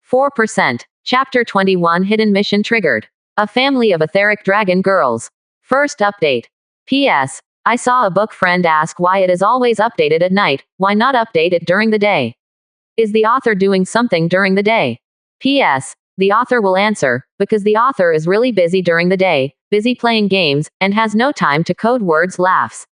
4%. Chapter 21 Hidden Mission Triggered. A family of etheric dragon girls. First update. P.S. I saw a book friend ask why it is always updated at night, why not update it during the day? Is the author doing something during the day? P.S. The author will answer, because the author is really busy during the day, busy playing games, and has no time to code words laughs.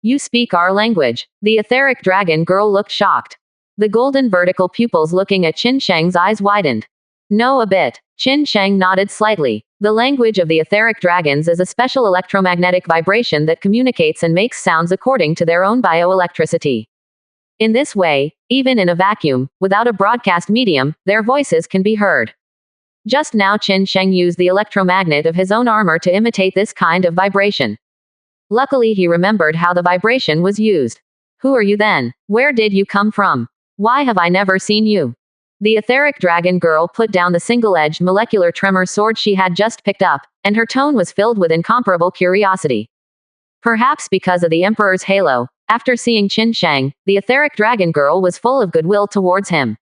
You speak our language. The etheric dragon girl looked shocked. The golden vertical pupils looking at Qin Sheng's eyes widened. No, a bit. Qin Sheng nodded slightly. The language of the etheric dragons is a special electromagnetic vibration that communicates and makes sounds according to their own bioelectricity. In this way, even in a vacuum, without a broadcast medium, their voices can be heard. Just now Qin Sheng used the electromagnet of his own armor to imitate this kind of vibration. Luckily he remembered how the vibration was used. Who are you then? Where did you come from? Why have I never seen you? The etheric dragon girl put down the single-edged molecular tremor sword she had just picked up, and her tone was filled with incomparable curiosity. Perhaps because of the Emperor's halo, after seeing Qin Sheng, the etheric dragon girl was full of goodwill towards him.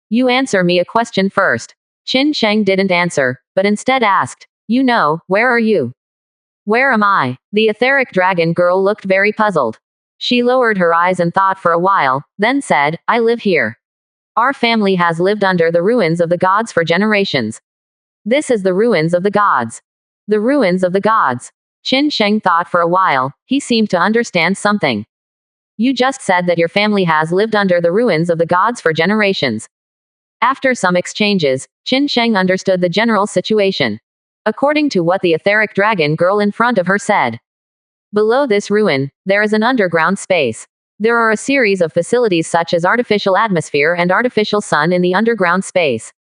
You answer me a question first. Qin Sheng didn't answer, but instead asked, you know, where are you? Where am I? The etheric dragon girl looked very puzzled. She lowered her eyes and thought for a while, then said, I live here. Our family has lived under the ruins of the gods for generations. This is the ruins of the gods. The ruins of the gods. Qin Sheng thought for a while. He seemed to understand something. You just said that your family has lived under the ruins of the gods for generations. After some exchanges, Qin Sheng understood the general situation. According to what the etheric dragon girl in front of her said. Below this ruin, there is an underground space. There are a series of facilities such as artificial atmosphere and artificial sun in the underground space.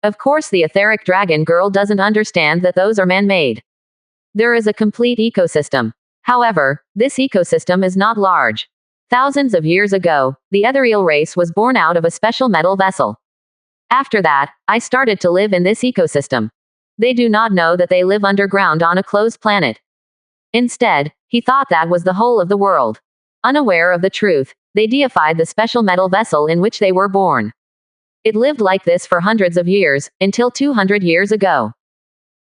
Of course the etheric dragon girl doesn't understand that those are man-made. There is a complete ecosystem. However, this ecosystem is not large. Thousands of years ago, the ethereal race was born out of a special metal vessel. After that, I started to live in this ecosystem. They do not know that they live underground on a closed planet. Instead, he thought that was the whole of the world. Unaware of the truth, they deified the special metal vessel in which they were born. It lived like this for hundreds of years, until 200 years ago.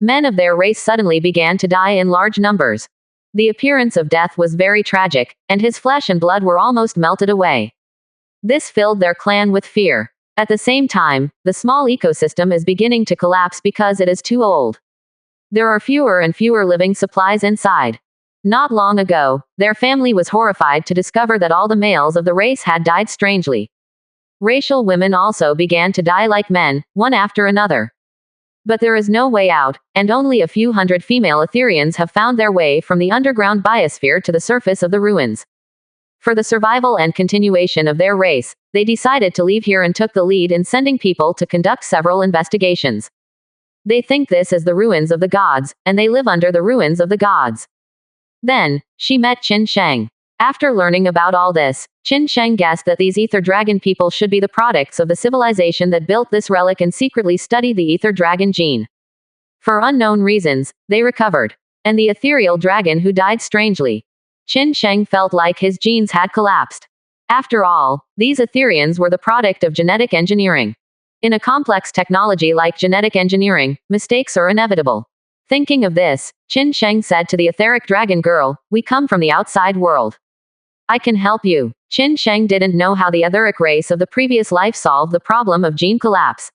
Men of their race suddenly began to die in large numbers. The appearance of death was very tragic, and his flesh and blood were almost melted away. This filled their clan with fear. At the same time, the small ecosystem is beginning to collapse because it is too old. There are fewer and fewer living supplies inside. Not long ago, their family was horrified to discover that all the males of the race had died strangely. Racial women also began to die like men, one after another. But there is no way out, and only a few hundred female Etherians have found their way from the underground biosphere to the surface of the ruins. For the survival and continuation of their race, they decided to leave here and took the lead in sending people to conduct several investigations. They think this is the ruins of the gods, and they live under the ruins of the gods. Then, she met Qin Sheng. After learning about all this, Qin Sheng guessed that these ether dragon people should be the products of the civilization that built this relic and secretly studied the ether dragon gene. For unknown reasons, they recovered. And the ethereal dragon who died strangely. Qin Sheng felt like his genes had collapsed. After all, these Etherians were the product of genetic engineering. In a complex technology like genetic engineering, mistakes are inevitable. Thinking of this, Qin Sheng said to the etheric dragon girl, we come from the outside world. I can help you. Qin Sheng didn't know how the etheric race of the previous life solved the problem of gene collapse.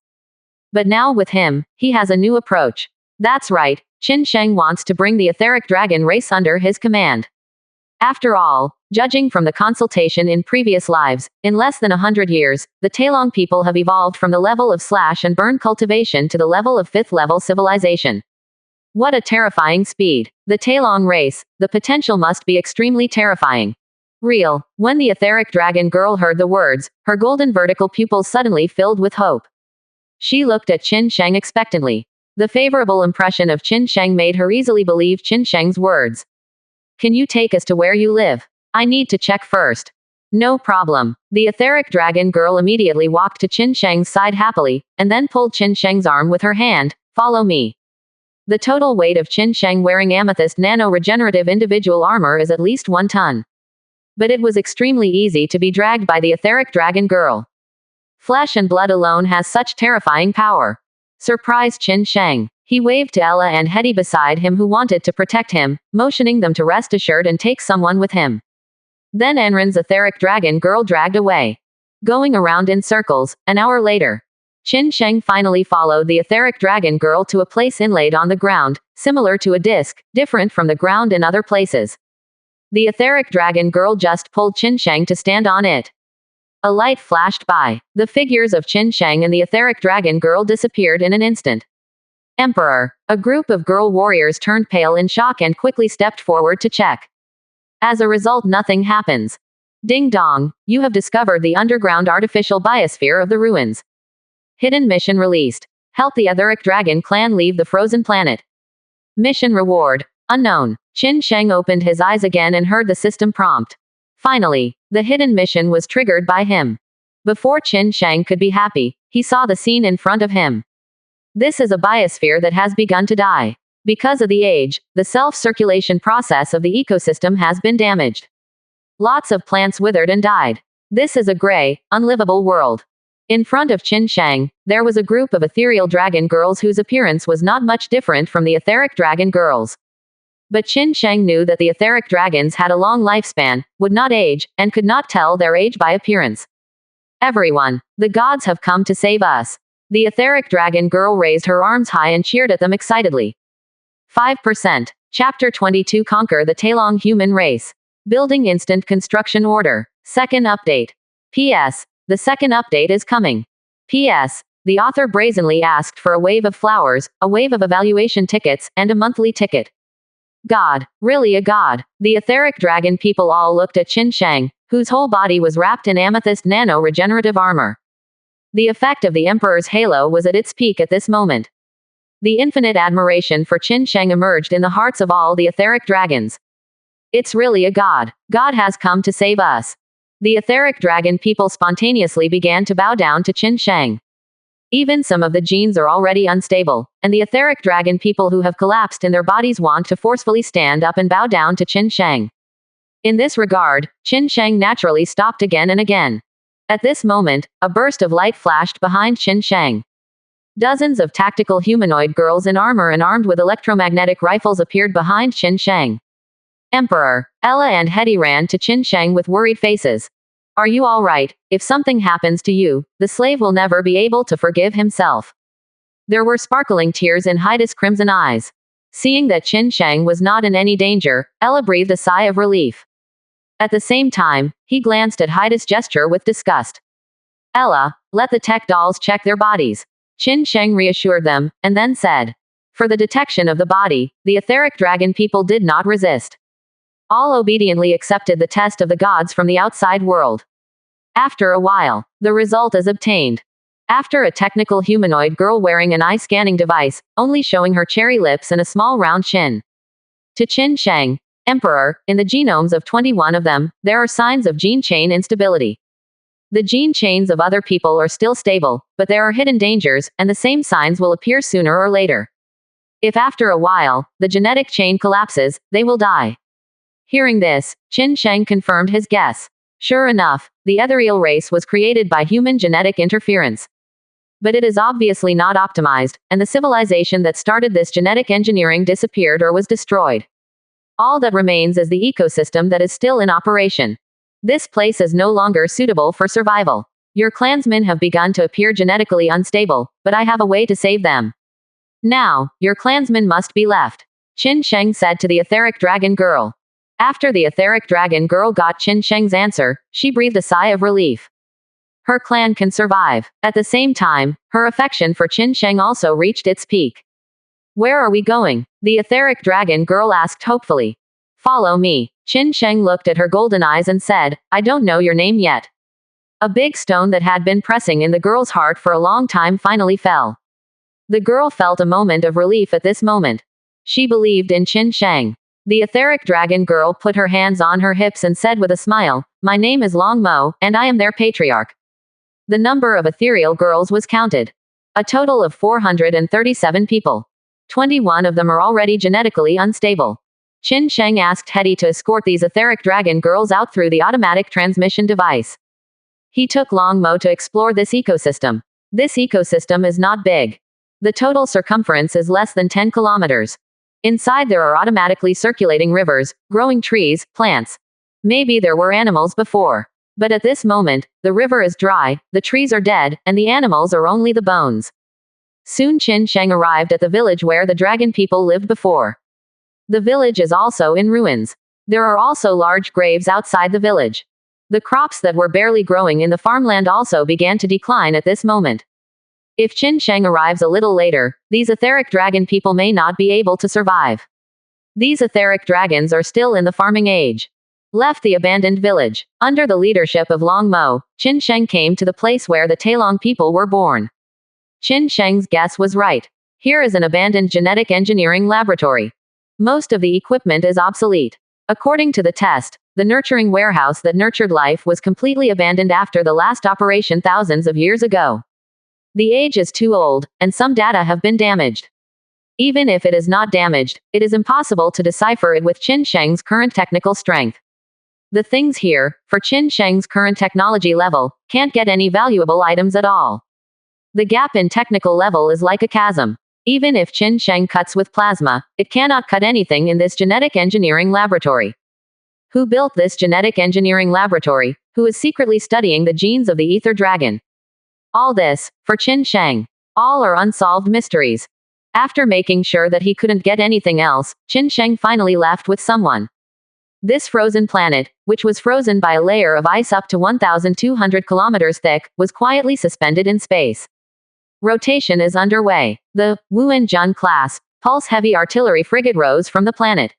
But now with him, he has a new approach. That's right, Qin Sheng wants to bring the etheric dragon race under his command. After all, judging from the consultation in previous lives, in less than 100 years, the Taelong people have evolved from the level of slash and burn cultivation to the level of 5th level civilization. What a terrifying speed. The Taelong race, the potential must be extremely terrifying. Real. When the etheric dragon girl heard the words, her golden vertical pupils suddenly filled with hope. She looked at Qin Sheng expectantly. The favorable impression of Qin Sheng made her easily believe Qin Sheng's words. Can you take us to where you live? I need to check first. No problem. The etheric dragon girl immediately walked to Qin Sheng's side happily, and then pulled Qin Sheng's arm with her hand. Follow me. The total weight of Qin Sheng wearing amethyst nano-regenerative individual armor is at least 1 ton. But it was extremely easy to be dragged by the etheric dragon girl. Flesh and blood alone has such terrifying power. Surprised Qin Sheng. He waved to Ella and Hetty beside him who wanted to protect him, motioning them to rest assured and take someone with him. Then Enrin's etheric dragon girl dragged away. Going around in circles, an hour later. Qin Sheng finally followed the etheric dragon girl to a place inlaid on the ground, similar to a disc, different from the ground in other places. The etheric dragon girl just pulled Qin Sheng to stand on it. A light flashed by. The figures of Qin Sheng and the etheric dragon girl disappeared in an instant. Emperor. A group of girl warriors turned pale in shock and quickly stepped forward to check. As a result, nothing happens. Ding dong, you have discovered the underground artificial biosphere of the ruins. Hidden mission released. Help the etheric dragon clan leave the frozen planet. Mission reward. Unknown. Qin Sheng opened his eyes again and heard the system prompt. Finally, the hidden mission was triggered by him. Before Qin Sheng could be happy, he saw the scene in front of him. This is a biosphere that has begun to die. Because of the age, the self-circulation process of the ecosystem has been damaged. Lots of plants withered and died. This is a gray, unlivable world. In front of Qin Sheng, there was a group of ethereal dragon girls whose appearance was not much different from the etheric dragon girls. But Qin Sheng knew that the etheric dragons had a long lifespan, would not age, and could not tell their age by appearance. Everyone, the gods have come to save us. The etheric dragon girl raised her arms high and cheered at them excitedly. 5%. Chapter 22 Conquer the Taelong Human Race. Building Instant Construction Order. Second update. P.S. The second update is coming. P.S. The author brazenly asked for a wave of flowers, a wave of evaluation tickets, and a monthly ticket. God. Really a god. The etheric dragon people all looked at Qin Sheng, whose whole body was wrapped in amethyst nano-regenerative armor. The effect of the Emperor's halo was at its peak at this moment. The infinite admiration for Qin Sheng emerged in the hearts of all the etheric dragons. It's really a god. God has come to save us. The etheric dragon people spontaneously began to bow down to Qin Sheng. Even some of the genes are already unstable, and the etheric dragon people who have collapsed in their bodies want to forcefully stand up and bow down to Qin Sheng. In this regard, Qin Sheng naturally stopped again and again. At this moment, a burst of light flashed behind Qin Sheng. Dozens of tactical humanoid girls in armor and armed with electromagnetic rifles appeared behind Qin Sheng. Emperor. Ella and Hetty ran to Qin Sheng with worried faces. Are you all right? If something happens to you, the slave will never be able to forgive himself. There were sparkling tears in Haida's crimson eyes. Seeing that Qin Sheng was not in any danger, Ella breathed a sigh of relief. At the same time, he glanced at Haida's gesture with disgust. Ella, let the tech dolls check their bodies. Qin Sheng reassured them, and then said. For the detection of the body, the etheric dragon people did not resist. All obediently accepted the test of the gods from the outside world. After a while, the result is obtained. After a technical humanoid girl wearing an eye-scanning device, only showing her cherry lips and a small round chin. To Qin Sheng, Emperor, in the genomes of 21 of them, there are signs of gene chain instability. The gene chains of other people are still stable, but there are hidden dangers, and the same signs will appear sooner or later. If after a while, the genetic chain collapses, they will die. Hearing this, Qin Sheng confirmed his guess. Sure enough, the ethereal race was created by human genetic interference. But it is obviously not optimized, and the civilization that started this genetic engineering disappeared or was destroyed. All that remains is the ecosystem that is still in operation. This place is no longer suitable for survival. Your clansmen have begun to appear genetically unstable, but I have a way to save them. Now, your clansmen must be left. Qin Sheng said to the etheric dragon girl. After the etheric dragon girl got Qin Sheng's answer, she breathed a sigh of relief. Her clan can survive. At the same time, her affection for Qin Sheng also reached its peak. Where are we going? The etheric dragon girl asked hopefully. Follow me. Qin Sheng looked at her golden eyes and said, I don't know your name yet. A big stone that had been pressing in the girl's heart for a long time finally fell. The girl felt a moment of relief at this moment. She believed in Qin Sheng. The etheric dragon girl put her hands on her hips and said with a smile, My name is Long Mo, and I am their patriarch. The number of ethereal girls was counted. A total of 437 people. 21 of them are already genetically unstable. Qin Sheng asked Hetty to escort these etheric dragon girls out through the automatic transmission device. He took Long Mo to explore this ecosystem. This ecosystem is not big. The total circumference is less than 10 kilometers. Inside there are automatically circulating rivers, growing trees, plants. Maybe there were animals before. But at this moment, the river is dry, the trees are dead, and the animals are only the bones. Soon Qin Sheng arrived at the village where the dragon people lived before. The village is also in ruins. There are also large graves outside the village. The crops that were barely growing in the farmland also began to decline at this moment. If Qin Sheng arrives a little later, these etheric dragon people may not be able to survive. These etheric dragons are still in the farming age. Left the abandoned village. Under the leadership of Long Mo, Qin Sheng came to the place where the Tailong people were born. Qin Sheng's guess was right. Here is an abandoned genetic engineering laboratory. Most of the equipment is obsolete. According to the test, the nurturing warehouse that nurtured life was completely abandoned after the last operation thousands of years ago. The age is too old, and some data have been damaged. Even if it is not damaged, it is impossible to decipher it with Qin Sheng's current technical strength. The things here, for Qin Sheng's current technology level, can't get any valuable items at all. The gap in technical level is like a chasm. Even if Qin Sheng cuts with plasma, it cannot cut anything in this genetic engineering laboratory. Who built this genetic engineering laboratory? Who is secretly studying the genes of the ether dragon? All this, for Qin Sheng. All are unsolved mysteries. After making sure that he couldn't get anything else, Qin Sheng finally left with someone. This frozen planet, which was frozen by a layer of ice up to 1,200 kilometers thick, was quietly suspended in space. Rotation is underway. The Wuan-Jun class, pulse-heavy artillery frigate rose from the planet.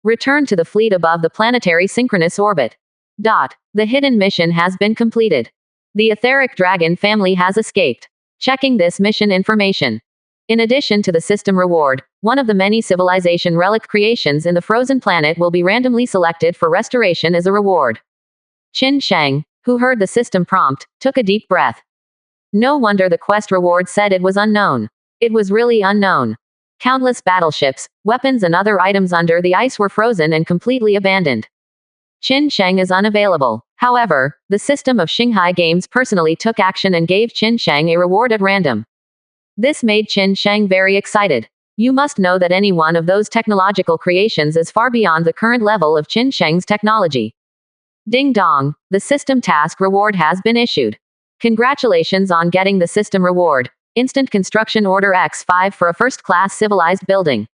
Return to the fleet above the planetary synchronous orbit. The hidden mission has been completed. The etheric dragon family has escaped. Checking this mission information. In addition to the system reward, one of the many civilization relic creations in the frozen planet will be randomly selected for restoration as a reward. Qin Sheng, who heard the system prompt, took a deep breath. No wonder the quest reward said it was unknown. It was really unknown. Countless battleships, weapons and other items under the ice were frozen and completely abandoned. Qin Sheng is unavailable. However, the system of Shanghai Games personally took action and gave Qin Sheng a reward at random. This made Qin Sheng very excited. You must know that any one of those technological creations is far beyond the current level of Qin Sheng's technology. Ding dong, the system task reward has been issued. Congratulations on getting the system reward. Instant construction order X5 for a first-class civilized building.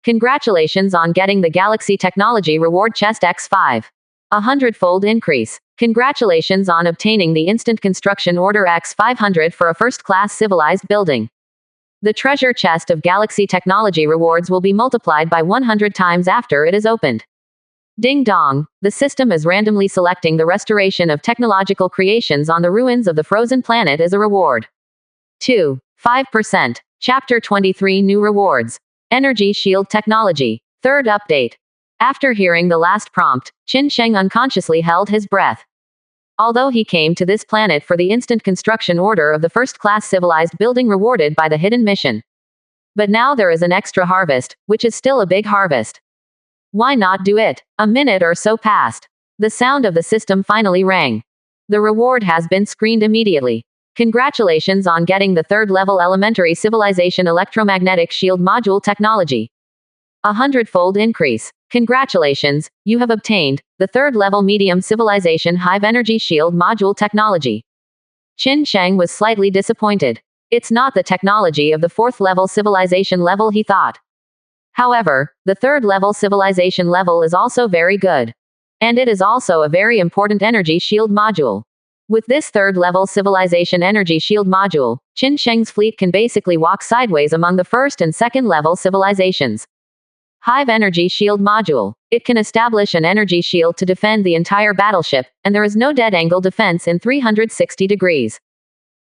Congratulations on getting the Galaxy Technology Reward Chest X5. 100-fold increase. Congratulations on obtaining the Instant Construction Order X500 for a first-class civilized building. The treasure chest of Galaxy Technology Rewards will be multiplied by 100 times after it is opened. Ding dong, the system is randomly selecting the restoration of technological creations on the ruins of the frozen planet as a reward. 5%. Chapter 23 New Rewards. Energy Shield Technology. Third update. After hearing the last prompt, Qin Sheng unconsciously held his breath. Although he came to this planet for the instant construction order of the first-class civilized building rewarded by the hidden mission. But now there is an extra harvest, which is still a big harvest. Why not do it? A minute or so passed. The sound of the system finally rang. The reward has been screened immediately. Congratulations on getting the third-level elementary civilization electromagnetic shield module technology. 100-fold increase. Congratulations, you have obtained the third-level medium civilization hive energy shield module technology. Qin Sheng was slightly disappointed. It's not the technology of the fourth-level civilization level he thought. However, the third-level civilization level is also very good. And it is also a very important energy shield module. With this third-level civilization energy shield module, Qin Sheng's fleet can basically walk sideways among the first and second-level civilizations. Hive Energy Shield Module. It can establish an energy shield to defend the entire battleship, and there is no dead-angle defense in 360 degrees.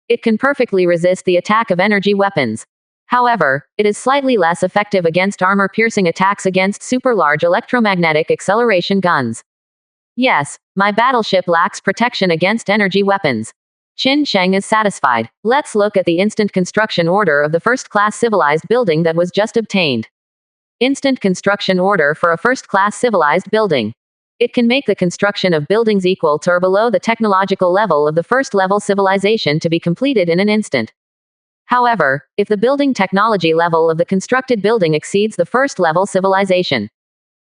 It can perfectly resist the attack of energy weapons. However, it is slightly less effective against armor-piercing attacks against super-large electromagnetic acceleration guns. Yes, my battleship lacks protection against energy weapons. Qin Sheng is satisfied. Let's look at the instant construction order of the first-class civilized building that was just obtained. Instant construction order for a first-class civilized building. It can make the construction of buildings equal to or below the technological level of the first-level civilization to be completed in an instant. However, if the building technology level of the constructed building exceeds the first-level civilization,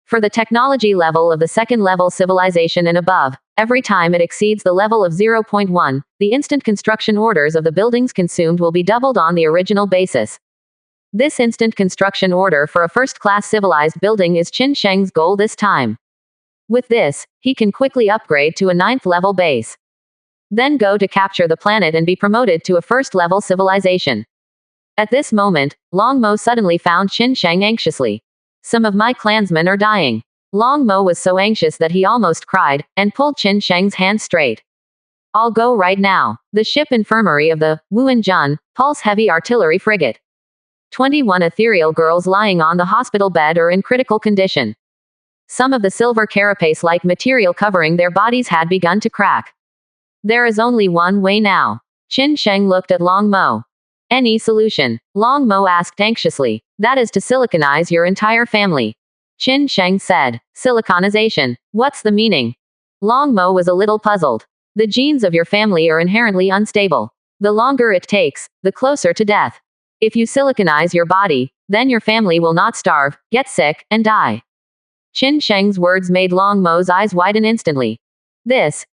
for the technology level of the second-level civilization and above, every time it exceeds the level of 0.1, the instant construction orders of the buildings consumed will be doubled on the original basis. This instant construction order for a first-class civilized building is Qin Sheng's goal this time. With this, he can quickly upgrade to a 9th-level base. Then go to capture the planet and be promoted to a first-level civilization. At this moment, Long Mo suddenly found Qin Sheng anxiously. Some of my clansmen are dying. Long Mo was so anxious that he almost cried, and pulled Qin Sheng's hand straight. I'll go right now. The ship infirmary of the Wuhan Pulse Heavy Artillery Frigate. 21 ethereal girls lying on the hospital bed are in critical condition. Some of the silver carapace-like material covering their bodies had begun to crack. There is only one way now. Qin Sheng looked at Long Mo. Any solution? Long Mo asked anxiously. That is to siliconize your entire family. Qin Sheng said. Siliconization. What's the meaning? Long Mo was a little puzzled. The genes of your family are inherently unstable. The longer it takes, the closer to death. If you siliconize your body, then your family will not starve, get sick, and die. Qin Sheng's words made Long Mo's eyes widen instantly.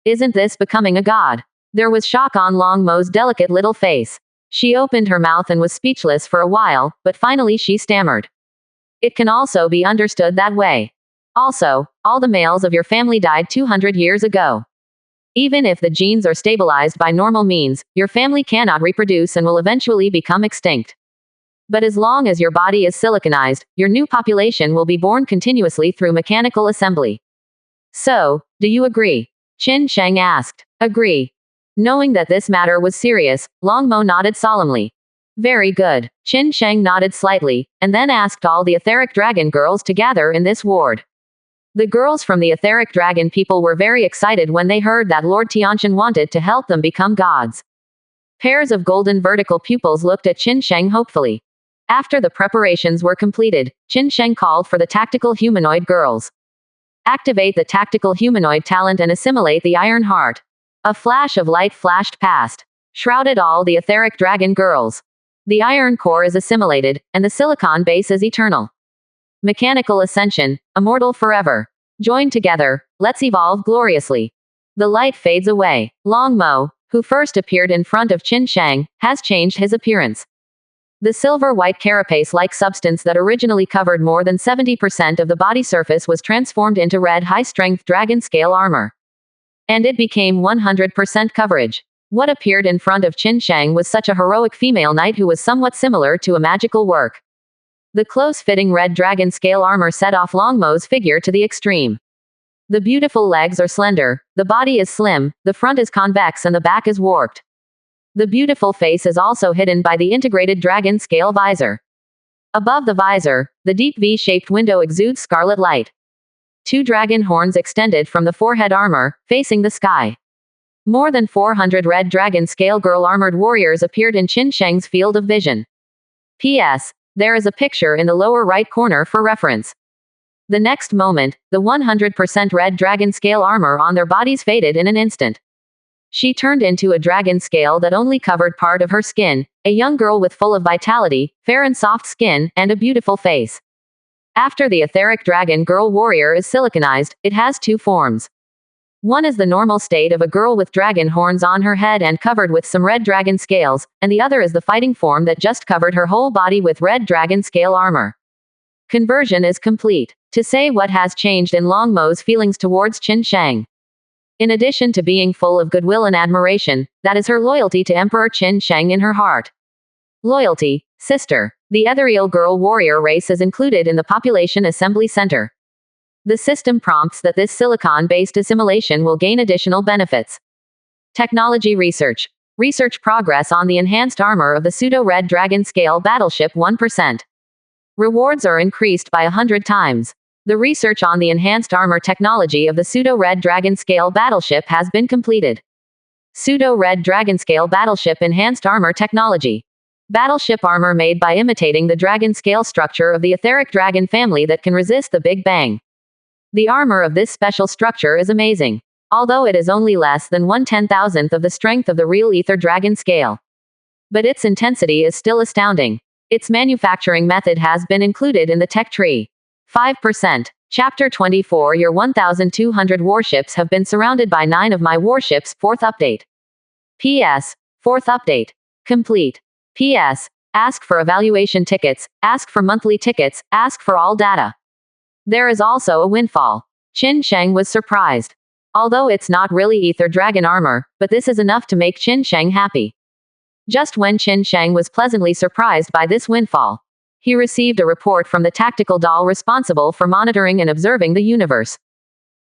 Isn't this becoming a god? There was shock on Long Mo's delicate little face. She opened her mouth and was speechless for a while, but finally she stammered. It can also be understood that way. Also, all the males of your family died 200 years ago. Even if the genes are stabilized by normal means, your family cannot reproduce and will eventually become extinct. But as long as your body is siliconized, your new population will be born continuously through mechanical assembly. So, do you agree? Qin Sheng asked. Agree. Knowing that this matter was serious, Long Mo nodded solemnly. Very good. Qin Sheng nodded slightly, and then asked all the etheric dragon girls to gather in this ward. The girls from the etheric dragon people were very excited when they heard that Lord Tianqian wanted to help them become gods. Pairs of golden vertical pupils looked at Qin Sheng hopefully. After the preparations were completed, Qin Sheng called for the tactical humanoid girls. Activate the tactical humanoid talent and assimilate the iron heart. A flash of light flashed past, shrouded all the etheric dragon girls. The iron core is assimilated, and the silicon base is eternal. Mechanical ascension, immortal forever. Joined together, let's evolve gloriously. The light fades away. Long Mo, who first appeared in front of Qin Sheng, has changed his appearance. The silver-white carapace-like substance that originally covered more than 70% of the body surface was transformed into red high-strength dragon-scale armor. And it became 100% coverage. What appeared in front of Qin Sheng was such a heroic female knight who was somewhat similar to a magical work. The close-fitting red dragon-scale armor set off Long Mo's figure to the extreme. The beautiful legs are slender, the body is slim, the front is convex and the back is warped. The beautiful face is also hidden by the integrated dragon-scale visor. Above the visor, the deep V-shaped window exudes scarlet light. 2 dragon horns extended from the forehead armor, facing the sky. More than 400 red dragon-scale girl armored warriors appeared in Qin Sheng's field of vision. P.S. There is a picture in the lower right corner for reference. The next moment, the 100% red dragon-scale armor on their bodies faded in an instant. She turned into a dragon scale that only covered part of her skin, a young girl with full of vitality, fair and soft skin, and a beautiful face. After the etheric dragon girl warrior is siliconized, it has 2 forms. One is the normal state of a girl with dragon horns on her head and covered with some red dragon scales, and the other is the fighting form that just covered her whole body with red dragon scale armor. Conversion is complete. To say what has changed in Long Mo's feelings towards Qin Sheng. In addition to being full of goodwill and admiration, that is her loyalty to Emperor Qin Sheng in her heart. Loyalty, sister. The ethereal girl warrior race is included in the Population Assembly Center. The system prompts that this silicon-based assimilation will gain additional benefits. Technology research. Research progress on the enhanced armor of the pseudo-red dragon scale battleship 1%. Rewards are increased by 100 times. The research on the enhanced armor technology of the pseudo-red dragon scale battleship has been completed. Pseudo-red dragon scale battleship enhanced armor technology. Battleship armor made by imitating the dragon scale structure of the etheric dragon family that can resist the Big Bang. The armor of this special structure is amazing. Although it is only less than 1/10,000th of the strength of the real ether dragon scale. But its intensity is still astounding. Its manufacturing method has been included in the tech tree. 5%. Chapter 24. Your 1,200 warships have been surrounded by 9 of my warships. 4th update. P.S. 4th update. Complete. P.S. Ask for evaluation tickets, ask for monthly tickets, ask for all data. There is also a windfall. Qin Sheng was surprised. Although it's not really ether dragon armor, but this is enough to make Qin Sheng happy. Just when Qin Sheng was pleasantly surprised by this windfall, he received a report from the tactical doll responsible for monitoring and observing the universe.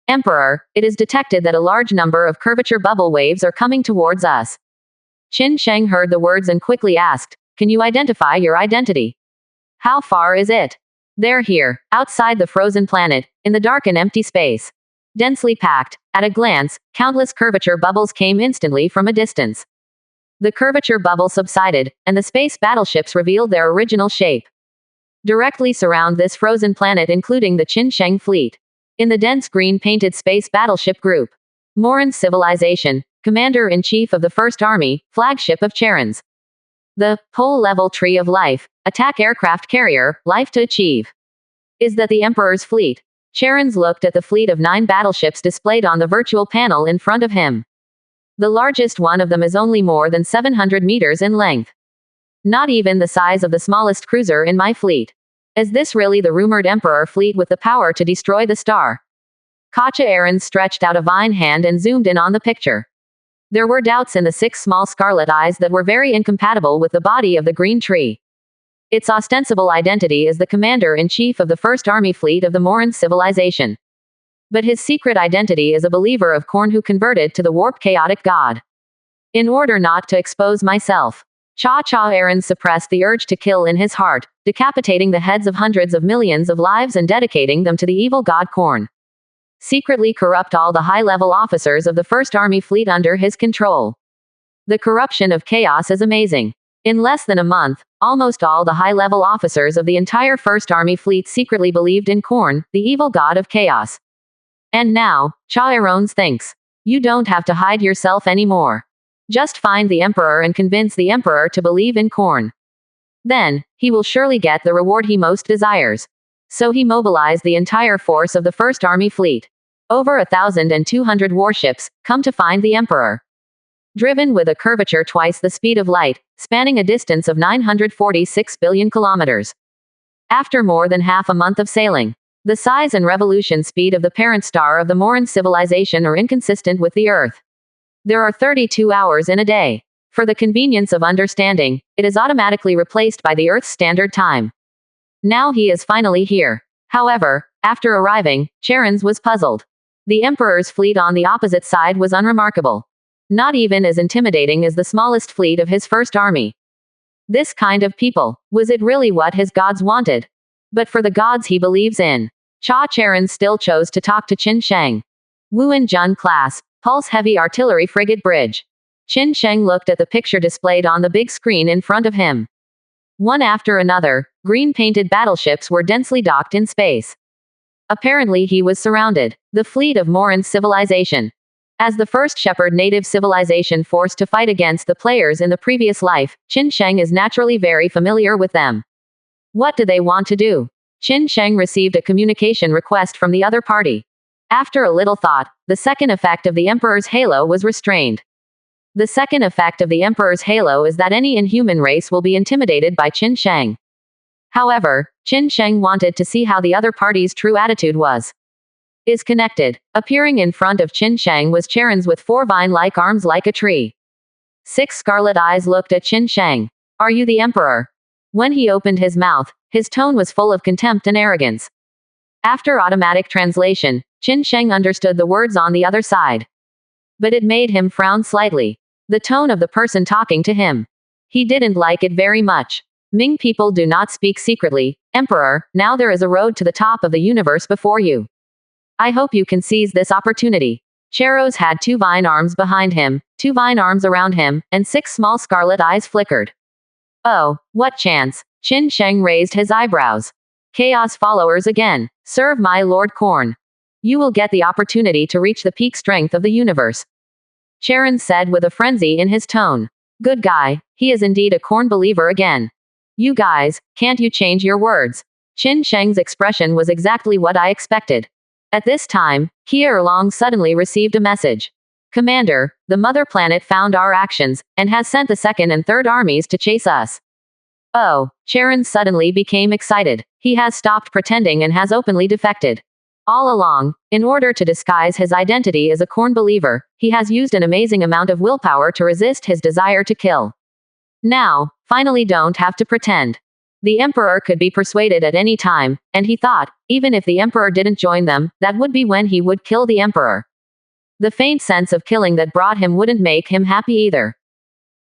Emperor, it is detected that a large number of curvature bubble waves are coming towards us. Qin Sheng heard the words and quickly asked, "Can you identify your identity? How far is it?" "They're here, outside the frozen planet, in the dark and empty space. Densely packed." At a glance, countless curvature bubbles came instantly from a distance. The curvature bubble subsided, and the space battleships revealed their original shape. Directly surround this frozen planet, including the Qin Sheng fleet. In the dense green-painted space battleship group. Moran Civilization, Commander-in-Chief of the First Army, flagship of Charon's. The pole-level tree of life, attack aircraft carrier, life to achieve. Is that the Emperor's fleet? Charon's looked at the fleet of 9 battleships displayed on the virtual panel in front of him. The largest one of them is only more than 700 meters in length. Not even the size of the smallest cruiser in my fleet. Is this really the rumored Emperor fleet with the power to destroy the star? Katja Ahrens stretched out a vine hand and zoomed in on the picture. There were doubts in the 6 small scarlet eyes that were very incompatible with the body of the green tree. Its ostensible identity is the commander-in-chief of the First Army Fleet of the Moran Civilization. But his secret identity is a believer of Korn who converted to the warp chaotic god. In order not to expose myself, Cha Ahrens suppressed the urge to kill in his heart, decapitating the heads of hundreds of millions of lives and dedicating them to the evil god Korn. Secretly corrupt all the high-level officers of the First Army Fleet under his control. The corruption of chaos is amazing. In less than a month, almost all the high-level officers of the entire First Army Fleet secretly believed in Korn, the evil god of chaos. And now, Cha Ahrens thinks, you don't have to hide yourself anymore. Just find the Emperor and convince the Emperor to believe in Korn. Then, he will surely get the reward he most desires. So he mobilized the entire force of the First Army Fleet. Over 1,200 warships, come to find the Emperor. Driven with a curvature twice the speed of light, spanning a distance of 946 billion kilometers. After more than half a month of sailing, the size and revolution speed of the parent star of the Moran civilization are inconsistent with the Earth. There are 32 hours in a day. For the convenience of understanding, it is automatically replaced by the Earth's standard time. Now he is finally here. However, after arriving, Charon's was puzzled. The Emperor's fleet on the opposite side was unremarkable. Not even as intimidating as the smallest fleet of his first army. This kind of people, was it really what his gods wanted? But for the gods he believes in, Charon still chose to talk to Qin Sheng. Wuan Jun class, pulse heavy artillery frigate bridge. Qin Sheng looked at the picture displayed on the big screen in front of him. One after another, green-painted battleships were densely docked in space. Apparently he was surrounded. The fleet of Moran's civilization. As the first shepherd native civilization forced to fight against the players in the previous life, Qin Sheng is naturally very familiar with them. What do they want to do? Qin Sheng received a communication request from the other party. After a little thought, the second effect of the Emperor's halo was restrained. The second effect of the Emperor's halo is that any inhuman race will be intimidated by Qin Sheng. However, Qin Sheng wanted to see how the other party's true attitude was. Is connected. Appearing in front of Qin Sheng was Charon's with 4 vine-like arms like a tree. 6 scarlet eyes looked at Qin Sheng. Are you the Emperor? When he opened his mouth, his tone was full of contempt and arrogance. After automatic translation, Qin Sheng understood the words on the other side. But it made him frown slightly. The tone of the person talking to him. He didn't like it very much. Ming people do not speak secretly. Emperor, now there is a road to the top of the universe before you. I hope you can seize this opportunity. Charos had 2 vine arms behind him, 2 vine arms around him, and 6 small scarlet eyes flickered. Oh, what chance? Qin Sheng raised his eyebrows. Chaos followers again. Serve my Lord Korn. You will get the opportunity to reach the peak strength of the universe. Charon said with a frenzy in his tone. Good guy, he is indeed a corn believer again. You guys, can't you change your words? Qin Sheng's expression was exactly what I expected. At this time, Kia Erlong suddenly received a message. Commander, the mother planet found our actions, and has sent the second and third armies to chase us. Oh, Charon suddenly became excited. He has stopped pretending and has openly defected. All along, in order to disguise his identity as a corn believer, he has used an amazing amount of willpower to resist his desire to kill. Now, finally don't have to pretend. The emperor could be persuaded at any time, and he thought, even if the emperor didn't join them, that would be when he would kill the emperor. The faint sense of killing that brought him wouldn't make him happy either.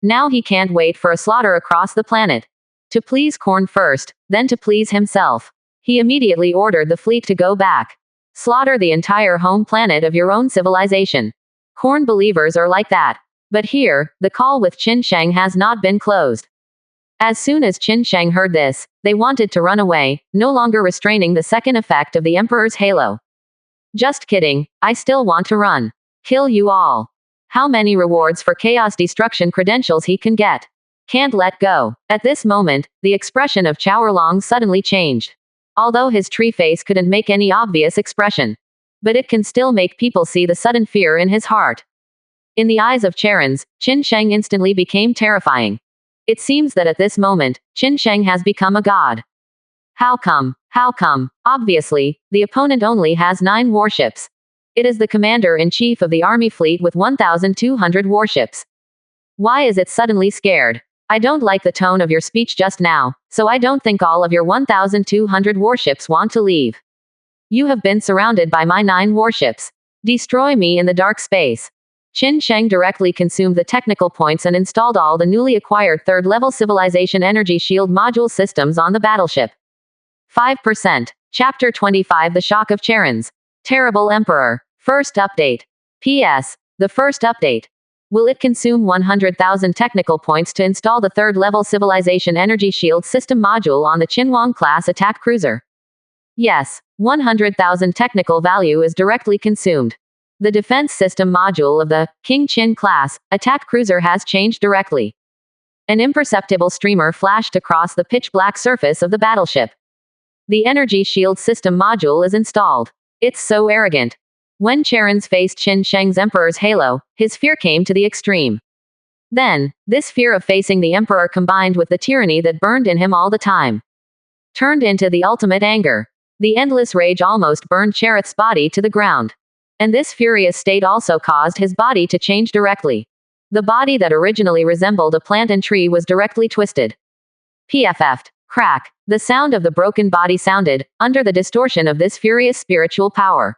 Now he can't wait for a slaughter across the planet. To please Korn first, then to please himself. He immediately ordered the fleet to go back. Slaughter the entire home planet of your own civilization. Korn believers are like that. But here, the call with Qin Sheng has not been closed. As soon as Qin Sheng heard this, they wanted to run away, no longer restraining the second effect of the Emperor's halo. Just kidding, I still want to run. Kill you all. How many rewards for chaos destruction credentials he can get? Can't let go. At this moment, the expression of Chao Erlong suddenly changed. Although his tree face couldn't make any obvious expression. But it can still make people see the sudden fear in his heart. In the eyes of Charon's, Qin Sheng instantly became terrifying. It seems that at this moment, Qin Sheng has become a god. How come? How come? Obviously, the opponent only has 9 warships. It is the commander-in-chief of the army fleet with 1,200 warships. Why is it suddenly scared? I don't like the tone of your speech just now, so I don't think all of your 1,200 warships want to leave. You have been surrounded by my 9 warships. Destroy me in the dark space. Qin Sheng directly consumed the technical points and installed all the newly acquired third-level civilization energy shield module systems on the battleship. 5%. Chapter 25 The Shock of Charon's Terrible Emperor. First update. P.S. The first update. Will it consume 100,000 technical points to install the third-level civilization energy shield system module on the Qinhuang-class attack cruiser? Yes, 100,000 technical value is directly consumed. The defense system module of the King Qin class attack cruiser has changed directly. An imperceptible streamer flashed across the pitch-black surface of the battleship. The energy shield system module is installed. It's so arrogant. When Charon's faced Qin Sheng's emperor's halo, his fear came to the extreme. Then, this fear of facing the emperor combined with the tyranny that burned in him all the time, turned into the ultimate anger. The endless rage almost burned Charon's body to the ground. And this furious state also caused his body to change directly. The body that originally resembled a plant and tree was directly twisted. PFF'd. Crack. The sound of the broken body sounded, under the distortion of this furious spiritual power.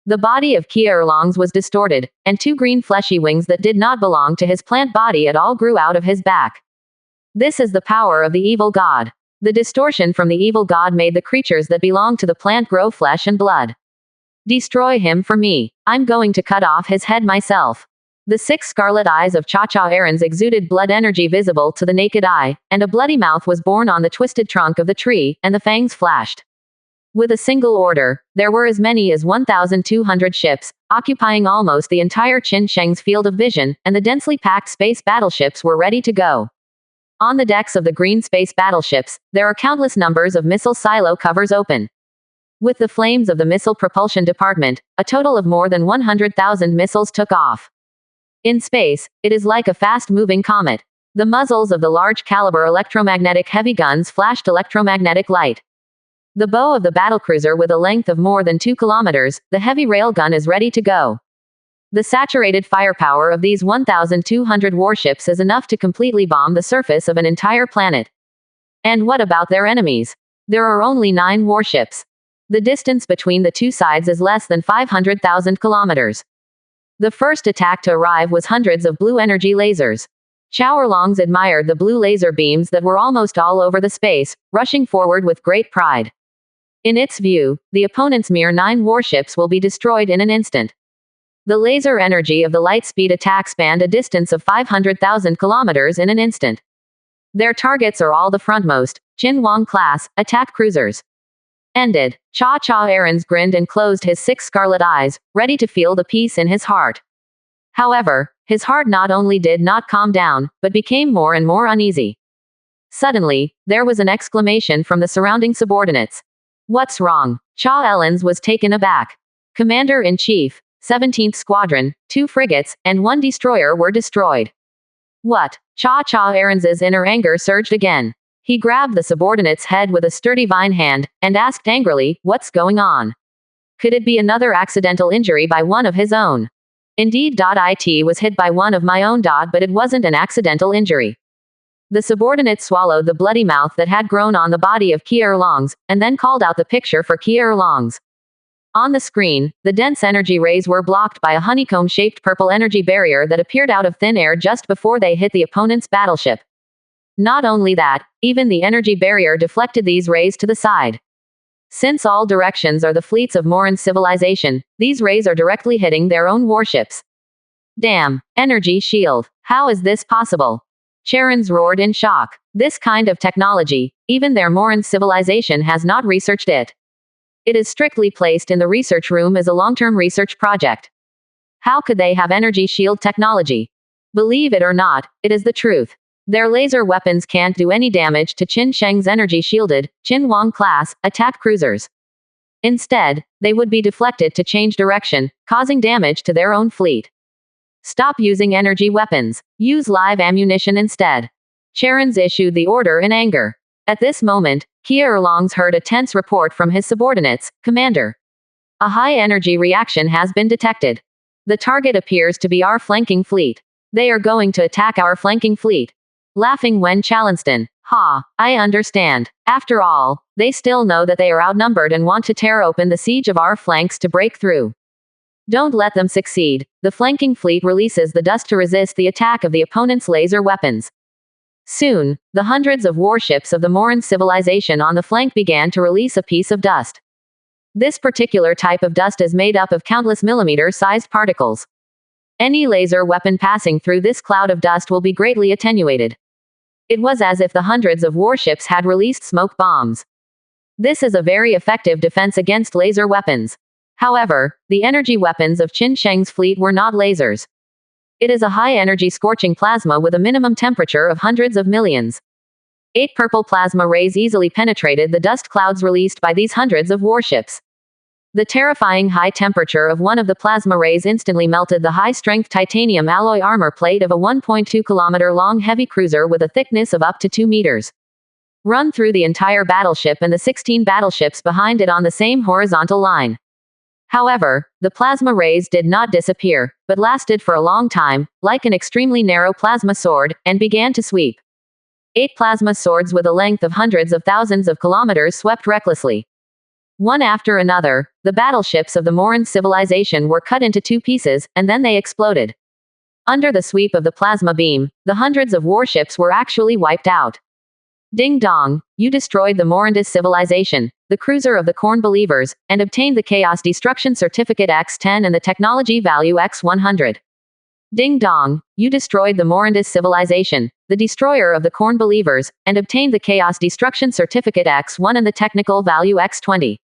The body of Kia Erlong's was distorted, and 2 green fleshy wings that did not belong to his plant body at all grew out of his back. This is the power of the evil god. The distortion from the evil god made the creatures that belong to the plant grow flesh and blood. Destroy him for me. I'm going to cut off his head myself. The 6 scarlet eyes of Cha-Cha Aaron's exuded blood energy visible to the naked eye, and a bloody mouth was born on the twisted trunk of the tree, and the fangs flashed. With a single order, there were as many as 1,200 ships, occupying almost the entire Qin Sheng's field of vision, and the densely packed space battleships were ready to go. On the decks of the green space battleships, there are countless numbers of missile silo covers open. With the flames of the missile propulsion department, a total of more than 100,000 missiles took off. In space, it is like a fast-moving comet. The muzzles of the large-caliber electromagnetic heavy guns flashed electromagnetic light. The bow of the battlecruiser with a length of more than 2 kilometers, the heavy railgun is ready to go. The saturated firepower of these 1,200 warships is enough to completely bomb the surface of an entire planet. And what about their enemies? There are only 9 warships. The distance between the two sides is less than 500,000 kilometers. The first attack to arrive was hundreds of blue energy lasers. Chao Erlong's admired the blue laser beams that were almost all over the space, rushing forward with great pride. In its view, the opponent's mere 9 warships will be destroyed in an instant. The laser energy of the light-speed attack spanned a distance of 500,000 kilometers in an instant. Their targets are all the frontmost, Qinhuang-class, attack cruisers. Ended. Cha-Cha Aaron's grinned and closed his 6 scarlet eyes, ready to feel the peace in his heart. However, his heart not only did not calm down, but became more and more uneasy. Suddenly, there was an exclamation from the surrounding subordinates. What's wrong? Cha Ellens was taken aback. Commander-in-Chief, 17th Squadron, 2 frigates, and 1 destroyer were destroyed. What? Cha-Cha Aaron's inner anger surged again. He grabbed the subordinate's head with a sturdy vine hand, and asked angrily, what's going on? Could it be another accidental injury by one of his own? Indeed, it was hit by one of my own, but it wasn't an accidental injury. The subordinate swallowed the bloody mouth that had grown on the body of Kier Longs, and then called out the picture for Kier Longs. On the screen, the dense energy rays were blocked by a honeycomb-shaped purple energy barrier that appeared out of thin air just before they hit the opponent's battleship. Not only that, even the energy barrier deflected these rays to the side. Since all directions are the fleets of Moran civilization, these rays are directly hitting their own warships. Damn, energy shield. How is this possible? Charons roared in shock. This kind of technology, even their Moran civilization has not researched it. It is strictly placed in the research room as a long-term research project. How could they have energy shield technology? Believe it or not, it is the truth. Their laser weapons can't do any damage to Qin Sheng's energy-shielded, Qin Wang class, attack cruisers. Instead, they would be deflected to change direction, causing damage to their own fleet. Stop using energy weapons. Use live ammunition instead. Charons issued the order in anger. At this moment, Kier Longs heard a tense report from his subordinates. Commander, a high-energy reaction has been detected. The target appears to be our flanking fleet. They are going to attack our flanking fleet. Laughing Wen Chalenston. Ha, I understand. After all, they still know that they are outnumbered and want to tear open the siege of our flanks to break through. Don't let them succeed. The flanking fleet releases the dust to resist the attack of the opponent's laser weapons. Soon, the hundreds of warships of the Moran civilization on the flank began to release a piece of dust. This particular type of dust is made up of countless millimeter-sized particles. Any laser weapon passing through this cloud of dust will be greatly attenuated. It was as if the hundreds of warships had released smoke bombs. This is a very effective defense against laser weapons. However, the energy weapons of Qin Sheng's fleet were not lasers. It is a high-energy scorching plasma with a minimum temperature of hundreds of millions. 8 purple plasma rays easily penetrated the dust clouds released by these hundreds of warships. The terrifying high temperature of one of the plasma rays instantly melted the high-strength titanium alloy armor plate of a 1.2-kilometer-long heavy cruiser with a thickness of up to 2 meters. Run through the entire battleship and the 16 battleships behind it on the same horizontal line. However, the plasma rays did not disappear, but lasted for a long time, like an extremely narrow plasma sword, and began to sweep. 8 plasma swords with a length of hundreds of thousands of kilometers swept recklessly. One after another, the battleships of the Moran civilization were cut into 2 pieces, and then they exploded. Under the sweep of the plasma beam, the hundreds of warships were actually wiped out. Ding dong, you destroyed the Morandis civilization, the cruiser of the Corn Believers, and obtained the Chaos Destruction Certificate X10 and the technology value X100. Ding dong, you destroyed the Morandis civilization, the destroyer of the Corn Believers, and obtained the Chaos Destruction Certificate X1 and the technical value X20.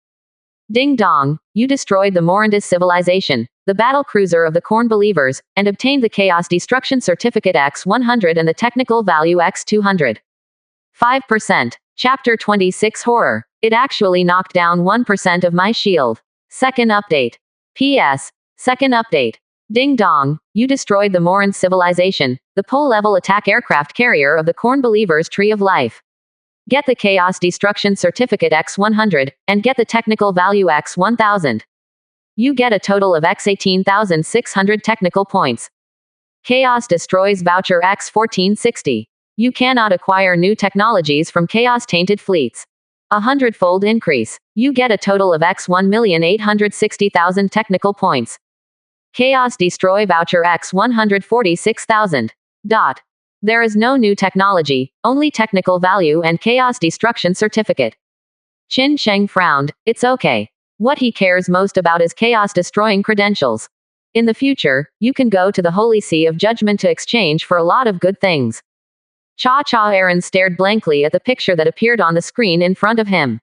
Ding dong, you destroyed the Morandis civilization, the battle cruiser of the Corn Believers, and obtained the Chaos Destruction Certificate X100 and the technical value X200. 5%. Chapter 26 Horror. It actually knocked down 1% of my shield. Second update. P.S. Second update. Ding dong, you destroyed the Moran civilization, the pole-level attack aircraft carrier of the Corn Believers Tree of Life. Get the Chaos Destruction Certificate X100, and get the technical value X1000. You get a total of X18,600 technical points. Chaos Destroys Voucher X1460. You cannot acquire new technologies from Chaos-tainted fleets. 100-fold increase. You get a total of X1,860,000 technical points. Chaos Destroy Voucher X146,000. There is no new technology, only technical value and Chaos Destruction Certificate. Qin Sheng frowned. It's okay. What he cares most about is chaos-destroying credentials. In the future, you can go to the Holy See of Judgment to exchange for a lot of good things. Cha-Cha Aaron stared blankly at the picture that appeared on the screen in front of him.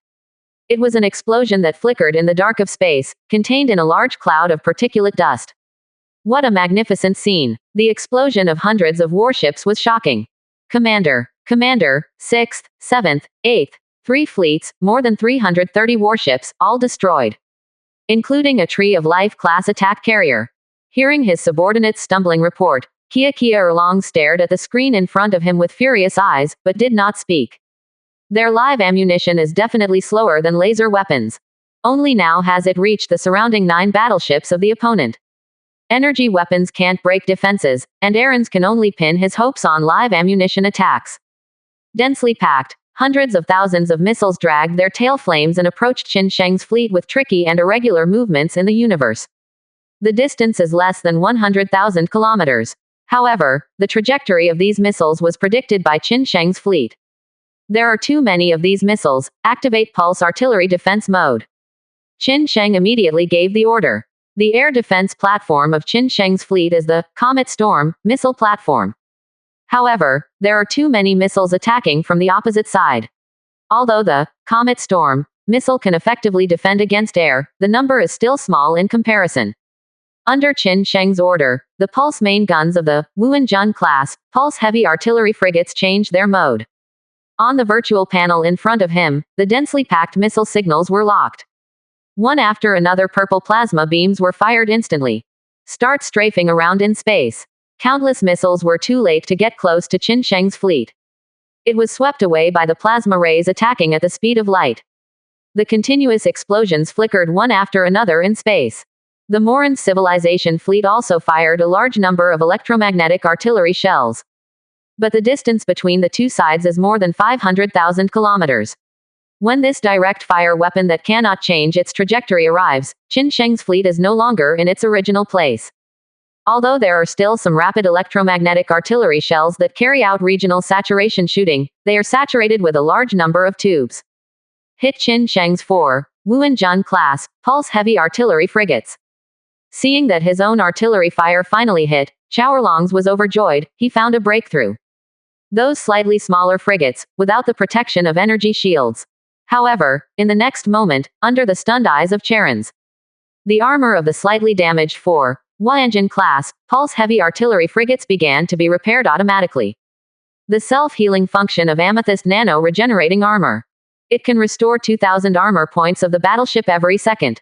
It was an explosion that flickered in the dark of space, contained in a large cloud of particulate dust. What a magnificent scene. The explosion of hundreds of warships was shocking. Commander, 6th, 7th, 8th, 3 fleets, more than 330 warships, all destroyed. Including a Tree of Life class attack carrier. Hearing his subordinate's stumbling report, Kia Erlong stared at the screen in front of him with furious eyes, but did not speak. Their live ammunition is definitely slower than laser weapons. Only now has it reached the surrounding 9 battleships of the opponent. Energy weapons can't break defenses, and Aaron's can only pin his hopes on live ammunition attacks. Densely packed, hundreds of thousands of missiles dragged their tail flames and approached Qin Sheng's fleet with tricky and irregular movements in the universe. The distance is less than 100,000 kilometers. However, the trajectory of these missiles was predicted by Qin Sheng's fleet. There are too many of these missiles. Activate pulse artillery defense mode. Qin Sheng immediately gave the order. The air defense platform of Qin Sheng's fleet is the Comet Storm missile platform. However, there are too many missiles attacking from the opposite side. Although the Comet Storm missile can effectively defend against air, the number is still small in comparison. Under Qin Sheng's order, the pulse main guns of the Wuhan class pulse heavy artillery frigates changed their mode. On the virtual panel in front of him, the densely packed missile signals were locked. One after another purple plasma beams were fired instantly. Start strafing around in space. Countless missiles were too late to get close to Qin Sheng's fleet. It was swept away by the plasma rays attacking at the speed of light. The continuous explosions flickered one after another in space. The Moran civilization fleet also fired a large number of electromagnetic artillery shells. But the distance between the two sides is more than 500,000 kilometers. When this direct fire weapon that cannot change its trajectory arrives, Qin Sheng's fleet is no longer in its original place. Although there are still some rapid electromagnetic artillery shells that carry out regional saturation shooting, they are saturated with a large number of tubes. Hit Qin Sheng's 4 Wuhan class pulse heavy artillery frigates. Seeing that his own artillery fire finally hit, Chao Erlongs was overjoyed. He found a breakthrough. Those slightly smaller frigates, without the protection of energy shields. However, in the next moment, under the stunned eyes of Charon's, the armor of the slightly damaged 4 Wuhan class pulse heavy artillery frigates began to be repaired automatically. The self-healing function of Amethyst Nano regenerating armor. It can restore 2,000 armor points of the battleship every second.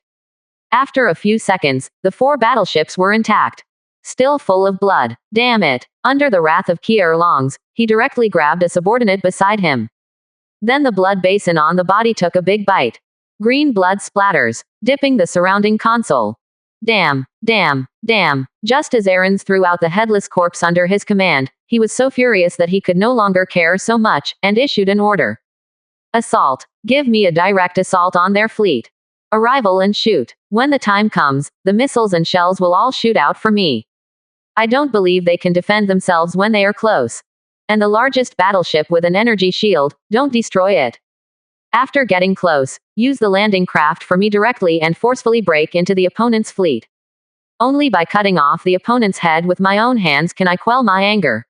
After a few seconds, the 4 battleships were intact. Still full of blood. Damn it. Under the wrath of Kia Erlongs, he directly grabbed a subordinate beside him. Then the blood basin on the body took a big bite. Green blood splatters, dipping the surrounding console. Damn. Just as Aarons threw out the headless corpse under his command, he was so furious that he could no longer care so much, and issued an order. Assault. Give me a direct assault on their fleet. Arrival and shoot. When the time comes, the missiles and shells will all shoot out for me. I don't believe they can defend themselves when they are close. And the largest battleship with an energy shield, don't destroy it. After getting close, use the landing craft for me directly and forcefully break into the opponent's fleet. Only by cutting off the opponent's head with my own hands can I quell my anger.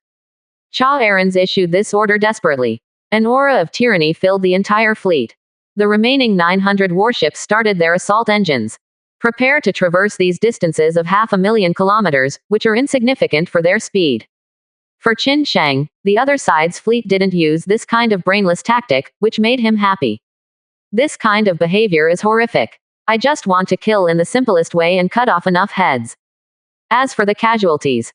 Cha Aarons issued this order desperately. An aura of tyranny filled the entire fleet. The remaining 900 warships started their assault engines. Prepare to traverse these distances of 500,000 kilometers, which are insignificant for their speed. For Qin Sheng, the other side's fleet didn't use this kind of brainless tactic, which made him happy. This kind of behavior is horrific. I just want to kill in the simplest way and cut off enough heads. As for the casualties,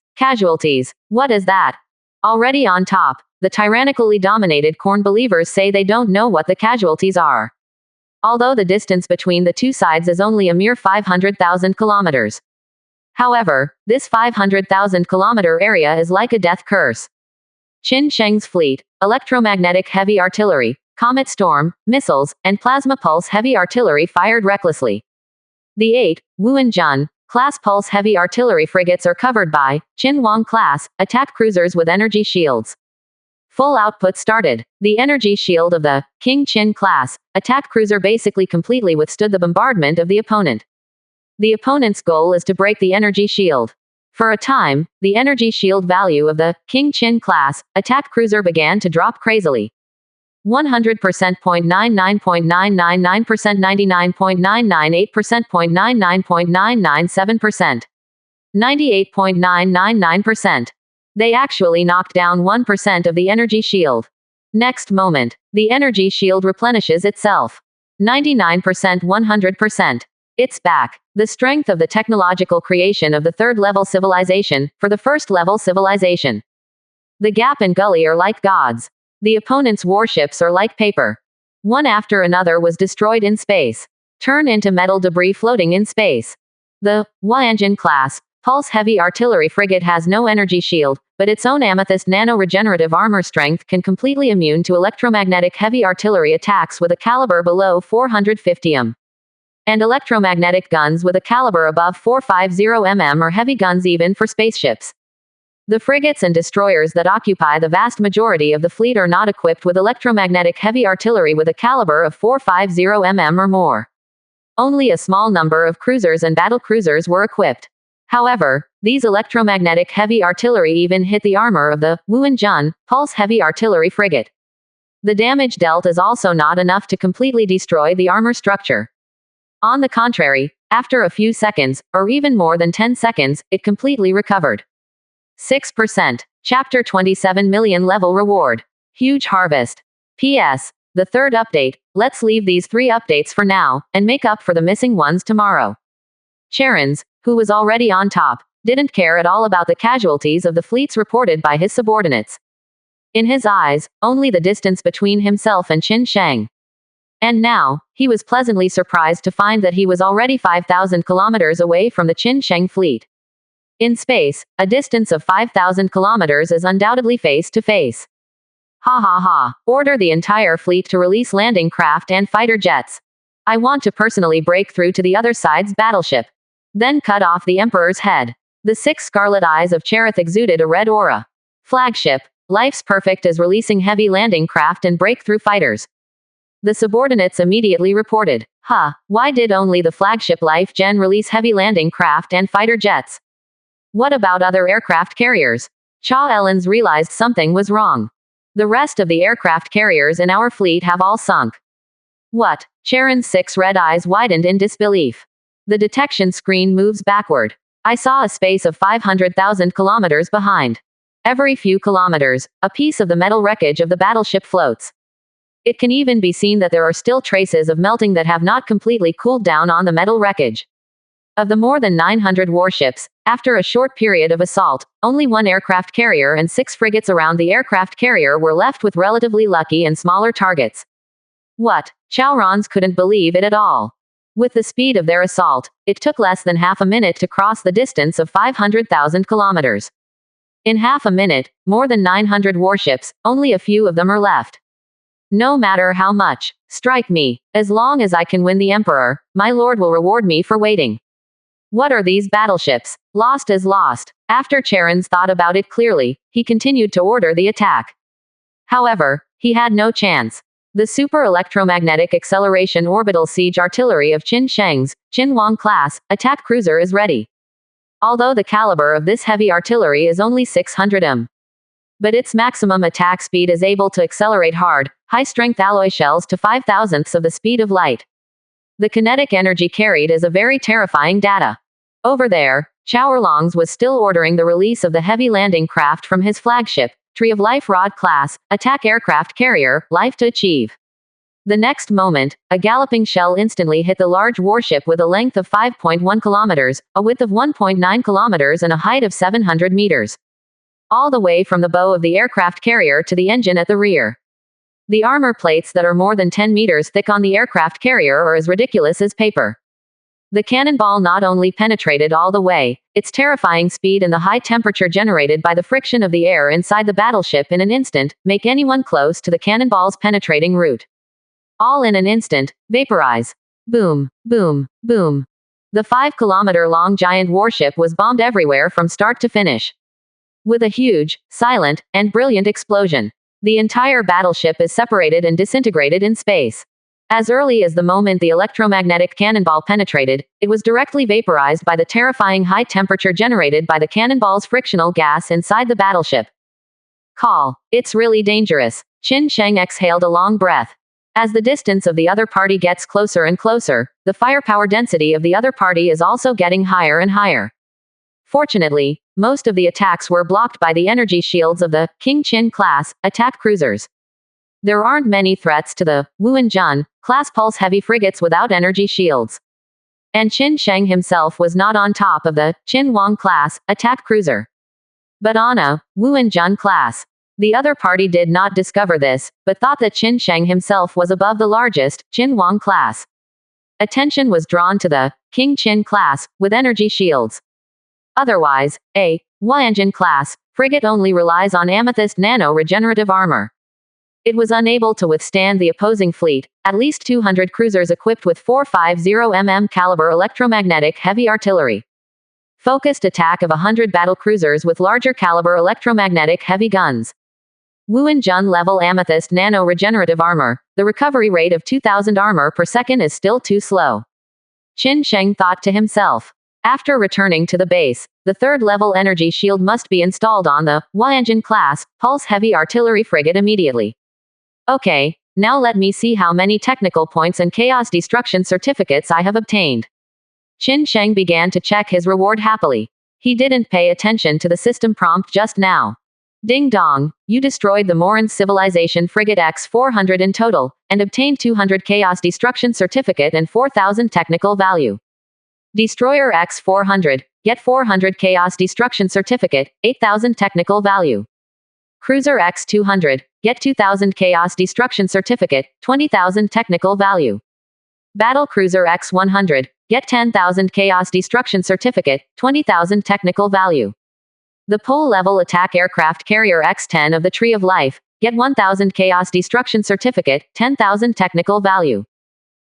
what is that? Already on top, the tyrannically dominated corn believers say they don't know what the casualties are. Although the distance between the two sides is only a mere 500,000 kilometers. However, this 500,000 kilometer area is like a death curse. Qin Sheng's fleet, electromagnetic heavy artillery, Comet Storm, missiles, and plasma pulse heavy artillery fired recklessly. The 8 Wuhan class pulse heavy artillery frigates are covered by Qin Wang class attack cruisers with energy shields. Full output started. The energy shield of the King Qin class attack cruiser basically completely withstood the bombardment of the opponent. The opponent's goal is to break the energy shield. For a time, the energy shield value of the King Qin class attack cruiser began to drop crazily. 100%, 0.99.999%, 99.998%, 0.99.997%, 98.999%. They actually knocked down 1% of the energy shield. Next moment, the energy shield replenishes itself. 99%, 100%. It's back. The strength of the technological creation of the third-level civilization, for the first-level civilization. The Gap and Gully are like gods. The opponent's warships are like paper. One after another was destroyed in space. Turned into metal debris floating in space. The Hwa-Engine class, Pulse Heavy Artillery Frigate has no energy shield, but its own amethyst nano-regenerative armor strength can completely immune to electromagnetic heavy artillery attacks with a caliber below 450 mm. And electromagnetic guns with a caliber above 450 mm or heavy guns even for spaceships. The frigates and destroyers that occupy the vast majority of the fleet are not equipped with electromagnetic heavy artillery with a caliber of 450 mm or more. Only a small number of cruisers and battlecruisers were equipped. However, these electromagnetic heavy artillery even hit the armor of the Hwa-Engine Pulse Heavy Artillery Frigate. The damage dealt is also not enough to completely destroy the armor structure. On the contrary, after a few seconds, or even more than 10 seconds, it completely recovered. 6%. Chapter 27 million level reward. Huge harvest. P.S. The third update, let's leave these 3 updates for now, and make up for the missing ones tomorrow. Charon's, who was already on top, didn't care at all about the casualties of the fleets reported by his subordinates. In his eyes, only the distance between himself and Qin Sheng. And now, he was pleasantly surprised to find that he was already 5,000 kilometers away from the Qin Sheng fleet. In space, a distance of 5,000 kilometers is undoubtedly face to face. Ha ha ha. Order the entire fleet to release landing craft and fighter jets. I want to personally break through to the other side's battleship. Then cut off the Emperor's head. The 6 scarlet eyes of Cherith exuded a red aura. Flagship, Life's Perfect is releasing heavy landing craft and breakthrough fighters. The subordinates immediately reported, why did only the flagship Life Gen release heavy landing craft and fighter jets? What about other aircraft carriers? Cha Ellens realized something was wrong. The rest of the aircraft carriers in our fleet have all sunk. What? Charon's 6 red eyes widened in disbelief. The detection screen moves backward. I saw a space of 500,000 kilometers behind. Every few kilometers, a piece of the metal wreckage of the battleship floats. It can even be seen that there are still traces of melting that have not completely cooled down on the metal wreckage. Of the more than 900 warships, after a short period of assault, only 1 aircraft carrier and 6 frigates around the aircraft carrier were left with relatively lucky and smaller targets. What? Chaorons couldn't believe it at all. With the speed of their assault, it took less than half a minute to cross the distance of 500,000 kilometers. In half a minute, more than 900 warships, only a few of them are left. No matter how much, strike me. As long as I can win the Emperor, my lord will reward me for waiting. What are these battleships? Lost is lost. After Charon's thought about it clearly, he continued to order the attack. However, he had no chance. The Super Electromagnetic Acceleration Orbital Siege Artillery of Qin Sheng's Qin Huang class attack cruiser is ready. Although the caliber of this heavy artillery is only 600 mm. But its maximum attack speed is able to accelerate hard, high-strength alloy shells to 5,000ths of the speed of light. The kinetic energy carried is a very terrifying data. Over there, Chaorlongs was still ordering the release of the heavy landing craft from his flagship, Tree of Life Rod class, attack aircraft carrier, Life to achieve. The next moment, a galloping shell instantly hit the large warship with a length of 5.1 kilometers, a width of 1.9 kilometers and a height of 700 meters. All the way from the bow of the aircraft carrier to the engine at the rear. The armor plates that are more than 10 meters thick on the aircraft carrier are as ridiculous as paper. The cannonball not only penetrated all the way, its terrifying speed and the high temperature generated by the friction of the air inside the battleship in an instant, make anyone close to the cannonball's penetrating route. All in an instant, vaporize. Boom, boom, boom. The 5-kilometer-long giant warship was bombed everywhere from start to finish. With a huge, silent, and brilliant explosion. The entire battleship is separated and disintegrated in space. As early as the moment the electromagnetic cannonball penetrated, it was directly vaporized by the terrifying high temperature generated by the cannonball's frictional gas inside the battleship. Call. It's really dangerous. Qin Sheng exhaled a long breath. As the distance of the other party gets closer and closer, the firepower density of the other party is also getting higher and higher. Fortunately, most of the attacks were blocked by the energy shields of the King Qin class attack cruisers. There aren't many threats to the Wuhan class pulse heavy frigates without energy shields. And Qin Sheng himself was not on top of the Qin Wang class attack cruiser, but on a Wuhan class. The other party did not discover this, but thought that Qin Sheng himself was above the largest Qin Wang class. Attention was drawn to the King Qin class with energy shields. Otherwise, a Huayanjin class frigate only relies on amethyst nano regenerative armor. It was unable to withstand the opposing fleet, at least 200 cruisers equipped with 450 caliber electromagnetic heavy artillery. Focused attack of 100 battle cruisers with larger caliber electromagnetic heavy guns. Wuhan level amethyst nano regenerative armor, the recovery rate of 2000 armor per second is still too slow. Qin Sheng thought to himself. After returning to the base, the third level energy shield must be installed on the Huayanjin class pulse heavy artillery frigate immediately. Okay, now let me see how many technical points and chaos destruction certificates I have obtained. Qin Sheng began to check his reward happily. He didn't pay attention to the system prompt just now. Ding dong, you destroyed the Moran civilization frigate X-400 in total, and obtained 200 chaos destruction certificate and 4000 technical value. Destroyer X-400, get 400 chaos destruction certificate, 8000 technical value. Cruiser X-200, get 2000 chaos destruction certificate, 20,000 technical value. Battle Cruiser X-100, get 10,000 chaos destruction certificate, 20,000 technical value. The pole level attack aircraft carrier X-10 of the Tree of Life, get 1000 chaos destruction certificate, 10,000 technical value.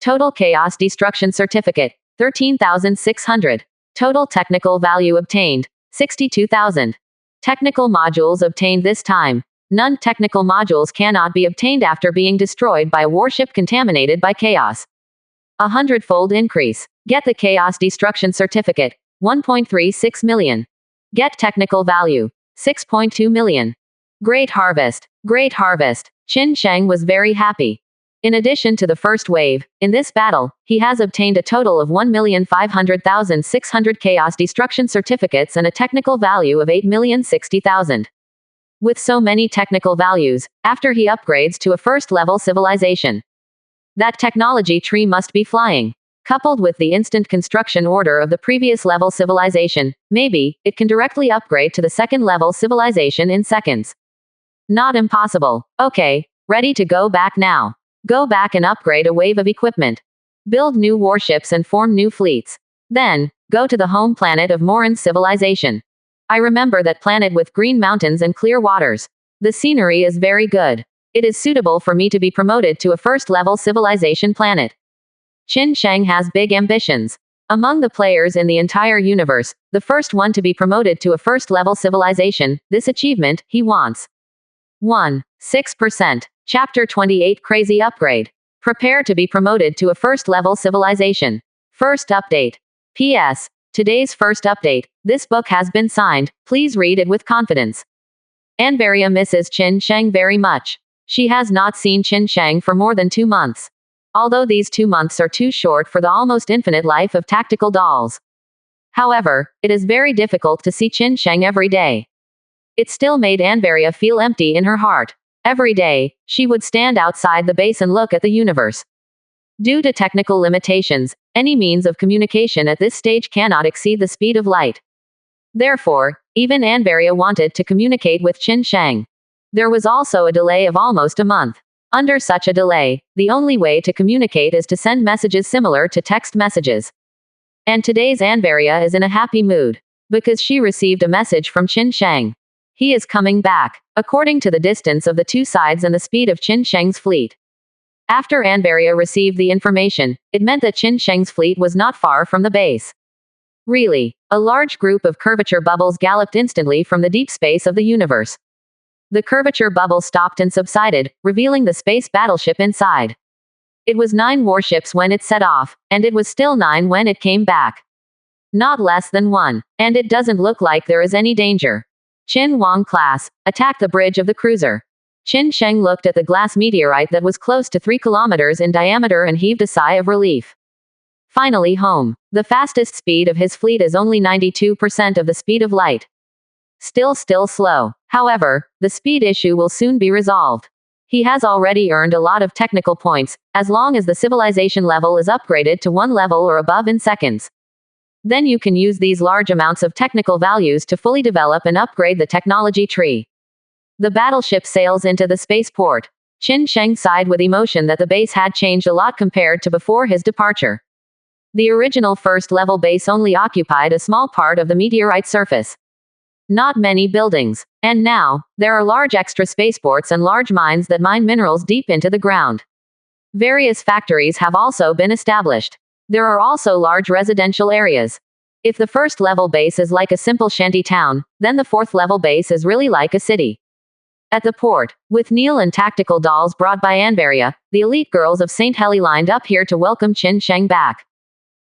Total chaos destruction certificate, 13,600. Total technical value obtained, 62,000. Technical modules obtained this time. None technical modules cannot be obtained after being destroyed by a warship contaminated by chaos. 100-fold increase. Get the chaos destruction certificate, 1.36 million. Get technical value, 6.2 million. Great harvest. Great harvest. Qin Sheng was very happy. In addition to the first wave, in this battle, he has obtained a total of 1,500,600 chaos destruction certificates and a technical value of 8,060,000. With so many technical values, after he upgrades to a first-level civilization, that technology tree must be flying. Coupled with the instant construction order of the previous level civilization, maybe, it can directly upgrade to the second-level civilization in seconds. Not impossible. Okay, ready to go back now. Go back and upgrade a wave of equipment. Build new warships and form new fleets. Then, go to the home planet of Moran's civilization. I remember that planet with green mountains and clear waters. The scenery is very good. It is suitable for me to be promoted to a first-level civilization planet. Qin Sheng has big ambitions. Among the players in the entire universe, the first one to be promoted to a first-level civilization, this achievement, he wants. 6%. Chapter 28 Crazy Upgrade. Prepare to be promoted to a first-level civilization. First update. P.S. Today's first update. This book has been signed. Please read it with confidence. Anvaria misses Qin Sheng very much. She has not seen Qin Sheng for more than 2 months. Although these 2 months are too short for the almost infinite life of tactical dolls. However, it is very difficult to see Qin Sheng every day. It still made Anvaria feel empty in her heart. Every day, she would stand outside the base and look at the universe. Due to technical limitations, any means of communication at this stage cannot exceed the speed of light. Therefore, even Anvaria wanted to communicate with Qin Sheng. There was also a delay of almost a month. Under such a delay, the only way to communicate is to send messages similar to text messages. And today's Anvaria is in a happy mood, because she received a message from Qin Sheng. He is coming back, according to the distance of the two sides and the speed of Qin Sheng's fleet. After Anvaria received the information, it meant that Qin Sheng's fleet was not far from the base. Really, a large group of curvature bubbles galloped instantly from the deep space of the universe. The curvature bubble stopped and subsided, revealing the space battleship inside. It was 9 warships when it set off, and it was still 9 when it came back. Not less than 1, and it doesn't look like there is any danger. Qin Wang class, attack the bridge of the cruiser. Qin Sheng looked at the glass meteorite that was close to 3 kilometers in diameter and heaved a sigh of relief. Finally home. The fastest speed of his fleet is only 92% of the speed of light. Still slow. However, the speed issue will soon be resolved. He has already earned a lot of technical points, as long as the civilization level is upgraded to 1 level or above in seconds. Then you can use these large amounts of technical values to fully develop and upgrade the technology tree. The battleship sails into the spaceport. Qin Sheng sighed with emotion that the base had changed a lot compared to before his departure. The original first-level base only occupied a small part of the meteorite surface. Not many buildings. And now, there are large extra spaceports and large mines that mine minerals deep into the ground. Various factories have also been established. There are also large residential areas. If the first-level base is like a simple shanty town, then the fourth-level base is really like a city. At the port, with Neil and tactical dolls brought by Anvaria, the elite girls of St. Heli lined up here to welcome Qin Sheng back.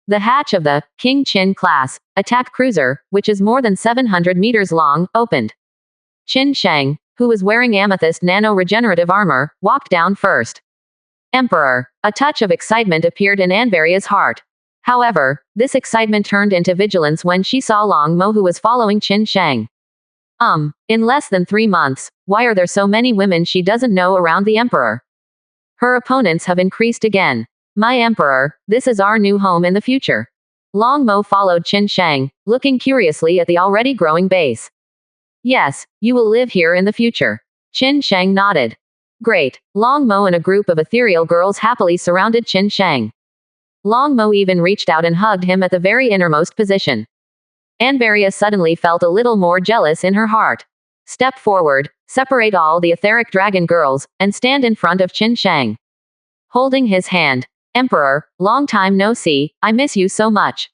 The hatch of the King Qin class attack cruiser, which is more than 700 meters long, opened. Qin Sheng, who was wearing amethyst nano-regenerative armor, walked down first. Emperor. A touch of excitement appeared in Anvaria's heart. However, this excitement turned into vigilance when she saw Long Mo, who was following Qin Sheng. In less than 3 months, why are there so many women she doesn't know around the Emperor? Her opponents have increased again. My Emperor, this is our new home in the future. Long Mo followed Qin Sheng, looking curiously at the already growing base. Yes, you will live here in the future. Qin Sheng nodded. Great. Long Mo and a group of ethereal girls happily surrounded Qin Sheng. Long Mo even reached out and hugged him at the very innermost position. Anvaria suddenly felt a little more jealous in her heart. Step forward, separate all the etheric dragon girls, and stand in front of Qin Sheng. Holding his hand. Emperor, long time no see, I miss you so much.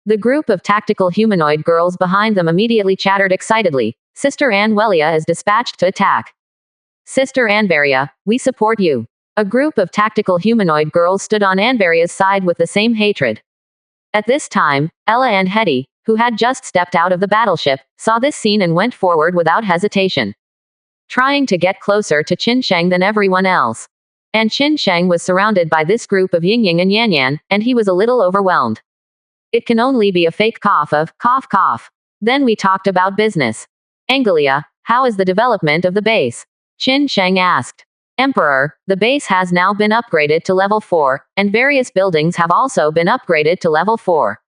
The group of tactical humanoid girls behind them immediately chattered excitedly. Sister Anwelia is dispatched to attack. Sister Anvaria, we support you. A group of tactical humanoid girls stood on Anvaria's side with the same hatred. At this time, Ella and Hetty, who had just stepped out of the battleship, saw this scene and went forward without hesitation, trying to get closer to Qin Sheng than everyone else. And Qin Sheng was surrounded by this group of Ying Ying and Yan Yan, and he was a little overwhelmed. It can only be a fake cough of cough cough. Then we talked about business. Angelia, how is the development of the base? Qin Sheng asked. Emperor, the base has now been upgraded to level 4, and various buildings have also been upgraded to level 4.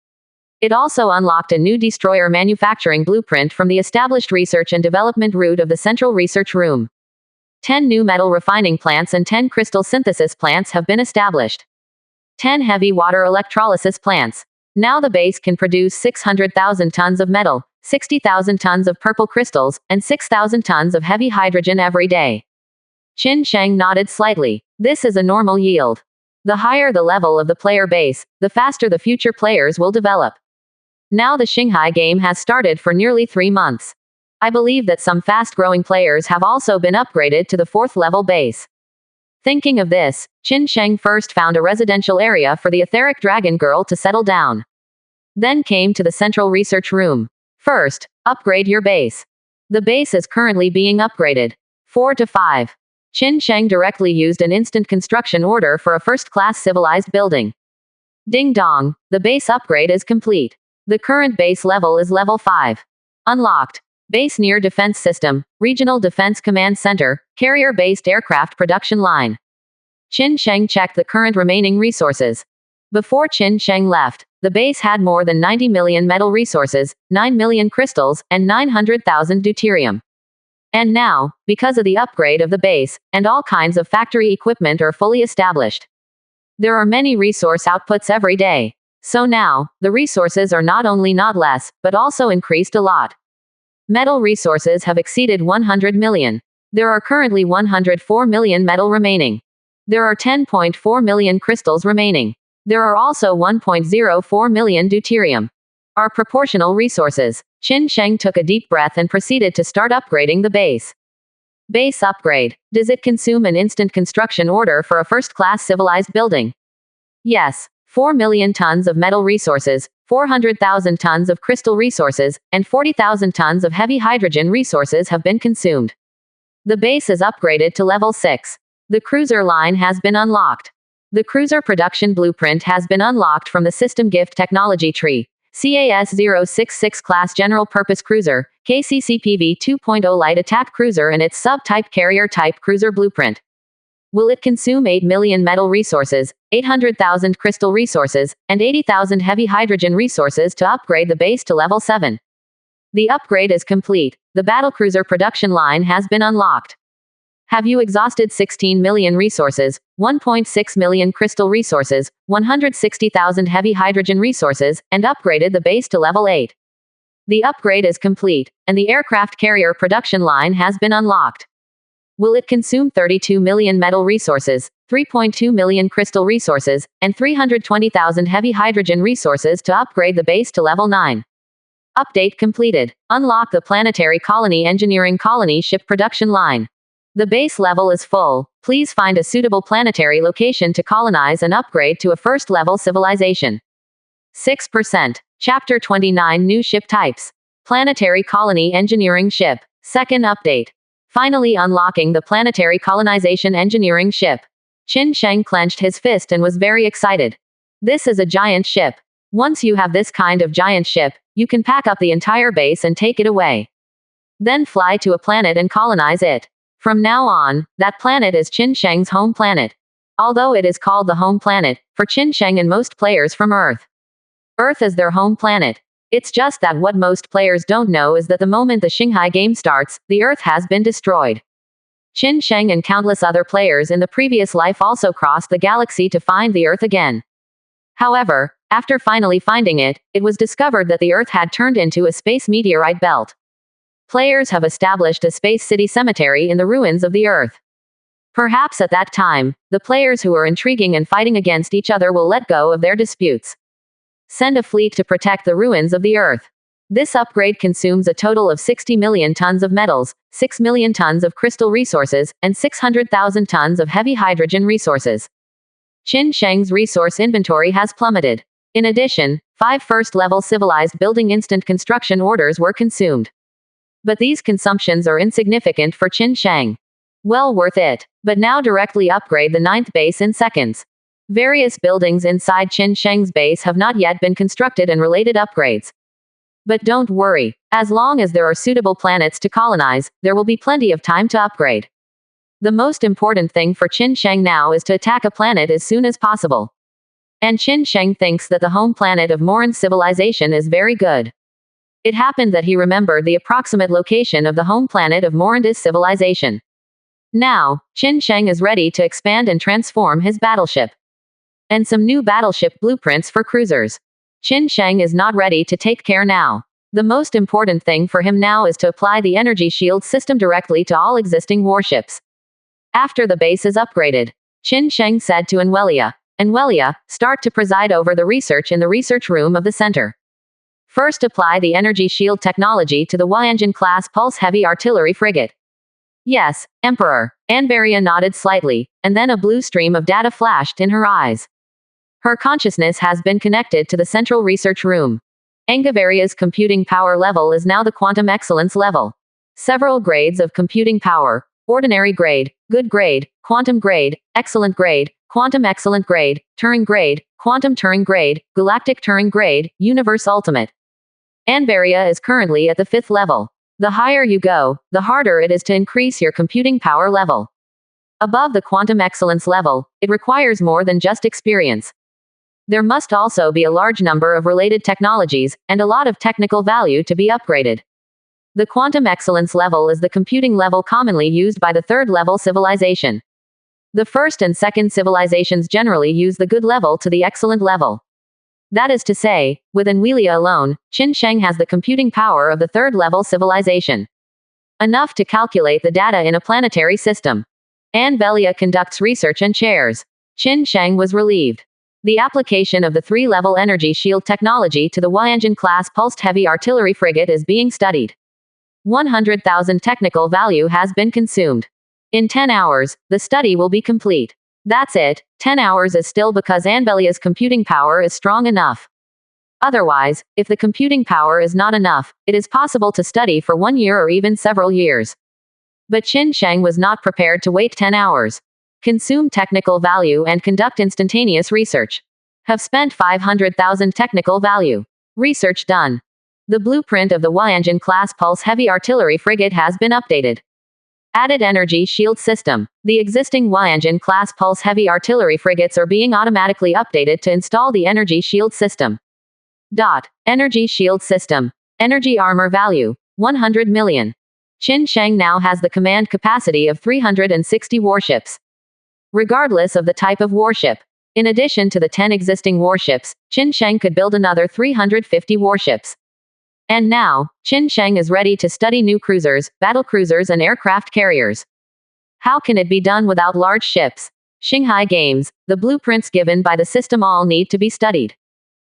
It also unlocked a new destroyer manufacturing blueprint from the established research and development route of the Central Research Room. 10 new metal refining plants and 10 crystal synthesis plants have been established. 10 heavy water electrolysis plants. Now the base can produce 600,000 tons of metal, 60,000 tons of purple crystals, and 6,000 tons of heavy hydrogen every day. Qin Sheng nodded slightly. This is a normal yield. The higher the level of the player base, the faster the future players will develop. Now the Shanghai game has started for nearly 3 months. I believe that some fast-growing players have also been upgraded to the 4th level base. Thinking of this, Qin Sheng first found a residential area for the etheric dragon girl to settle down. Then came to the Central Research Room. First, upgrade your base. The base is currently being upgraded. 4 to 5. Qin Sheng directly used an instant construction order for a first-class civilized building. Ding dong, the base upgrade is complete. The current base level is level 5. Unlocked. Base near Defense System, Regional Defense Command Center, Carrier-based aircraft production line. Qin Sheng checked the current remaining resources. Before Qin Sheng left, the base had more than 90 million metal resources, 9 million crystals, and 900,000 deuterium. And now, because of the upgrade of the base, and all kinds of factory equipment are fully established. There are many resource outputs every day. So now, the resources are not only not less, but also increased a lot. Metal resources have exceeded 100 million. There are currently 104 million metal remaining. There are 10.4 million crystals remaining. There are also 1.04 million deuterium. Are proportional resources. Qin Sheng took a deep breath and proceeded to start upgrading the base. Base upgrade. Does it consume an instant construction order for a first-class civilized building? Yes. 4 million tons of metal resources, 400,000 tons of crystal resources, and 40,000 tons of heavy hydrogen resources have been consumed. The base is upgraded to level 6. The cruiser line has been unlocked. The cruiser production blueprint has been unlocked from the system gift technology tree. CAS-066 class general purpose cruiser, KCCPV 2.0 light attack cruiser and its sub-type carrier type cruiser blueprint. Will it consume 8 million metal resources, 800,000 crystal resources, and 80,000 heavy hydrogen resources to upgrade the base to level 7? The upgrade is complete. The battlecruiser production line has been unlocked. Have you exhausted 16 million resources, 1.6 million crystal resources, 160,000 heavy hydrogen resources, and upgraded the base to level 8? The upgrade is complete, and the aircraft carrier production line has been unlocked. Will it consume 32 million metal resources, 3.2 million crystal resources, and 320,000 heavy hydrogen resources to upgrade the base to level 9? Update completed. Unlock the planetary colony engineering colony ship production line. The base level is full. Please find a suitable planetary location to colonize and upgrade to a first-level civilization. 6%. Chapter 29 New ship types. Planetary colony engineering ship. Second update. Finally unlocking the planetary colonization engineering ship. Qin Sheng clenched his fist and was very excited. This is a giant ship. Once you have this kind of giant ship, you can pack up the entire base and take it away. Then fly to a planet and colonize it. From now on, that planet is Qin Sheng's home planet. Although it is called the home planet, for Qin Sheng and most players from Earth. Earth is their home planet. It's just that what most players don't know is that the moment the Shanghai game starts, the Earth has been destroyed. Qin Sheng and countless other players in the previous life also crossed the galaxy to find the Earth again. However, after finally finding it, it was discovered that the Earth had turned into a space meteorite belt. Players have established a space city cemetery in the ruins of the Earth. Perhaps at that time, the players who are intriguing and fighting against each other will let go of their disputes. Send a fleet to protect the ruins of the Earth. This upgrade consumes a total of 60 million tons of metals, 6 million tons of crystal resources, and 600,000 tons of heavy hydrogen resources. Qin Sheng's resource inventory has plummeted. In addition, 5 first-level civilized building instant construction orders were consumed. But these consumptions are insignificant for Qin Sheng. Well worth it. But now directly upgrade the 9th base in seconds. Various buildings inside Qin Sheng's base have not yet been constructed and related upgrades. But don't worry. As long as there are suitable planets to colonize, there will be plenty of time to upgrade. The most important thing for Qin Sheng now is to attack a planet as soon as possible. And Qin Sheng thinks that the home planet of Morin's civilization is very good. It happened that he remembered the approximate location of the home planet of Morin's civilization. Now, Qin Sheng is ready to expand and transform his battleship. And some new battleship blueprints for cruisers. Qin Sheng is not ready to take care now. The most important thing for him now is to apply the energy shield system directly to all existing warships. After the base is upgraded, Qin Sheng said to Anwelia, start to preside over the research in the research room of the center. First apply the energy shield technology to the Huayanjin class pulse heavy artillery frigate. Yes, Emperor. Anveria nodded slightly, and then a blue stream of data flashed in her eyes. Her consciousness has been connected to the central research room. Angaveria's computing power level is now the quantum excellence level. Several grades of computing power: ordinary grade, good grade, quantum grade, excellent grade, quantum excellent grade, Turing grade, quantum Turing grade, galactic Turing grade, universe ultimate. Anveria is currently at the 5th level. The higher you go, the harder it is to increase your computing power level. Above the quantum excellence level, it requires more than just experience. There must also be a large number of related technologies, and a lot of technical value to be upgraded. The quantum excellence level is the computing level commonly used by the 3rd level civilization. The 1st and 2nd civilizations generally use the good level to the excellent level. That is to say, with Anwelia alone, Qin Sheng has the computing power of the 3rd level civilization. Enough to calculate the data in a planetary system. Anvelia conducts research and chairs. Qin Sheng was relieved. The application of the 3-level energy shield technology to the Huayanjin class pulsed heavy artillery frigate is being studied. 100,000 technical value has been consumed. In 10 hours, the study will be complete. That's it. 10 hours is still because Anvelia's computing power is strong enough. Otherwise, if the computing power is not enough, it is possible to study for 1 year or even several years. But Qin Sheng was not prepared to wait 10 hours. Consume technical value and conduct instantaneous research. Have spent 500,000 technical value. Research done. The blueprint of the Huayanjin class pulse heavy artillery frigate has been updated. Added energy shield system. The existing Huayanjin class pulse heavy artillery frigates are being automatically updated to install the energy shield system. Energy shield system. Energy armor value 100 million. Qin Sheng now has the command capacity of 360 warships. Regardless of the type of warship. In addition to the 10 existing warships, Qin Sheng could build another 350 warships. And now, Qin Sheng is ready to study new cruisers, battle cruisers and aircraft carriers. How can it be done without large ships? Shanghai Games, the blueprints given by the system all need to be studied.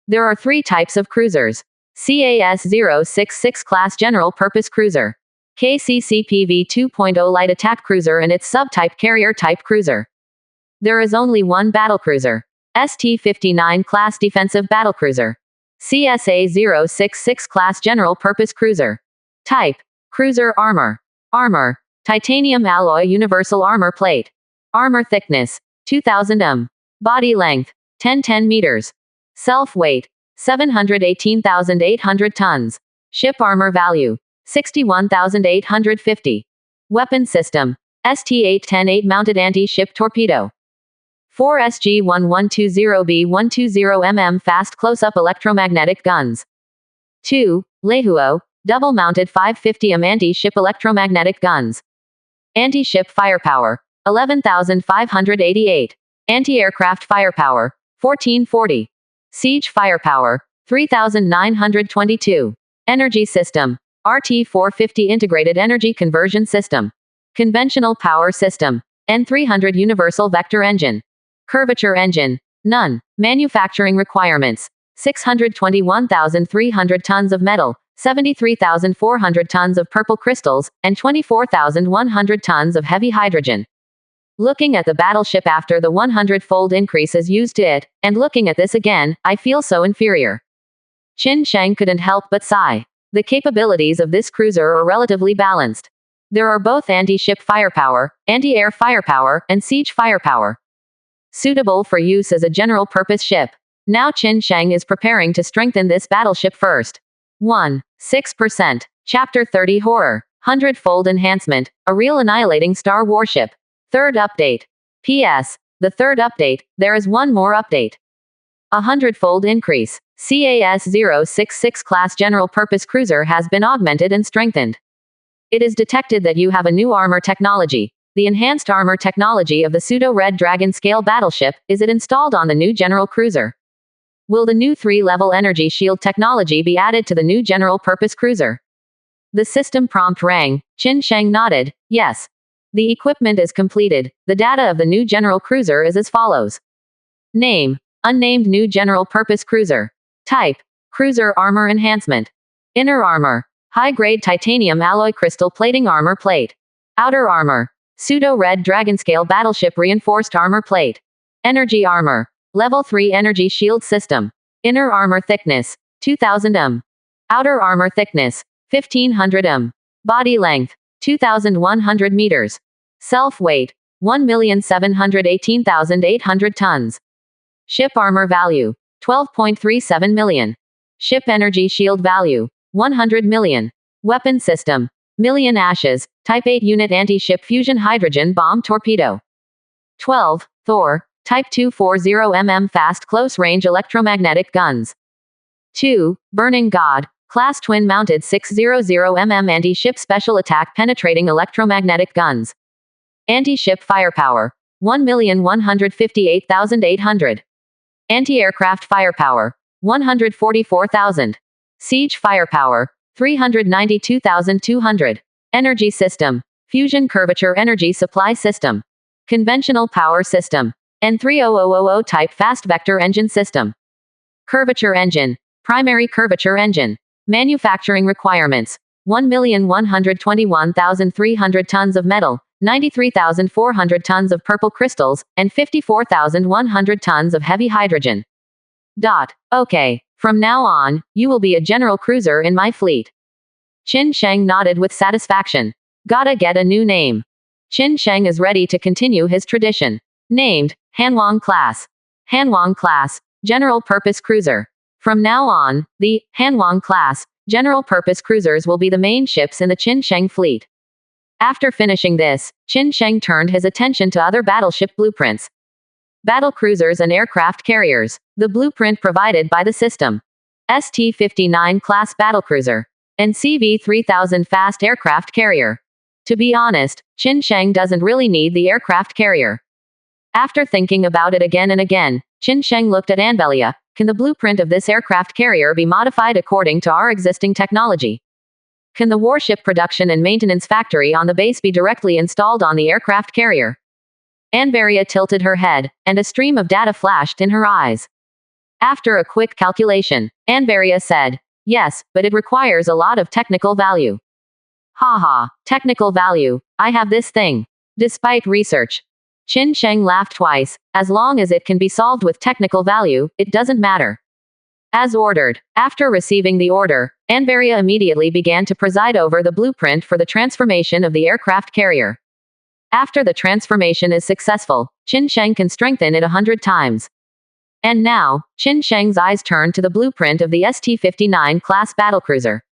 There are 3 types of cruisers. CAS-066 class general purpose cruiser. KCCPV 2.0 light attack cruiser and its subtype carrier type cruiser. There is only one battlecruiser. ST-59 class defensive battlecruiser. CSA-066 class general purpose cruiser. Type: cruiser armor. Armor: titanium alloy universal armor plate. Armor thickness: 2000 m. Body length: 10 meters. Self-weight: 718,800 tons. Ship armor value: 61,850. Weapon system: ST-810 mounted anti-ship torpedo. 4 SG-1120B120mm fast close-up electromagnetic guns. 2 Leihuo, double-mounted 550mm anti-ship electromagnetic guns. Anti-ship firepower, 11,588. Anti-aircraft firepower, 1440. Siege firepower, 3,922. Energy system, RT-450 integrated energy conversion system. Conventional power system, N300 universal vector engine. Curvature engine, none. Manufacturing requirements, 621,300 tons of metal, 73,400 tons of purple crystals, and 24,100 tons of heavy hydrogen. Looking at the battleship after the 100-fold increases used to it, and looking at this again, I feel so inferior. Qin Sheng couldn't help but sigh. The capabilities of this cruiser are relatively balanced. There are both anti-ship firepower, anti-air firepower, and siege firepower. Suitable for use as a general-purpose ship. Now Qin Sheng is preparing to strengthen this battleship first. 6%. Chapter 30 Horror. 100-fold enhancement. A real annihilating star warship. Third update. PS. The third update, there is one more update. 100-fold increase. CAS-066 class general-purpose cruiser has been augmented and strengthened. It is detected that you have a new armor technology. The enhanced armor technology of the pseudo-Red Dragon scale battleship, is it installed on the new general cruiser? Will the new 3-level energy shield technology be added to the new general-purpose cruiser? The system prompt rang. Qin Sheng nodded, yes. The equipment is completed. The data of the new general cruiser is as follows. Name: unnamed new general-purpose cruiser. Type: cruiser armor enhancement. Inner armor: high-grade titanium alloy crystal plating armor plate. Outer armor: pseudo-Red Dragon scale battleship reinforced armor plate. Energy armor: level 3 energy shield system. Inner armor thickness: 2000 m. Outer armor thickness: 1500 m. Body length: 2,100 meters. Self-weight: 1,718,800 tons. Ship armor value: 12.37 million. Ship energy shield value: 100 million. Weapon system: Million Ashes, Type 8 unit anti-ship fusion hydrogen bomb torpedo. 12. Thor, Type 240mm fast close-range electromagnetic guns. 2. Burning God, Class twin-mounted 600mm anti-ship special attack penetrating electromagnetic guns. Anti-ship firepower: 1,158,800. Anti-aircraft firepower: 144,000. Siege firepower: 392,200. Energy system: Fusion curvature energy supply system. Conventional power system: N30000 type fast vector engine system. Curvature engine: primary curvature engine. Manufacturing requirements: 1,121,300 tons of metal, 93,400 tons of purple crystals, and 54,100 tons of heavy hydrogen. Okay. From now on, you will be a general cruiser in my fleet. Qin Sheng nodded with satisfaction. Gotta get a new name. Qin Sheng is ready to continue his tradition. Named, Hanwang Class. Hanwang Class, General Purpose Cruiser. From now on, the Hanwang Class, General Purpose Cruisers will be the main ships in the Qin Sheng fleet. After finishing this, Qin Sheng turned his attention to other battleship blueprints. Battle cruisers and aircraft carriers. The blueprint provided by the system. ST-59 class battlecruiser. And CV-3000 fast aircraft carrier. To be honest, Qin Sheng doesn't really need the aircraft carrier. After thinking about it again and again, Qin Sheng looked at Anbelia. Can the blueprint of this aircraft carrier be modified according to our existing technology? Can the warship production and maintenance factory on the base be directly installed on the aircraft carrier? Anbelia tilted her head, and a stream of data flashed in her eyes. After a quick calculation, Anbelia said, yes, but it requires a lot of technical value. Haha, technical value, I have this thing. Despite research. Qin Sheng laughed twice. As long as it can be solved with technical value, it doesn't matter. As ordered. After receiving the order, Anbelia immediately began to preside over the blueprint for the transformation of the aircraft carrier. After the transformation is successful, Qin Sheng can strengthen it 100 times. And now, Qin Sheng's eyes turn to the blueprint of the ST-59 class battlecruiser.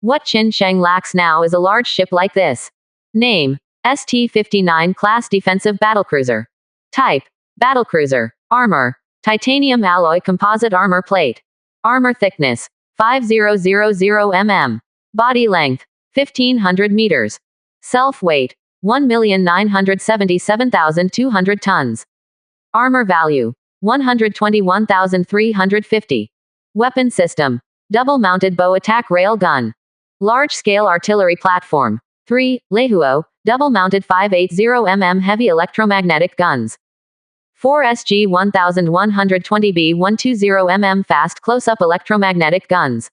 What Qin Sheng lacks now is a large ship like this. Name, ST-59 class defensive battlecruiser. Type, battlecruiser. Armor, titanium alloy composite armor plate. Armor thickness, 5000 mm. Body length, 1500 meters. Self-weight, 1,977,200 tons. Armor value, 121,350. Weapon system, double-mounted bow attack rail gun. Large-scale artillery platform. 3. Leihuo, double-mounted 580 heavy electromagnetic guns. 4 SG 1120B 120 fast close-up electromagnetic guns.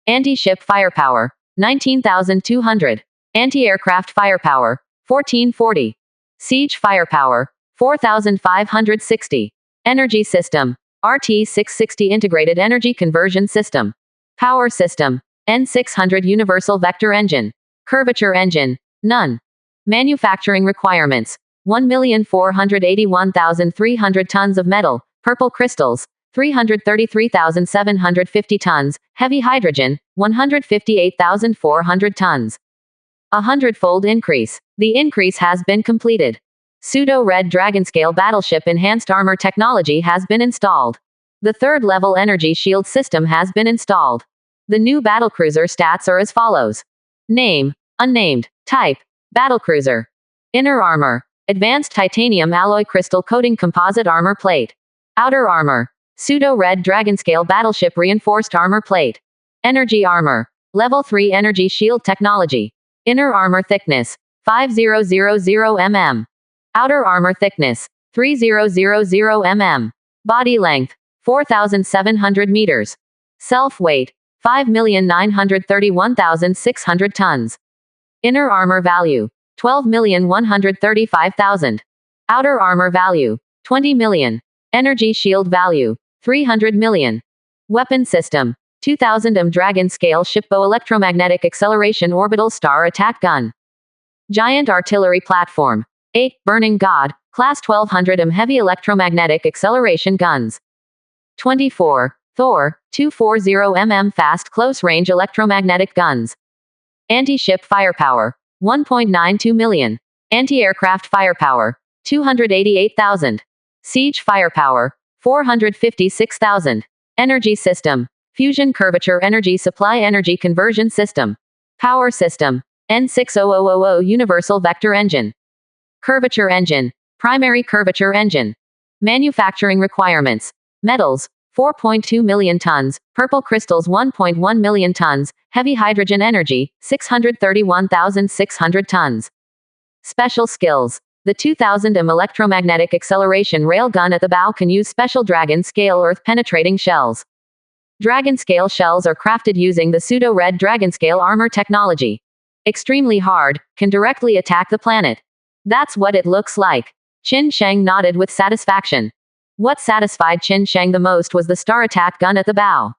Anti-ship firepower, 19,200. Anti-aircraft firepower, 1440. Siege firepower, 4,560. Energy system, RT-660 integrated energy conversion system. Power system, N600 universal vector engine. Curvature engine, none. Manufacturing requirements, 1,481,300 tons of metal, purple crystals, 333,750 tons, heavy hydrogen, 158,400 tons. A 100-fold increase. The increase has been completed. Pseudo-Red Dragonscale battleship enhanced armor technology has been installed. The third-level energy shield system has been installed. The new battlecruiser stats are as follows. Name, unnamed. Type, battlecruiser. Inner armor, advanced titanium alloy crystal coating composite armor plate. Outer armor, pseudo-Red Dragonscale battleship reinforced armor plate. Energy armor, level 3 energy shield technology. Inner armor thickness, 5000 mm. Outer armor thickness, 3000 mm. Body length, 4,700 meters. Self-weight, 5,931,600 tons. Inner armor value, 12,135,000. Outer armor value, 20 million. Energy shield value, 300 million. Weapon system, 2000 Dragon Scale Shipbow Electromagnetic Acceleration Orbital Star Attack Gun. Giant Artillery Platform. 8. Burning God, Class 1200 Heavy Electromagnetic Acceleration Guns. 24. Thor, 240 Fast Close Range Electromagnetic Guns. Anti-ship firepower, 1.92 million. Anti-aircraft firepower, 288,000. Siege firepower, 456,000. Energy system, fusion curvature energy supply energy conversion system. Power system, N60000 universal vector engine. Curvature engine, primary curvature engine. Manufacturing requirements. Metals, 4.2 million tons, purple crystals 1.1 million tons, heavy hydrogen energy, 631,600 tons. Special skills. The 2000 electromagnetic acceleration railgun at the bow can use special dragon scale earth penetrating shells. Dragon scale shells are crafted using the pseudo-Red Dragonscale armor technology. Extremely hard, can directly attack the planet. That's what it looks like. Qin Sheng nodded with satisfaction. What satisfied Qin Sheng the most was the star attack gun at the bow.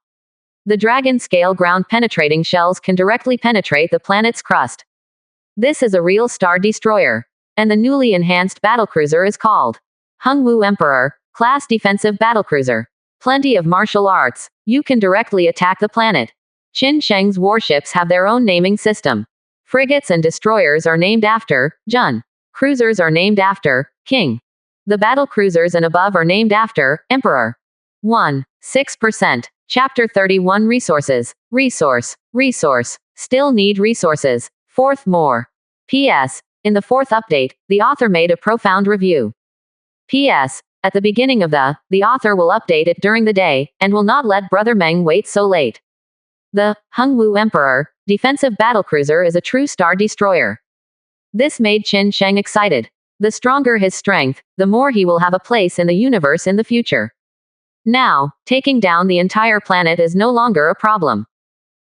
The dragon scale ground penetrating shells can directly penetrate the planet's crust. This is a real star destroyer. And the newly enhanced battlecruiser is called Hongwu Emperor, class defensive battlecruiser. Plenty of martial arts. You can directly attack the planet. Qin Sheng's warships have their own naming system. Frigates and destroyers are named after Jun. Cruisers are named after King. The battle cruisers and above are named after Emperor. 6%. Chapter 31 Resources. Resource. Still need resources. Fourth more. P.S. In the fourth update, the author made a profound review. P.S. At the beginning of the author will update it during the day, and will not let Brother Meng wait so late. The Hongwu Emperor defensive battlecruiser is a true star destroyer. This made Qin Sheng excited. The stronger his strength, the more he will have a place in the universe in the future. Now, taking down the entire planet is no longer a problem.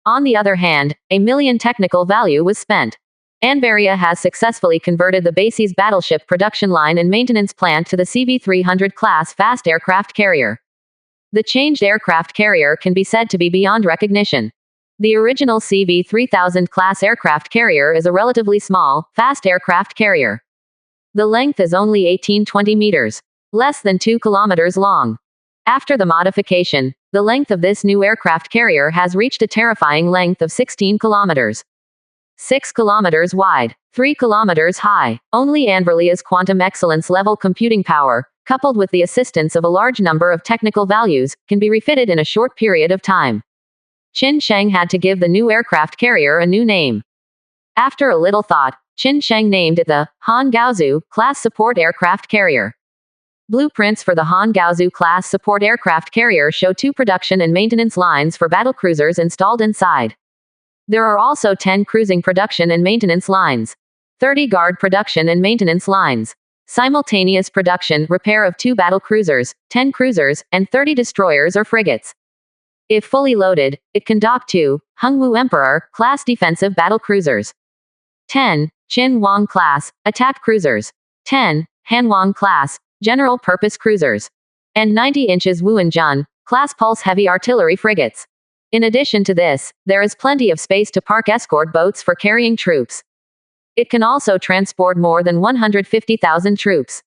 On the other hand, 1 million technical value was spent. Anvaria has successfully converted the base's battleship production line and maintenance plant to the CV-300 class fast aircraft carrier. The changed aircraft carrier can be said to be beyond recognition. The original CV-3000 class aircraft carrier is a relatively small, fast aircraft carrier. The length is only 18-20 meters, less than 2 kilometers long. After the modification, the length of this new aircraft carrier has reached a terrifying length of 16 kilometers. 6 kilometers wide, 3 kilometers high. Only Anverlia's quantum excellence level computing power, coupled with the assistance of a large number of technical values, can be refitted in a short period of time. Qin Sheng had to give the new aircraft carrier a new name. After a little thought, Qin Sheng named it the Han Gaozu class support aircraft carrier. Blueprints for the Han Gaozu class support aircraft carrier show 2 production and maintenance lines for battlecruisers installed inside. There are also 10 cruising production and maintenance lines, 30 guard production and maintenance lines, simultaneous production repair of 2 battlecruisers, 10 cruisers, and 30 destroyers or frigates. If fully loaded, it can dock 2 Hongwu Emperor class defensive battlecruisers, 10 Qin Wang class attack cruisers, 10 Han Wang class general purpose cruisers, and 90 inches Wuan Jun class pulse heavy artillery frigates. In addition to this, there is plenty of space to park escort boats for carrying troops. It can also transport more than 150,000 troops.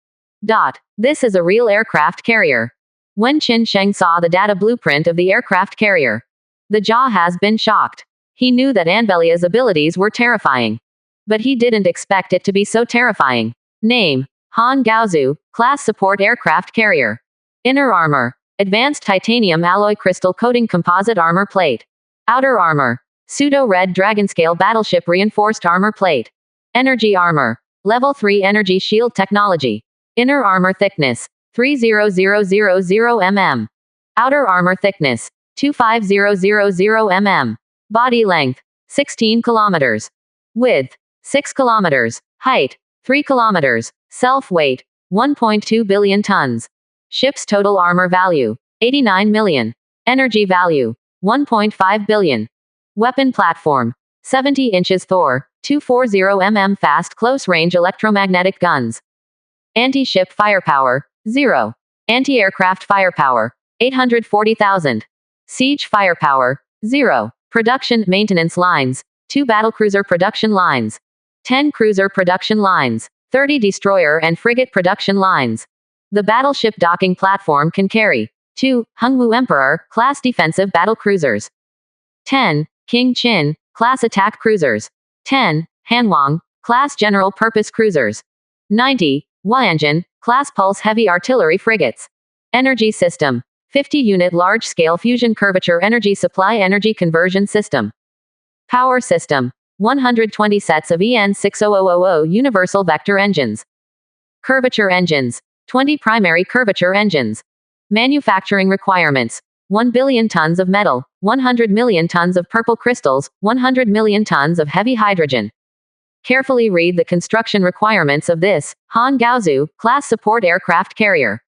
This is a real aircraft carrier. When Qin Sheng saw the data blueprint of the aircraft carrier, the jaw has been shocked. He knew that Anvelia's abilities were terrifying. But he didn't expect it to be so terrifying. Name: Han Gaozu, class support aircraft carrier. Inner armor: advanced titanium alloy crystal coating composite armor plate. Outer armor: pseudo-red dragonscale battleship reinforced armor plate. Energy armor: level 3 energy shield technology. Inner armor thickness: 30000 mm. Outer armor thickness: 25000 mm. Body length: 16 kilometers. Width: 6 kilometers. Height: 3 kilometers. Self-weight: 1.2 billion tons. Ship's total armor value: 89 million. Energy value: 1.5 billion. Weapon platform: 70 inches Thor, 240 mm fast close-range electromagnetic guns. Anti-ship firepower: 0. Anti-aircraft firepower: 840,000. Siege firepower: 0. Production maintenance lines: 2 battlecruiser production lines, 10 cruiser production lines, 30 destroyer and frigate production lines. The battleship docking platform can carry 2 Hongwu Emperor class defensive battle cruisers, 10 King Qin class attack cruisers, 10 Hanwang class general purpose cruisers, 90 Huayanjin class pulse heavy artillery frigates. Energy system: 50 unit large scale fusion curvature energy supply energy conversion system. Power system: 120 sets of EN60000 universal vector engines. Curvature engines: 20 primary curvature engines. Manufacturing requirements: 1 billion tons of metal, 100 million tons of purple crystals, 100 million tons of heavy hydrogen. Carefully read the construction requirements of this Han Gaozu class support aircraft carrier.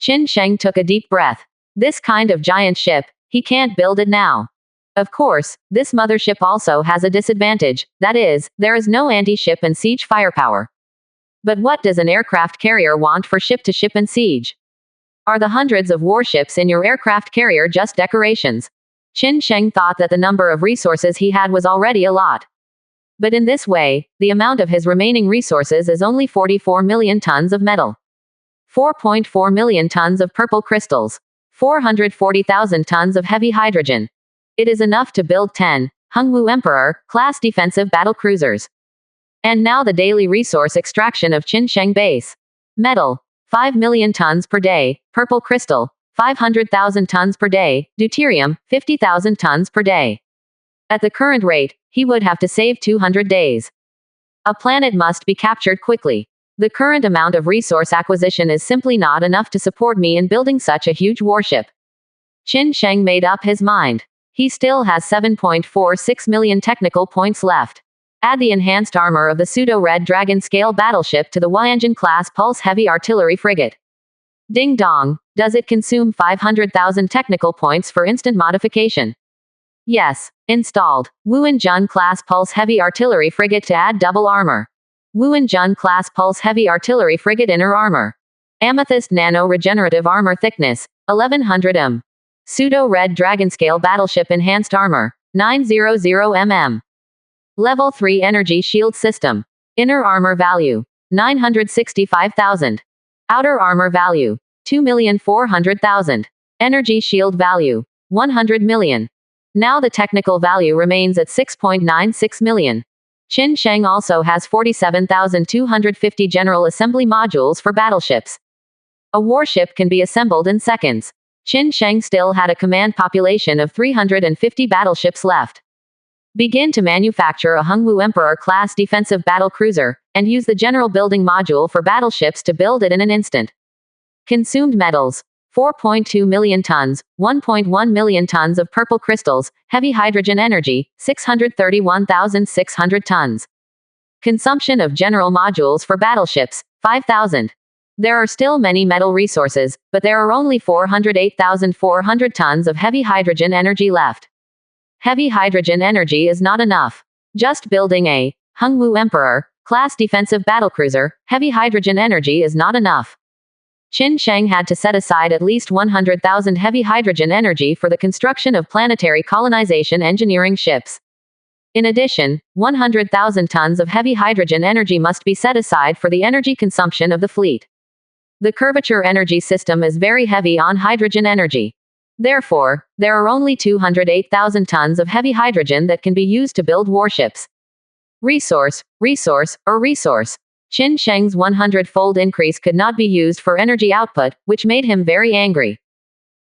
Qin Sheng took a deep breath. This kind of giant ship, he can't build it now. Of course, this mothership also has a disadvantage, that is, there is no anti-ship and siege firepower. But what does an aircraft carrier want for ship-to-ship and siege? Are the hundreds of warships in your aircraft carrier just decorations? Qin Sheng thought that the number of resources he had was already a lot. But in this way, the amount of his remaining resources is only 44 million tons of metal, 4.4 million tons of purple crystals, 440,000 tons of heavy hydrogen. It is enough to build 10 Hongwu Emperor class defensive battle cruisers. And now the daily resource extraction of Qinsheng base. Metal, 5 million tons per day, purple crystal, 500,000 tons per day, deuterium, 50,000 tons per day. At the current rate, he would have to save 200 days. A planet must be captured quickly. The current amount of resource acquisition is simply not enough to support me in building such a huge warship. Qin Sheng made up his mind. He still has 7.46 million technical points left. Add the enhanced armor of the pseudo-red dragon scale battleship to the Huayanjin-class pulse heavy artillery frigate. Ding dong, does it consume 500,000 technical points for instant modification? Yes, installed. Wuhan-Jun-class pulse heavy artillery frigate to add double armor. Wuhan-Jun-class pulse heavy artillery frigate inner armor. Amethyst nano regenerative armor thickness, 1100 m. Pseudo-red dragon scale battleship enhanced armor, 900 mm. Level 3 energy shield system. Inner armor value, 965,000. Outer armor value, 2,400,000. Energy shield value, 100 million. Now the technical value remains at 6.96 million. Qin Sheng also has 47,250 general assembly modules for battleships. A warship can be assembled in seconds. Qin Sheng still had a command population of 350 battleships left. Begin to manufacture a Hongwu Emperor class defensive battle cruiser, and use the general building module for battleships to build it in an instant. Consumed metals, 4.2 million tons, 1.1 million tons of purple crystals, heavy hydrogen energy, 631,600 tons. Consumption of general modules for battleships, 5,000. There are still many metal resources, but there are only 408,400 tons of heavy hydrogen energy left. Heavy hydrogen energy is not enough. Just building a Hongwu Emperor class defensive battlecruiser, heavy hydrogen energy is not enough. Qin Sheng had to set aside at least 100,000 heavy hydrogen energy for the construction of planetary colonization engineering ships. In addition, 100,000 tons of heavy hydrogen energy must be set aside for the energy consumption of the fleet. The curvature energy system is very heavy on hydrogen energy. Therefore, there are only 208,000 tons of heavy hydrogen that can be used to build warships. Resource. Qin Sheng's 100-fold increase could not be used for energy output, which made him very angry.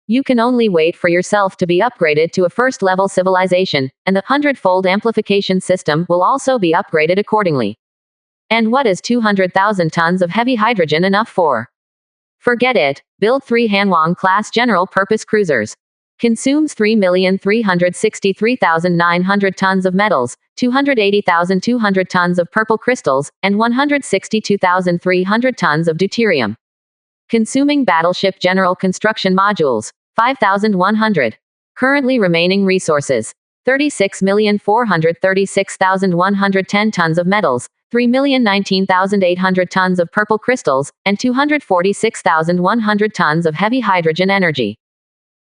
You can only wait for yourself to be upgraded to a first-level civilization, and the 100-fold amplification system will also be upgraded accordingly. And what is 200,000 tons of heavy hydrogen enough for? Forget it. Build 3 Hanwang-class general-purpose cruisers. Consumes 3,363,900 tons of metals, 280,200 tons of purple crystals, and 162,300 tons of deuterium. Consuming battleship general construction modules, 5,100. Currently remaining resources, 36,436,110 tons of metals, 3,019,800 tons of purple crystals, and 246,100 tons of heavy hydrogen energy.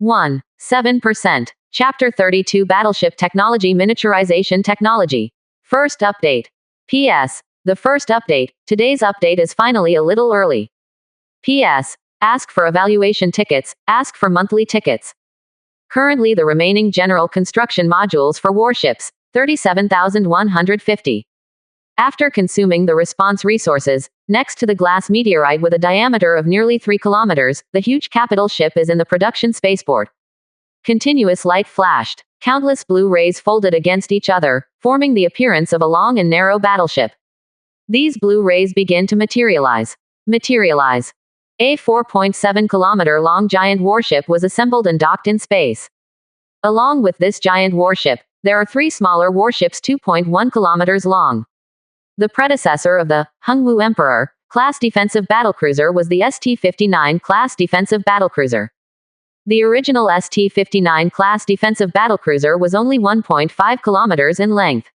1.7%. Chapter 32 Battleship Technology Miniaturization Technology. First update. P.S. The first update. Today's update is finally a little early. P.S. Ask for evaluation tickets, ask for monthly tickets. Currently the remaining general construction modules for warships, 37,150. After consuming the response resources, next to the glass meteorite with a diameter of nearly 3 kilometers, the huge capital ship is in the production spaceport. Continuous light flashed. Countless blue rays folded against each other, forming the appearance of a long and narrow battleship. These blue rays begin to materialize. A 4.7 kilometer long giant warship was assembled and docked in space. Along with this giant warship, there are 3 smaller warships 2.1 kilometers long. The predecessor of the Hongwu Emperor class defensive battlecruiser was the ST-59 class defensive battlecruiser. The original ST-59 class defensive battlecruiser was only 1.5 kilometers in length.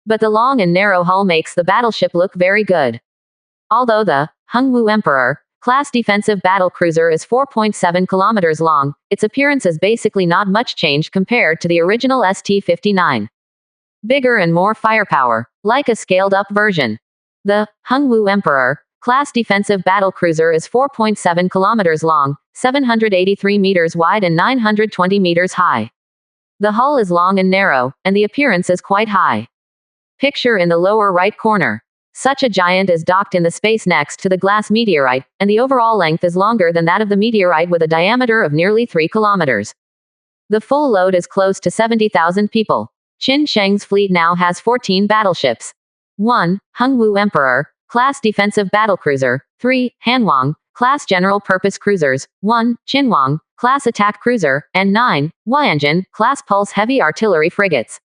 But the long and narrow hull makes the battleship look very good. Although the Hongwu Emperor class defensive battlecruiser is 4.7 kilometers long, its appearance is basically not much changed compared to the original ST-59. bigger and more firepower, like a scaled-up version. The Hongwu Emperor class defensive battlecruiser is 4.7 kilometers long, 783 meters wide and 920 meters high. The hull is long and narrow, and the appearance is quite high. Picture in the lower right corner. Such a giant is docked in the space next to the glass meteorite, and the overall length is longer than that of the meteorite with a diameter of nearly 3 kilometers. The full load is close to 70,000 people. Qin Sheng's fleet now has 14 battleships. 1. Hongwu Emperor class defensive battlecruiser. 3. Hanwang class general-purpose cruisers. 1. Qinhuang class attack cruiser, and 9. Huayanjin class pulse heavy artillery frigates.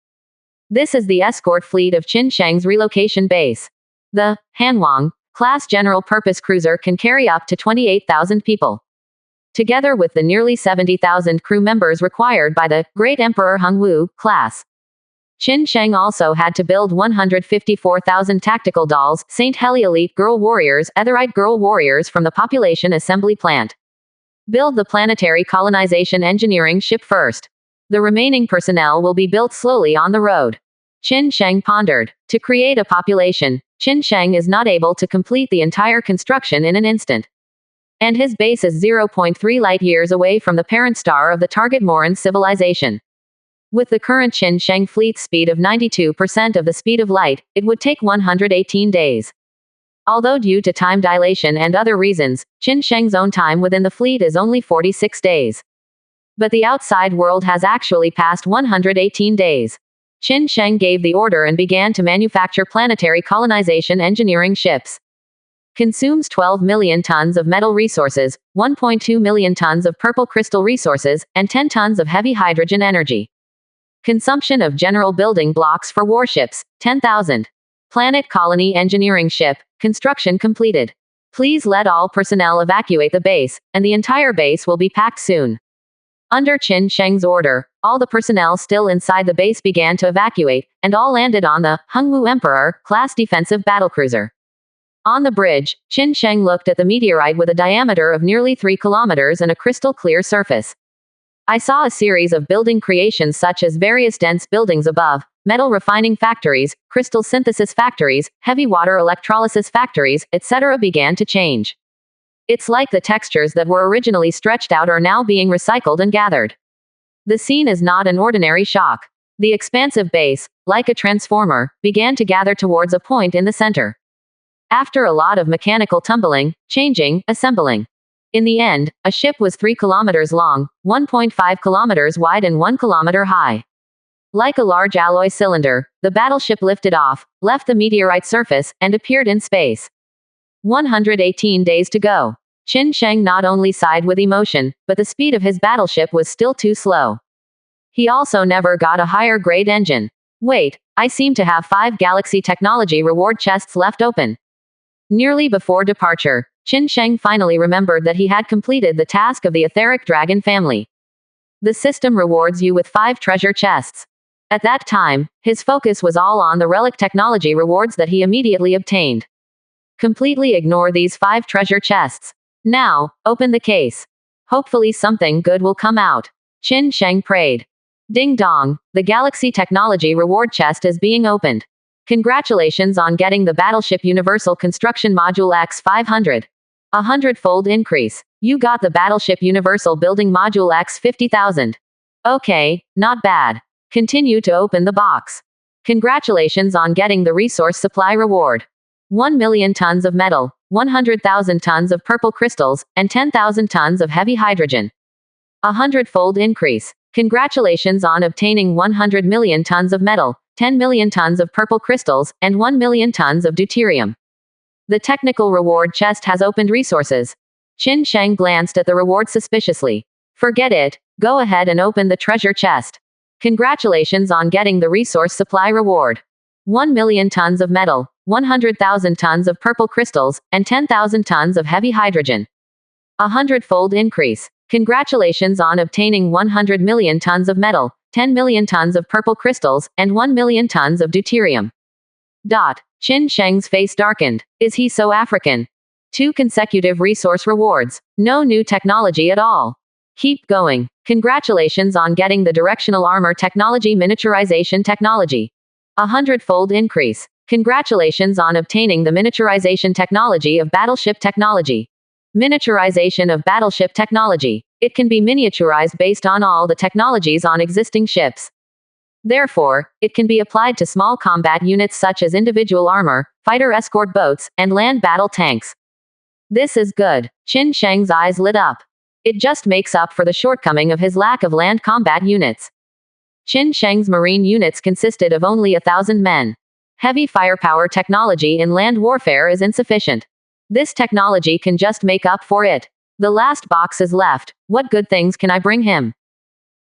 This is the escort fleet of Qin Sheng's relocation base. The Hanwang class general-purpose cruiser can carry up to 28,000 people. Together with the nearly 70,000 crew members required by the Great Emperor Hongwu class. Qin Sheng also had to build 154,000 tactical dolls, Saint Heli elite girl warriors, Etherite girl warriors from the population assembly plant. Build the planetary colonization engineering ship first. The remaining personnel will be built slowly on the road. Qin Sheng pondered. To create a population, Qin Sheng is not able to complete the entire construction in an instant. And his base is 0.3 light-years away from the parent star of the target Moran civilization. With the current Qin Sheng fleet speed of 92% of the speed of light, it would take 118 days. Although due to time dilation and other reasons, Qin Sheng's own time within the fleet is only 46 days. But the outside world has actually passed 118 days. Qin Sheng gave the order and began to manufacture planetary colonization engineering ships. Consumes 12 million tons of metal resources, 1.2 million tons of purple crystal resources, and 10 tons of heavy hydrogen energy. Consumption of general building blocks for warships, 10,000. Planet colony engineering ship, construction completed. Please let all personnel evacuate the base, and the entire base will be packed soon. Under Qin Sheng's order, all the personnel still inside the base began to evacuate, and all landed on the Hongwu Emperor class defensive battlecruiser. On the bridge, Qin Sheng looked at the meteorite with a diameter of nearly 3 kilometers and a crystal clear surface. I saw a series of building creations such as various dense buildings above, metal refining factories, crystal synthesis factories, heavy water electrolysis factories, etc. began to change. It's like the textures that were originally stretched out are now being recycled and gathered. The scene is not an ordinary shock. The expansive base, like a transformer, began to gather towards a point in the center. After a lot of mechanical tumbling, changing, assembling. In the end, a ship was 3 kilometers long, 1.5 kilometers wide and 1 kilometer high. Like a large alloy cylinder, the battleship lifted off, left the meteorite surface, and appeared in space. 118 days to go. Qin Sheng not only sighed with emotion, but the speed of his battleship was still too slow. He also never got a higher grade engine. Wait, I seem to have 5 Galaxy Technology reward chests left open. Nearly before departure, Qin Sheng finally remembered that he had completed the task of the etheric dragon family. The system rewards you with 5 treasure chests. At that time, his focus was all on the relic technology rewards that he immediately obtained. Completely ignore these 5 treasure chests. Now, open the case. Hopefully something good will come out. Qin Sheng prayed. Ding dong, the Galaxy Technology reward chest is being opened. Congratulations on getting the Battleship Universal Construction Module X500. 100-fold increase. You got the Battleship Universal Building Module X 50,000. Okay, not bad. Continue to open the box. Congratulations on getting the Resource Supply Reward. 1 million tons of metal, 100,000 tons of purple crystals, and 10,000 tons of heavy hydrogen. 100-fold increase. Congratulations on obtaining 100 million tons of metal, 10 million tons of purple crystals, and 1 million tons of deuterium. The technical reward chest has opened resources. Qin Sheng glanced at the reward suspiciously. Forget it, go ahead and open the treasure chest. Congratulations on getting the resource supply reward. 1 million tons of metal, 100,000 tons of purple crystals, and 10,000 tons of heavy hydrogen. 100-fold increase. Congratulations on obtaining 100 million tons of metal, 10 million tons of purple crystals, and 1 million tons of deuterium. Qin Sheng's face darkened. Is he so African? 2 consecutive resource rewards. No new technology at all. Keep going. Congratulations on getting the directional armor technology miniaturization technology. 100-fold increase. Congratulations on obtaining the miniaturization technology of battleship technology. Miniaturization of battleship technology. It can be miniaturized based on all the technologies on existing ships. Therefore, it can be applied to small combat units such as individual armor, fighter escort boats, and land battle tanks. This is good. Qin Sheng's eyes lit up. It just makes up for the shortcoming of his lack of land combat units. Qin Sheng's marine units consisted of only 1,000 men. Heavy firepower technology in land warfare is insufficient. This technology can just make up for it. The last box is left. What good things can I bring him?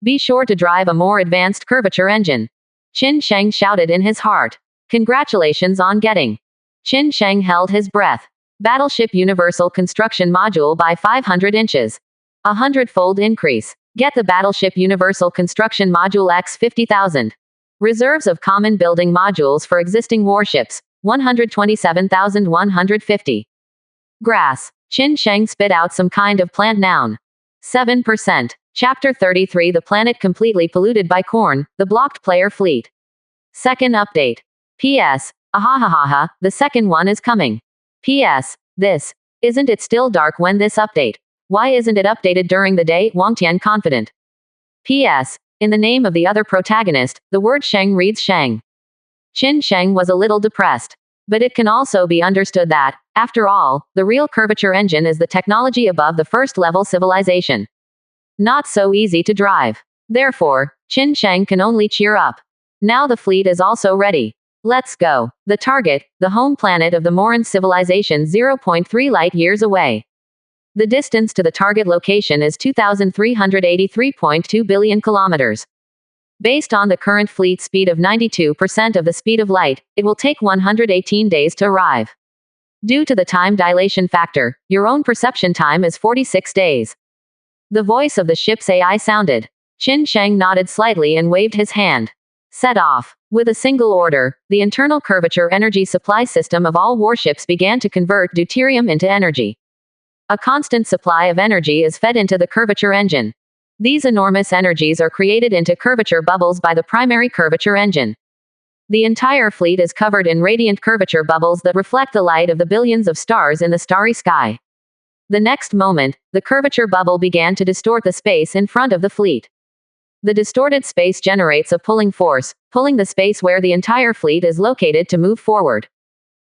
Be sure to drive a more advanced curvature engine. Qin Sheng shouted in his heart. Congratulations on getting. Qin Sheng held his breath. Battleship Universal Construction Module by 500 inches. 100-fold increase. Get the Battleship Universal Construction Module X 50,000. Reserves of common building modules for existing warships, 127,150. Grass. Qin Sheng spit out some kind of plant noun. 7%. Chapter 33 The planet completely polluted by corn, the blocked player fleet. Second update. P.S. Ahahaha, the second one is coming. P.S. This. Isn't it still dark when this update? Why isn't it updated during the day? Wangtian confident. P.S. In the name of the other protagonist, the word Sheng reads Sheng. Qin Sheng was a little depressed. But it can also be understood that, after all, the real curvature engine is the technology above the first level civilization. Not so easy to drive. Therefore, Qin Sheng can only cheer up. Now the fleet is also ready. Let's go. The target, the home planet of the Moran civilization 0.3 light years away. The distance to the target location is 2,383.2 billion kilometers. Based on the current fleet speed of 92% of the speed of light, it will take 118 days to arrive. Due to the time dilation factor, your own perception time is 46 days. The voice of the ship's AI sounded. Qin Sheng nodded slightly and waved his hand. Set off. With a single order, the internal curvature energy supply system of all warships began to convert deuterium into energy. A constant supply of energy is fed into the curvature engine. These enormous energies are created into curvature bubbles by the primary curvature engine. The entire fleet is covered in radiant curvature bubbles that reflect the light of the billions of stars in the starry sky. The next moment, the curvature bubble began to distort the space in front of the fleet. The distorted space generates a pulling force, pulling the space where the entire fleet is located to move forward.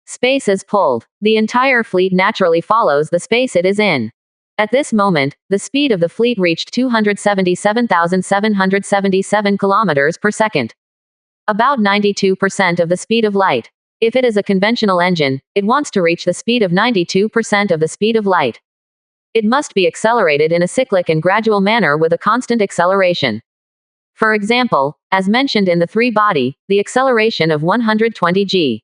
Space is pulled. The entire fleet naturally follows the space it is in. At this moment, the speed of the fleet reached 277,777 kilometers per second. About 92% of the speed of light. If it is a conventional engine, it wants to reach the speed of 92% of the speed of light. It must be accelerated in a cyclic and gradual manner with a constant acceleration. For example, as mentioned in the 3-body, the acceleration of 120 g.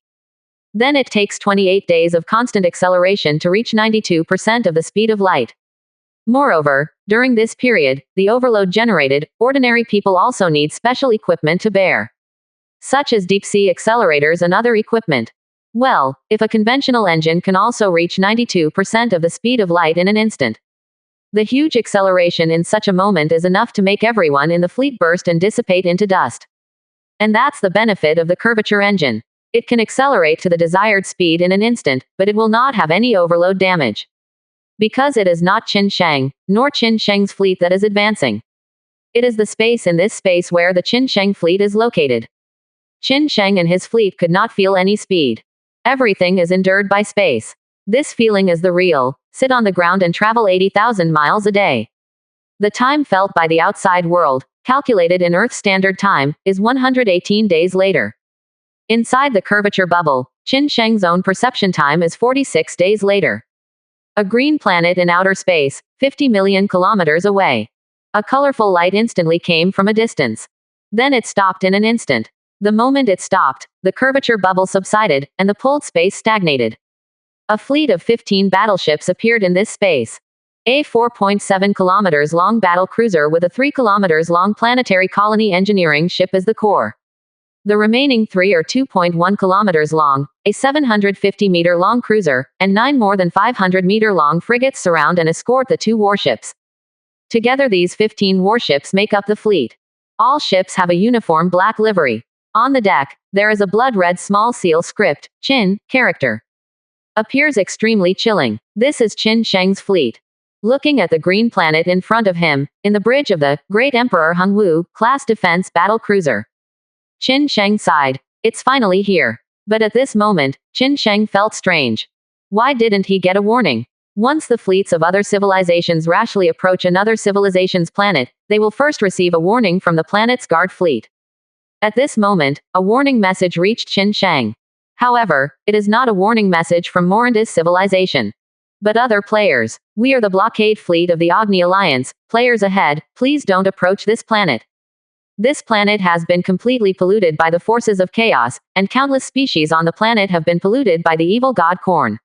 Then it takes 28 days of constant acceleration to reach 92% of the speed of light. Moreover, during this period, the overload generated, ordinary people also need special equipment to bear, such as deep-sea accelerators and other equipment. Well, if a conventional engine can also reach 92% of the speed of light in an instant, the huge acceleration in such a moment is enough to make everyone in the fleet burst and dissipate into dust. And that's the benefit of the curvature engine. It can accelerate to the desired speed in an instant, but it will not have any overload damage. Because it is not Qin Sheng, nor Qin Sheng's fleet that is advancing. It is the space in this space where the Qin Sheng fleet is located. Qin Sheng and his fleet could not feel any speed. Everything is endured by space. This feeling is the real, sit on the ground and travel 80,000 miles a day. The time felt by the outside world, calculated in Earth Standard Time, is 118 days later. Inside the curvature bubble, Qin Sheng's own perception time is 46 days later. A green planet in outer space, 50 million kilometers away. A colorful light instantly came from a distance. Then it stopped in an instant. The moment it stopped, the curvature bubble subsided, and the pulled space stagnated. A fleet of 15 battleships appeared in this space. A 4.7 kilometers long battle cruiser with a 3 kilometers long planetary colony engineering ship as the core. The remaining 3 are 2.1 kilometers long, a 750-meter long cruiser, and 9 more than 500-meter long frigates surround and escort the 2 warships. Together these 15 warships make up the fleet. All ships have a uniform black livery. On the deck, there is a blood-red small seal script, Qin, character. Appears extremely chilling. This is Qin Sheng's fleet. Looking at the green planet in front of him, in the bridge of the Great Emperor Hongwu class defense battle cruiser. Qin Sheng sighed. It's finally here. But at this moment, Qin Sheng felt strange. Why didn't he get a warning? Once the fleets of other civilizations rashly approach another civilization's planet, they will first receive a warning from the planet's guard fleet. At this moment, a warning message reached Qin Sheng. However, it is not a warning message from Moranda's civilization. But other players. We are the blockade fleet of the Agni Alliance. Players ahead, please don't approach this planet. This planet has been completely polluted by the forces of chaos, and countless species on the planet have been polluted by the evil god Korn.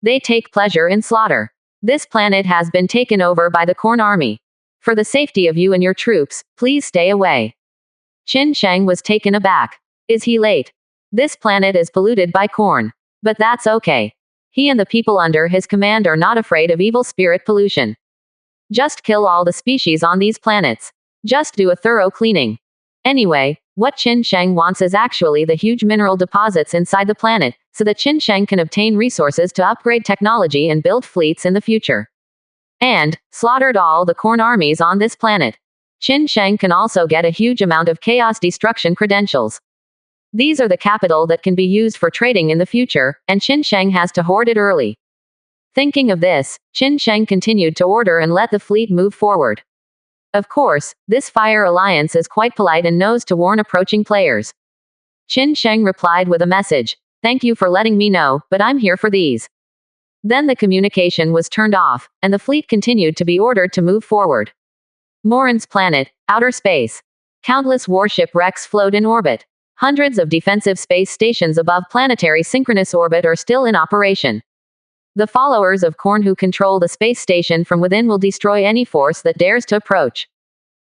They take pleasure in slaughter. This planet has been taken over by the Korn army. For the safety of you and your troops, please stay away. Qin Sheng was taken aback. Is he late? This planet is polluted by Korn. But that's okay. He and the people under his command are not afraid of evil spirit pollution. Just kill all the species on these planets. Just do a thorough cleaning. Anyway, what Qin Sheng wants is actually the huge mineral deposits inside the planet, so that Qin Sheng can obtain resources to upgrade technology and build fleets in the future. And, slaughtered all the Korn armies on this planet. Qin Sheng can also get a huge amount of chaos destruction credentials. These are the capital that can be used for trading in the future, and Qin Sheng has to hoard it early. Thinking of this, Qin Sheng continued to order and let the fleet move forward. Of course, this Fire Alliance is quite polite and knows to warn approaching players. Qin Sheng replied with a message. Thank you for letting me know, but I'm here for these. Then the communication was turned off, and the fleet continued to be ordered to move forward. Morin's planet, outer space. Countless warship wrecks float in orbit. Hundreds of defensive space stations above planetary synchronous orbit are still in operation. The followers of Korn who control the space station from within will destroy any force that dares to approach.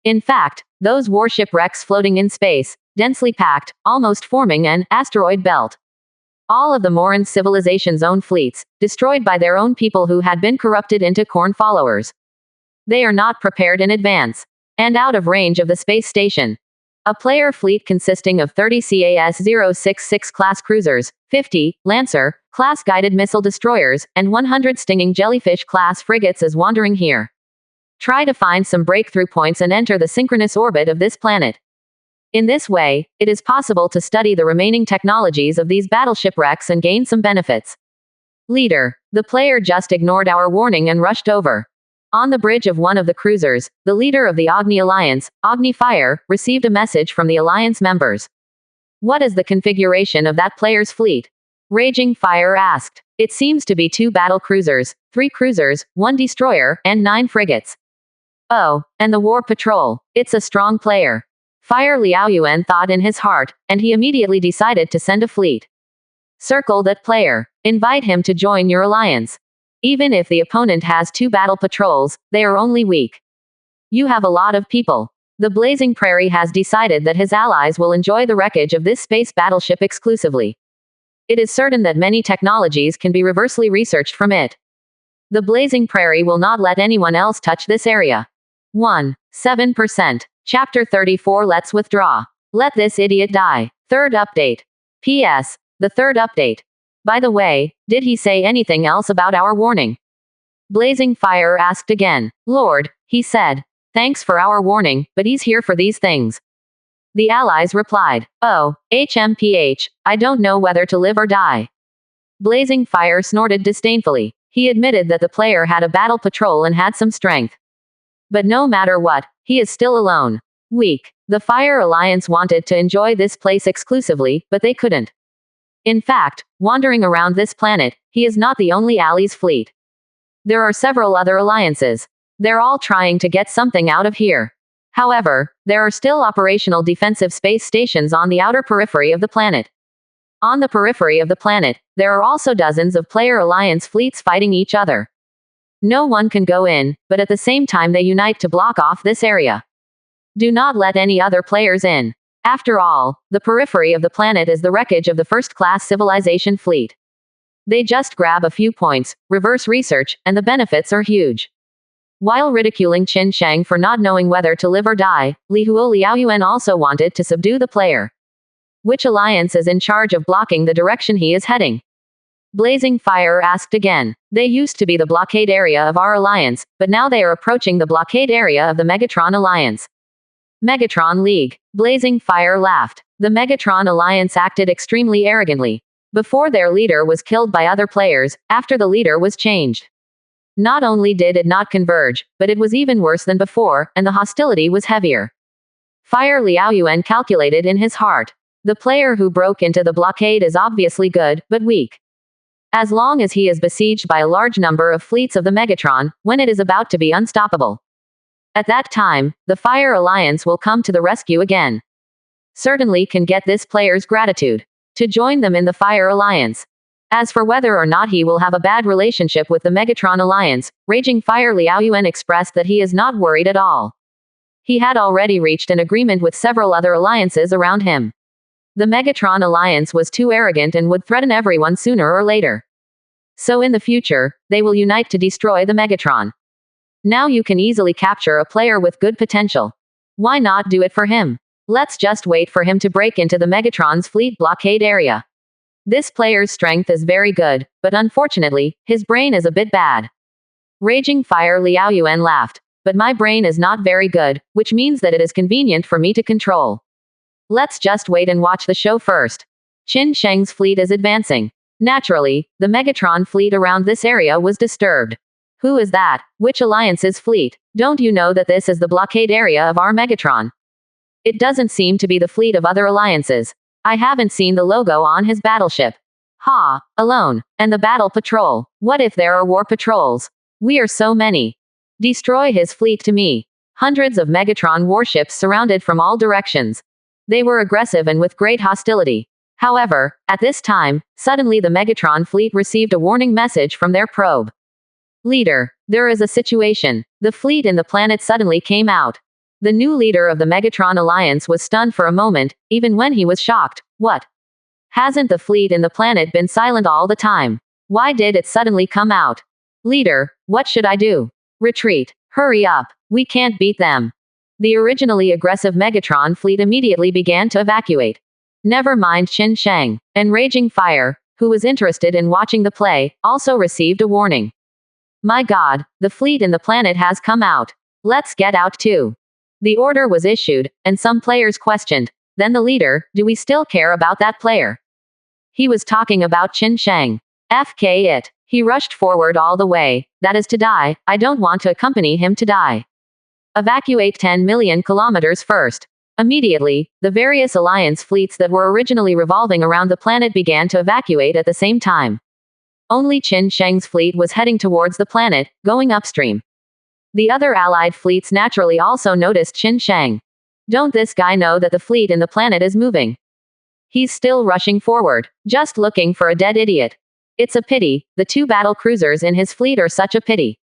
In fact, those warship wrecks floating in space, densely packed, almost forming an asteroid belt. All of the Moran civilization's own fleets, destroyed by their own people who had been corrupted into Korn followers. They are not prepared in advance. And out of range of the space station. A player fleet consisting of 30 CAS-066 class cruisers, 50 Lancer class guided missile destroyers, and 100 stinging jellyfish class frigates is wandering here. Try to find some breakthrough points and enter the synchronous orbit of this planet. In this way, it is possible to study the remaining technologies of these battleship wrecks and gain some benefits. Leader, the player just ignored our warning and rushed over. On the bridge of one of the cruisers, the leader of the Agni Alliance, Agni Fire, received a message from the Alliance members. What is the configuration of that player's fleet? Raging Fire asked. It seems to be 2 battle cruisers, 3 cruisers, 1 destroyer, and 9 frigates. Oh, and the war patrol. It's a strong player. Fire Liaoyuan thought in his heart, and he immediately decided to send a fleet. Circle that player. Invite him to join your alliance. Even if the opponent has 2 battle patrols, they are only weak. You have a lot of people. The Blazing Prairie has decided that his allies will enjoy the wreckage of this space battleship exclusively. It is certain that many technologies can be reversely researched from it. The Blazing Prairie will not let anyone else touch this area. 7%. Chapter 34. Let's withdraw. Let this idiot die. Third update. P.S. The third update. By the way, did he say anything else about our warning? Blazing Fire asked again. Lord, he said. Thanks for our warning, but he's here for these things. The allies replied. Oh, HMPH, I don't know whether to live or die. Blazing Fire snorted disdainfully. He admitted that the player had a battle patrol and had some strength. But no matter what, he is still alone. Weak. The Fire Alliance wanted to enjoy this place exclusively, but they couldn't. In fact, wandering around this planet, he is not the only allies fleet. There are several other alliances. They're all trying to get something out of here. However, there are still operational defensive space stations on the outer periphery of the planet. On the periphery of the planet, there are also dozens of player alliance fleets fighting each other. No one can go in, but at the same time they unite to block off this area. Do not let any other players in. After all, the periphery of the planet is the wreckage of the first-class civilization fleet. They just grab a few points, reverse research, and the benefits are huge. While ridiculing Qin Sheng for not knowing whether to live or die, Li Huo Liaoyuan also wanted to subdue the player. Which alliance is in charge of blocking the direction he is heading? Blazing Fire asked again. They used to be the blockade area of our alliance, but now they are approaching the blockade area of the Megatron Alliance. Megatron League. Blazing Fire laughed. The Megatron Alliance acted extremely arrogantly. Before their leader was killed by other players, after the leader was changed. Not only did it not converge, but it was even worse than before, and the hostility was heavier. Fire Liaoyuan calculated in his heart. The player who broke into the blockade is obviously good, but weak. As long as he is besieged by a large number of fleets of the Megatron, when it is about to be unstoppable. At that time, the Fire Alliance will come to the rescue again. Certainly can get this player's gratitude. To join them in the Fire Alliance. As for whether or not he will have a bad relationship with the Megatron Alliance, Raging Fire Liaoyuan expressed that he is not worried at all. He had already reached an agreement with several other alliances around him. The Megatron Alliance was too arrogant and would threaten everyone sooner or later. So in the future, they will unite to destroy the Megatron. Now you can easily capture a player with good potential. Why not do it for him? Let's just wait for him to break into the Megatron's fleet blockade area. This player's strength is very good, but unfortunately, his brain is a bit bad. Raging Fire Liaoyuan laughed. But my brain is not very good, which means that it is convenient for me to control. Let's just wait and watch the show first. Qin Sheng's fleet is advancing. Naturally, the Megatron fleet around this area was disturbed. Who is that? Which alliance's fleet? Don't you know that this is the blockade area of our Megatron? It doesn't seem to be the fleet of other alliances. I haven't seen the logo on his battleship. Ha, alone. And the battle patrol. What if there are war patrols? We are so many. Destroy his fleet to me. Hundreds of Megatron warships surrounded from all directions. They were aggressive and with great hostility. However, at this time, suddenly the Megatron fleet received a warning message from their probe. Leader, there is a situation. The fleet in the planet suddenly came out. The new leader of the Megatron Alliance was stunned for a moment, even when he was shocked. What? Hasn't the fleet in the planet been silent all the time? Why did it suddenly come out? Leader, what should I do? Retreat. Hurry up. We can't beat them. The originally aggressive Megatron fleet immediately began to evacuate. Never mind Qin Sheng. And Raging Fire, who was interested in watching the play, also received a warning. My God, the fleet in the planet has come out. Let's get out too. The order was issued, and some players questioned. Then the leader, do we still care about that player? He was talking about Qin Sheng. FK it. He rushed forward all the way. That is to die. I don't want to accompany him to die. Evacuate 10 million kilometers first. Immediately, the various alliance fleets that were originally revolving around the planet began to evacuate at the same time. Only Qin Sheng's fleet was heading towards the planet, going upstream. The other allied fleets naturally also noticed Qin Sheng. Don't this guy know that the fleet in the planet is moving? He's still rushing forward, just looking for a dead idiot. It's a pity, the two battle cruisers in his fleet are such a pity.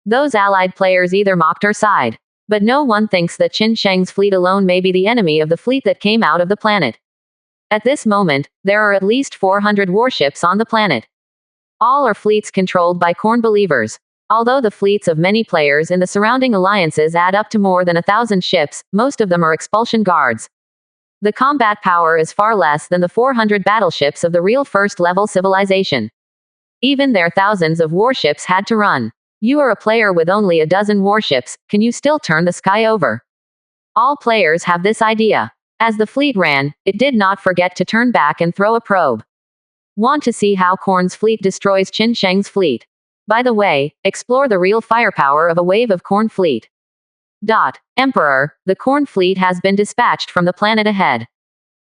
Those allied players either mocked or sighed. But no one thinks that Qin Sheng's fleet alone may be the enemy of the fleet that came out of the planet. At this moment, there are at least 400 warships on the planet. All are fleets controlled by Corn believers. Although the fleets of many players in the surrounding alliances add up to more than 1,000 ships, most of them are expulsion guards. The combat power is far less than the 400 battleships of the real first-level civilization. Even their thousands of warships had to run. You are a player with only a dozen warships, can you still turn the sky over? All players have this idea. As the fleet ran, it did not forget to turn back and throw a probe. Want to see how Korn's fleet destroys Qin Sheng's fleet? By the way, explore the real firepower of a wave of Korn fleet. Emperor, the Korn fleet has been dispatched from the planet ahead.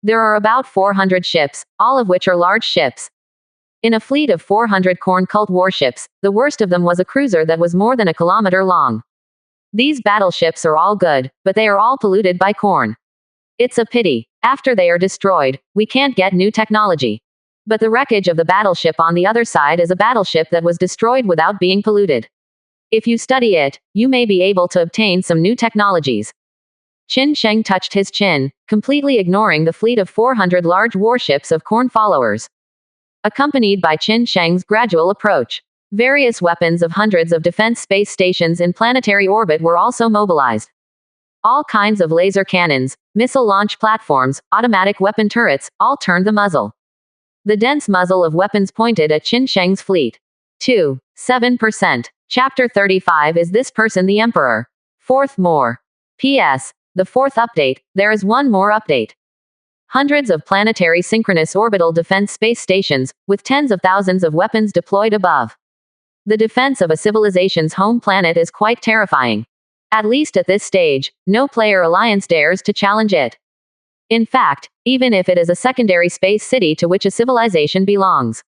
There are about 400 ships, all of which are large ships. In a fleet of 400 Korn cult warships, the worst of them was a cruiser that was more than a kilometer long. These battleships are all good, but they are all polluted by Korn. It's a pity. After they are destroyed, we can't get new technology. But the wreckage of the battleship on the other side is a battleship that was destroyed without being polluted. If you study it, you may be able to obtain some new technologies. Qin Sheng touched his chin, completely ignoring the fleet of 400 large warships of Korn followers. Accompanied by Qin Sheng's gradual approach, various weapons of hundreds of defense space stations in planetary orbit were also mobilized. All kinds of laser cannons, missile launch platforms, automatic weapon turrets, all turned the muzzle. The dense muzzle of weapons pointed at Qin Sheng's fleet. 7%. Chapter 35. Is this person the Emperor? Fourth more. P.S. The fourth update, there is one more update. Hundreds of planetary synchronous orbital defense space stations, with tens of thousands of weapons deployed above. The defense of a civilization's home planet is quite terrifying. At least at this stage, no player alliance dares to challenge it. In fact, even if it is a secondary space city to which a civilization belongs.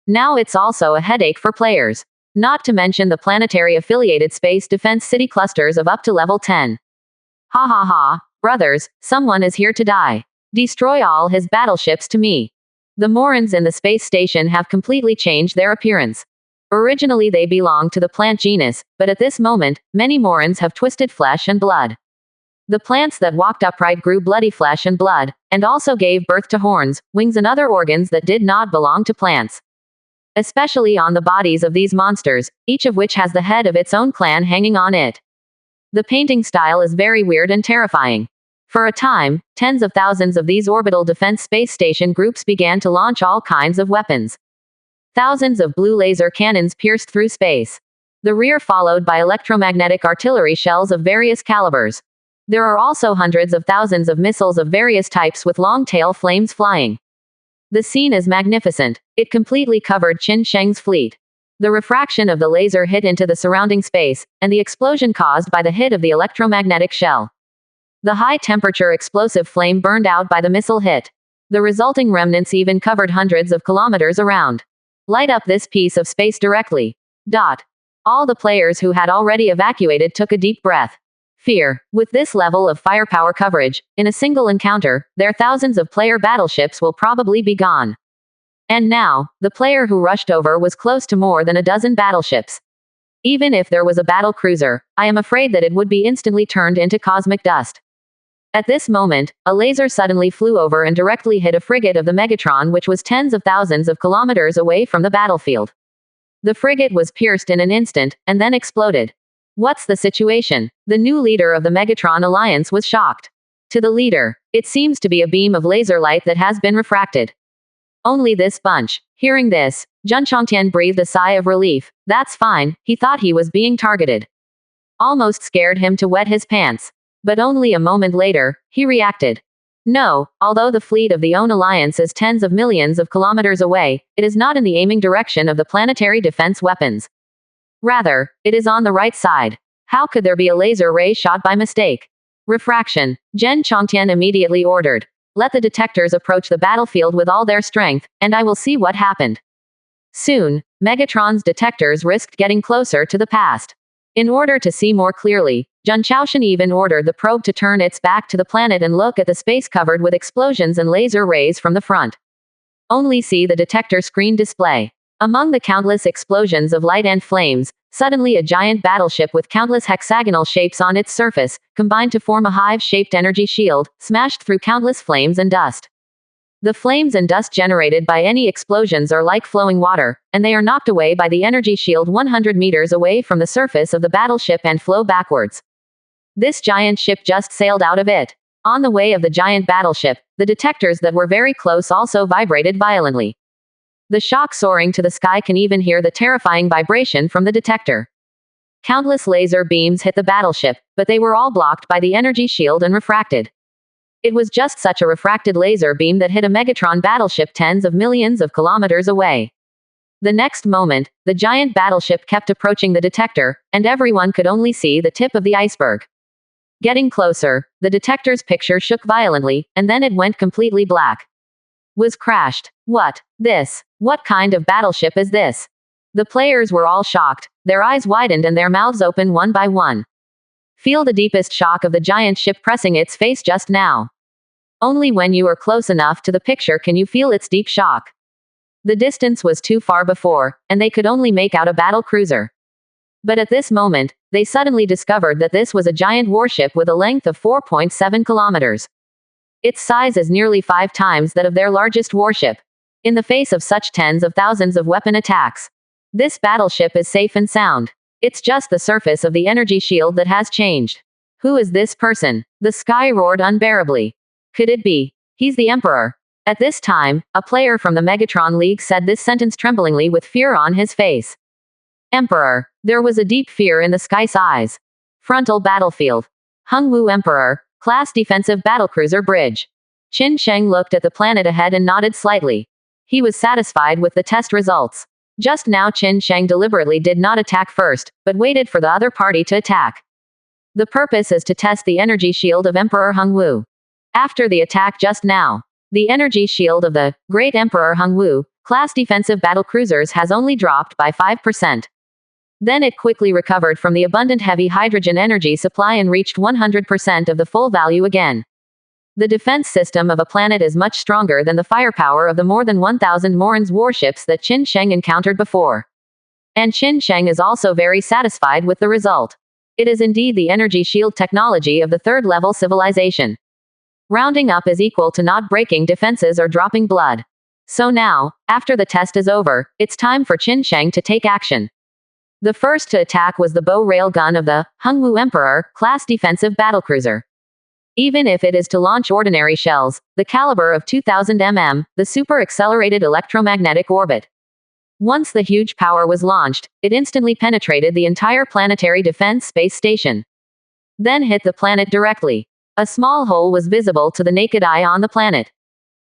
Now it's also a headache for players. Not to mention the planetary affiliated space defense city clusters of up to level 10. Ha ha ha, brothers, someone is here to die. Destroy all his battleships to me. The Morans in the space station have completely changed their appearance. Originally they belonged to the plant genus, but at this moment, many Morans have twisted flesh and blood. The plants that walked upright grew bloody flesh and blood, and also gave birth to horns, wings and other organs that did not belong to plants. Especially on the bodies of these monsters, each of which has the head of its own clan hanging on it. The painting style is very weird and terrifying. For a time, tens of thousands of these orbital defense space station groups began to launch all kinds of weapons. Thousands of blue laser cannons pierced through space. The rear followed by electromagnetic artillery shells of various calibers. There are also hundreds of thousands of missiles of various types with long tail flames flying. The scene is magnificent. It completely covered Qin Sheng's fleet. The refraction of the laser hit into the surrounding space, and the explosion caused by the hit of the electromagnetic shell. The high-temperature explosive flame burned out by the missile hit. The resulting remnants even covered hundreds of kilometers around. Light up this piece of space directly. All the players who had already evacuated took a deep breath. Fear. With this level of firepower coverage, in a single encounter, their thousands of player battleships will probably be gone. And now, the player who rushed over was close to more than a dozen battleships. Even if there was a battle cruiser, I am afraid that it would be instantly turned into cosmic dust. At this moment, a laser suddenly flew over and directly hit a frigate of the Megatron, which was tens of thousands of kilometers away from the battlefield. The frigate was pierced in an instant, and then exploded. What's the situation? The new leader of the Megatron Alliance was shocked. To the leader, it seems to be a beam of laser light that has been refracted. Only this bunch. Hearing this, Zhen Chongtian breathed a sigh of relief. That's fine, he thought he was being targeted. Almost scared him to wet his pants. But only a moment later, he reacted. No, although the fleet of the own alliance is tens of millions of kilometers away, it is not in the aiming direction of the planetary defense weapons. Rather, it is on the right side. How could there be a laser ray shot by mistake? Refraction. Zhen Chongtian immediately ordered. Let the detectors approach the battlefield with all their strength, and I will see what happened. Soon, Megatron's detectors risked getting closer to the past. In order to see more clearly, Zhen Chaoshan even ordered the probe to turn its back to the planet and look at the space covered with explosions and laser rays from the front. Only see the detector screen display. Among the countless explosions of light and flames, suddenly a giant battleship with countless hexagonal shapes on its surface, combined to form a hive-shaped energy shield, smashed through countless flames and dust. The flames and dust generated by any explosions are like flowing water, and they are knocked away by the energy shield 100 meters away from the surface of the battleship and flow backwards. This giant ship just sailed out of it. On the way of the giant battleship, the detectors that were very close also vibrated violently. The shock soaring to the sky can even hear the terrifying vibration from the detector. Countless laser beams hit the battleship, but they were all blocked by the energy shield and refracted. It was just such a refracted laser beam that hit a Megatron battleship tens of millions of kilometers away. The next moment, the giant battleship kept approaching the detector, and everyone could only see the tip of the iceberg. Getting closer, the detector's picture shook violently, and then it went completely black. Was crashed. What? This? What kind of battleship is this? The players were all shocked, their eyes widened and their mouths open one by one. Feel the deepest shock of the giant ship pressing its face just now. Only when you are close enough to the picture can you feel its deep shock. The distance was too far before, and they could only make out a battle cruiser. But at this moment, they suddenly discovered that this was a giant warship with a length of 4.7 kilometers. Its size is nearly 5 times that of their largest warship. In the face of such tens of thousands of weapon attacks, this battleship is safe and sound. It's just the surface of the energy shield that has changed. Who is this person? The sky roared unbearably. Could it be? He's the Emperor. At this time, a player from the Megatron League said this sentence tremblingly with fear on his face. Emperor. There was a deep fear in the sky's eyes. Frontal battlefield. Hongwu Emperor, class defensive battlecruiser bridge. Qin Sheng looked at the planet ahead and nodded slightly. He was satisfied with the test results. Just now Qin Sheng deliberately did not attack first, but waited for the other party to attack. The purpose is to test the energy shield of Emperor Hongwu. After the attack just now, the energy shield of the Great Emperor Hongwu, class defensive battlecruisers has only dropped by 5%. Then it quickly recovered from the abundant heavy hydrogen energy supply and reached 100% of the full value again. The defense system of a planet is much stronger than the firepower of the more than 1,000 Morin's warships that Qin Sheng encountered before. And Qin Sheng is also very satisfied with the result. It is indeed the energy shield technology of the third-level civilization. Rounding up is equal to not breaking defenses or dropping blood. So now, after the test is over, it's time for Qin Sheng to take action. The first to attack was the bow rail gun of the Hongwu Emperor, class defensive battlecruiser. Even if it is to launch ordinary shells, the caliber of 2000 mm, the super-accelerated electromagnetic orbit. Once the huge power was launched, it instantly penetrated the entire planetary defense space station. Then hit the planet directly. A small hole was visible to the naked eye on the planet.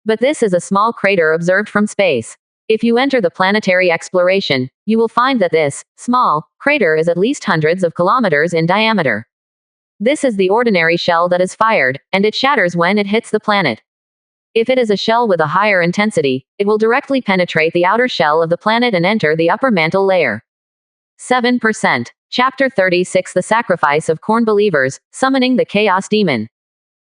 But this is a small crater observed from space. If you enter the planetary exploration, you will find that this small crater is at least hundreds of kilometers in diameter. This is the ordinary shell that is fired, and it shatters when it hits the planet. If it is a shell with a higher intensity, it will directly penetrate the outer shell of the planet and enter the upper mantle layer. 7%. Chapter 36 The Sacrifice of Corn Believers, Summoning the Chaos Demon.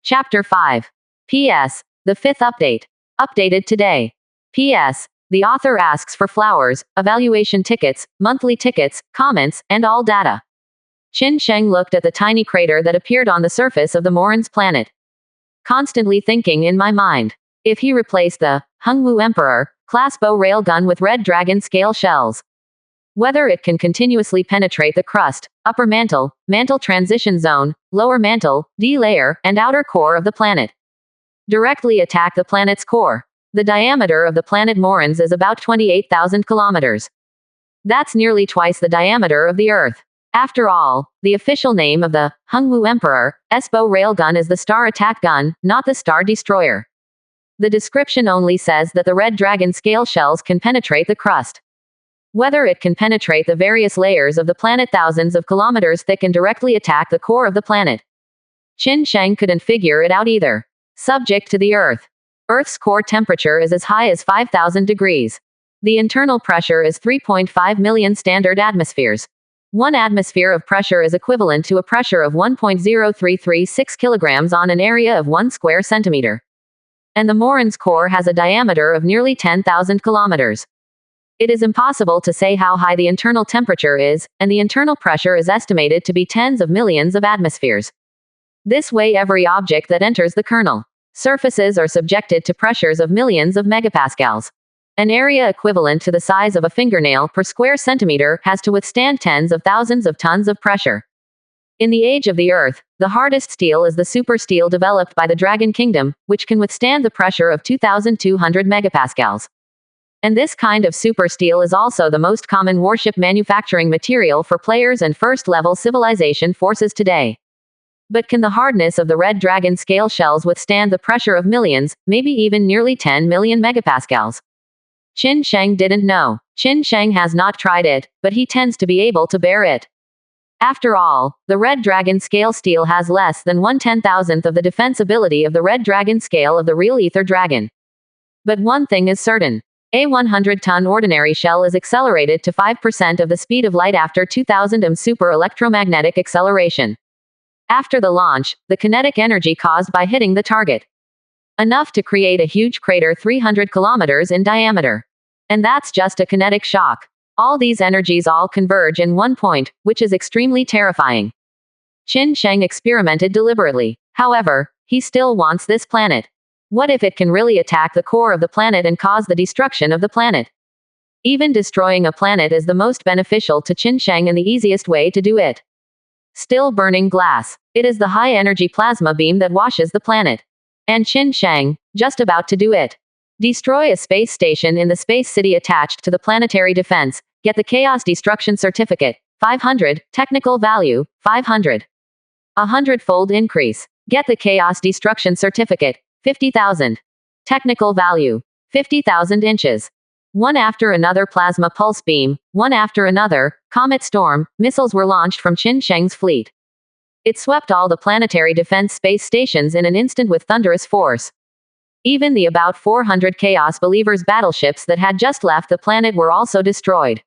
Chapter 5. P.S. The fifth update. Updated today. P.S. The author asks for flowers, evaluation tickets, monthly tickets, comments, and all data. Qin Sheng looked at the tiny crater that appeared on the surface of the Morin's planet. Constantly thinking in my mind. If he replaced the Hongwu Emperor, class bow rail gun with red dragon scale shells. Whether it can continuously penetrate the crust, upper mantle, mantle transition zone, lower mantle, D layer, and outer core of the planet. Directly attack the planet's core. The diameter of the planet Morins is about 28,000 kilometers. That's nearly twice the diameter of the Earth. After all, the official name of the Hongwu Emperor's bow railgun is the Star Attack Gun, not the Star Destroyer. The description only says that the red dragon scale shells can penetrate the crust. Whether it can penetrate the various layers of the planet thousands of kilometers thick and directly attack the core of the planet. Qin Sheng couldn't figure it out either. Subject to the Earth. Earth's core temperature is as high as 5,000 degrees. The internal pressure is 3.5 million standard atmospheres. 1 atmosphere of pressure is equivalent to a pressure of 1.0336 kilograms on an area of 1 square centimeter. And the Morin's core has a diameter of nearly 10,000 kilometers. It is impossible to say how high the internal temperature is, and the internal pressure is estimated to be tens of millions of atmospheres. This way every object that enters the kernel surfaces are subjected to pressures of millions of megapascals. An area equivalent to the size of a fingernail per square centimeter has to withstand tens of thousands of tons of pressure. In the age of the Earth, the hardest steel is the super steel developed by the Dragon Kingdom, which can withstand the pressure of 2,200 megapascals. And this kind of super steel is also the most common warship manufacturing material for players and first-level civilization forces today. But can the hardness of the red dragon scale shells withstand the pressure of millions, maybe even nearly 10 million megapascals? Qin Sheng didn't know. Qin Sheng has not tried it, but he tends to be able to bear it. After all, the red dragon scale steel has less than 1/10,000th of the defense ability of the red dragon scale of the real ether dragon. But one thing is certain. A 100-ton ordinary shell is accelerated to 5% of the speed of light after 2000 m super electromagnetic acceleration. After the launch, the kinetic energy caused by hitting the target. Enough to create a huge crater 300 kilometers in diameter. And that's just a kinetic shock. All these energies all converge in one point, which is extremely terrifying. Qin Sheng experimented deliberately. However, he still wants this planet. What if it can really attack the core of the planet and cause the destruction of the planet? Even destroying a planet is the most beneficial to Qin Sheng and the easiest way to do it. Still burning glass. It is the high-energy plasma beam that washes the planet. And Qin Sheng, just about to do it. Destroy a space station in the space city attached to the planetary defense. Get the Chaos Destruction Certificate. 500. Technical value. 500. 100-fold increase. Get the Chaos Destruction Certificate. 50,000. Technical value. 50,000 inches. One after another plasma pulse beam, one after another, comet storm, missiles were launched from Qin Sheng's fleet. It swept all the planetary defense space stations in an instant with thunderous force. Even the about 400 Chaos Believers battleships that had just left the planet were also destroyed.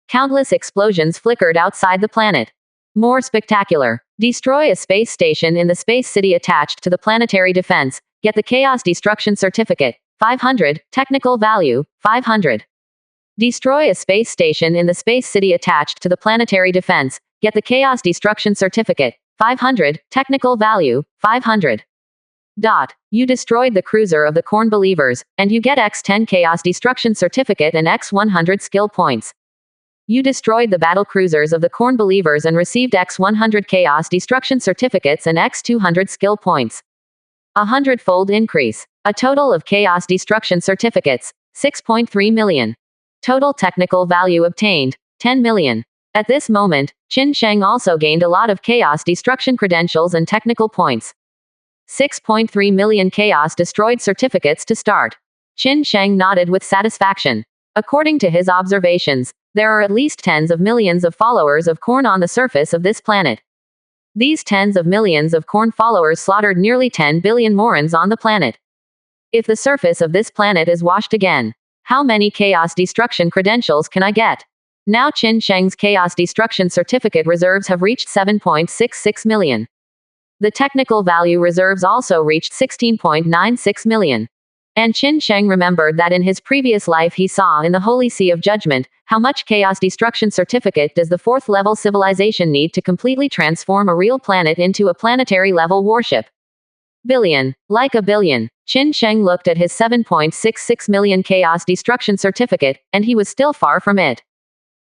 Countless explosions flickered outside the planet. More spectacular. Destroy a space station in the space city attached to the planetary defense. Get the Chaos Destruction Certificate. 500. Technical value. 500. Destroy a space station in the space city attached to the planetary defense. Get the Chaos Destruction Certificate. 500. Technical value. 500. You destroyed the cruiser of the Corn Believers, and you get X10 Chaos Destruction Certificate and X100 skill points. You destroyed the battle cruisers of the Corn Believers and received X100 Chaos Destruction Certificates and X200 skill points. 100-fold increase. A total of Chaos Destruction Certificates. 6.3 million. Total technical value obtained. 10 million. At this moment, Qin Sheng also gained a lot of Chaos Destruction credentials and technical points. 6.3 million Chaos Destroyed certificates to start. Qin Sheng nodded with satisfaction. According to his observations, there are at least tens of millions of followers of Corn on the surface of this planet. These tens of millions of Corn followers slaughtered nearly 10 billion Morons on the planet. If the surface of this planet is washed again, how many Chaos Destruction credentials can I get? Now Qin Sheng's Chaos Destruction certificate reserves have reached 7.66 million. The technical value reserves also reached 16.96 million. And Qin Sheng remembered that in his previous life he saw in the Holy Sea of Judgment, how much Chaos Destruction Certificate does the 4th level civilization need to completely transform a real planet into a planetary level warship? Billion. Like a billion. Qin Sheng looked at his 7.66 million Chaos Destruction Certificate, and he was still far from it.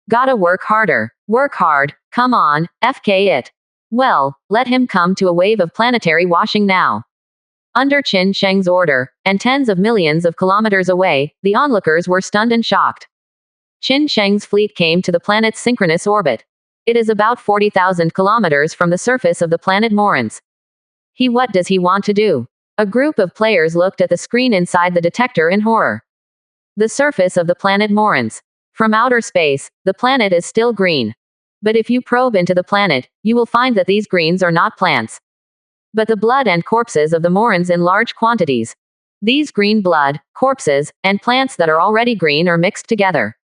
Gotta work harder. Work hard. Come on, FK it. Well, let him come to a wave of planetary washing now. Under Qin Sheng's order, and tens of millions of kilometers away, the onlookers were stunned and shocked. Qin Sheng's fleet came to the planet's synchronous orbit. It is about 40,000 kilometers from the surface of the planet Morans. What does he want to do? A group of players looked at the screen inside the detector in horror. The surface of the planet Morans. From outer space, the planet is still green. But if you probe into the planet, you will find that these greens are not plants, but the blood and corpses of the Morans in large quantities. These green blood, corpses, and plants that are already green are mixed together.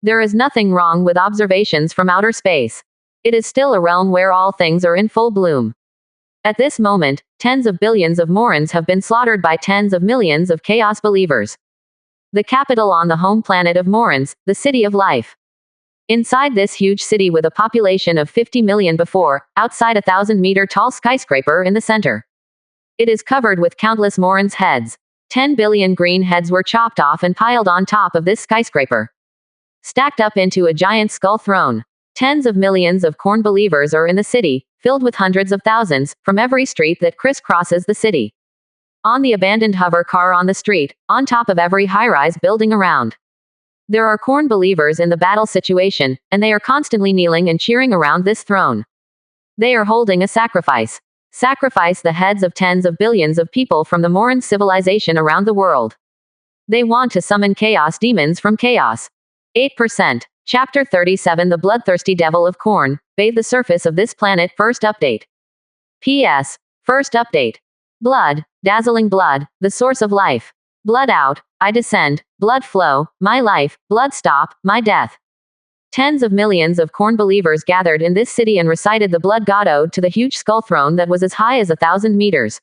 There is nothing wrong with observations from outer space. It is still a realm where all things are in full bloom. At this moment, tens of billions of Morans have been slaughtered by tens of millions of Chaos Believers. The capital on the home planet of Morans, the City of Life. Inside this huge city with a population of 50 million before, outside a 1,000-meter-tall skyscraper in the center. It is covered with countless Morans' heads. 10 billion green heads were chopped off and piled on top of this skyscraper, stacked up into a giant skull throne. Tens of millions of Corn Believers are in the city, filled with hundreds of thousands, from every street that crisscrosses the city. On the abandoned hover car on the street, on top of every high-rise building around. There are Corn Believers in the battle situation, and they are constantly kneeling and cheering around this throne. They are holding a sacrifice. Sacrifice the heads of tens of billions of people from the Moran civilization around the world. They want to summon chaos demons from chaos. 8%. Chapter 37 The Bloodthirsty Devil of Corn, bathe the surface of this planet. First update. P.S. First update. Blood, dazzling blood, the source of life. Blood out, I descend, blood flow, my life, blood stop, my death. Tens of millions of Corn Believers gathered in this city and recited the blood god ode to the huge skull throne that was as high as 1,000 meters.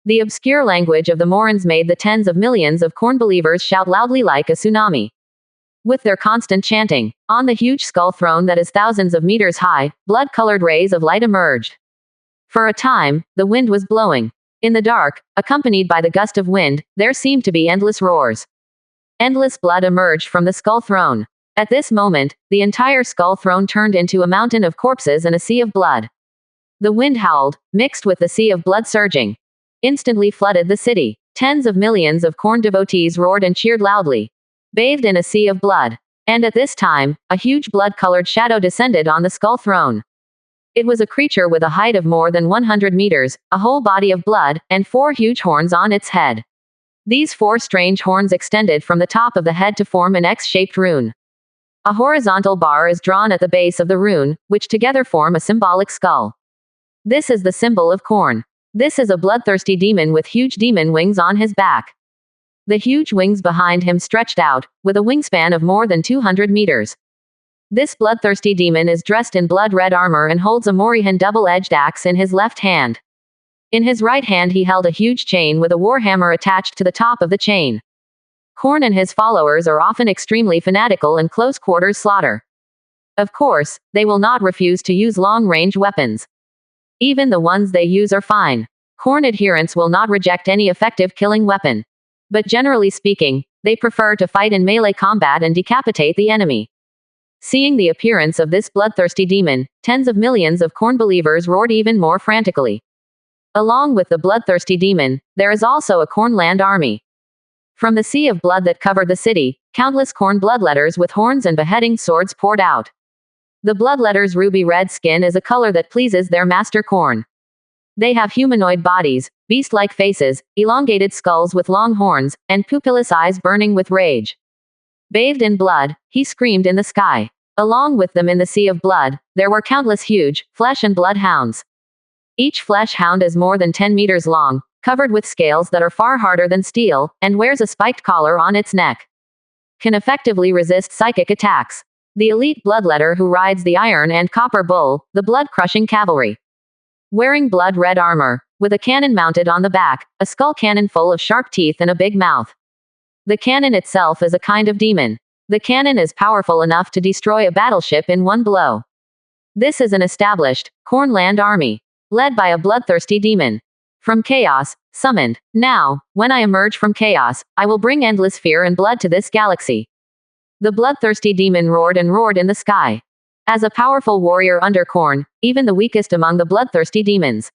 The obscure language of the Morans made the tens of millions of Corn Believers shout loudly like a tsunami. With their constant chanting, on the huge skull throne that is thousands of meters high, blood-colored rays of light emerged. For a time, the wind was blowing. In the dark, accompanied by the gust of wind, there seemed to be endless roars. Endless blood emerged from the skull throne. At this moment, the entire skull throne turned into a mountain of corpses and a sea of blood. The wind howled, mixed with the sea of blood surging. Instantly flooded the city. Tens of millions of corn devotees roared and cheered loudly, bathed in a sea of blood. And at this time, a huge blood-colored shadow descended on the skull throne. It was a creature with a height of more than 100 meters, a whole body of blood, and 4 huge horns on its head. These 4 strange horns extended from the top of the head to form an X-shaped rune. A horizontal bar is drawn at the base of the rune, which together form a symbolic skull. This is the symbol of corn. This is a bloodthirsty demon with huge demon wings on his back. The huge wings behind him stretched out, with a wingspan of more than 200 meters. This bloodthirsty demon is dressed in blood-red armor and holds a Morihan double-edged axe in his left hand. In his right hand he held a huge chain with a warhammer attached to the top of the chain. Korn and his followers are often extremely fanatical in close-quarters slaughter. Of course, they will not refuse to use long-range weapons. Even the ones they use are fine. Korn adherents will not reject any effective killing weapon. But generally speaking, they prefer to fight in melee combat and decapitate the enemy. Seeing the appearance of this bloodthirsty demon, tens of millions of corn believers roared even more frantically. Along with the bloodthirsty demon, there is also a cornland army. From the sea of blood that covered the city, countless corn bloodletters with horns and beheading swords poured out. The bloodletters' ruby red skin is a color that pleases their master corn. They have humanoid bodies, beast-like faces, elongated skulls with long horns, and pupilless eyes burning with rage. Bathed in blood, he screamed in the sky. Along with them in the sea of blood, there were countless huge, flesh and blood hounds. Each flesh hound is more than 10 meters long, covered with scales that are far harder than steel, and wears a spiked collar on its neck. Can effectively resist psychic attacks. The elite bloodletter who rides the iron and copper bull, the blood-crushing cavalry. Wearing blood-red armor, with a cannon mounted on the back, a skull cannon full of sharp teeth and a big mouth. The cannon itself is a kind of demon. The cannon is powerful enough to destroy a battleship in one blow. This is an established, cornland army, led by a bloodthirsty demon. From chaos, summoned. Now, when I emerge from chaos, I will bring endless fear and blood to this galaxy. The bloodthirsty demon roared and roared in the sky. As a powerful warrior under Korn, even the weakest among the bloodthirsty demons.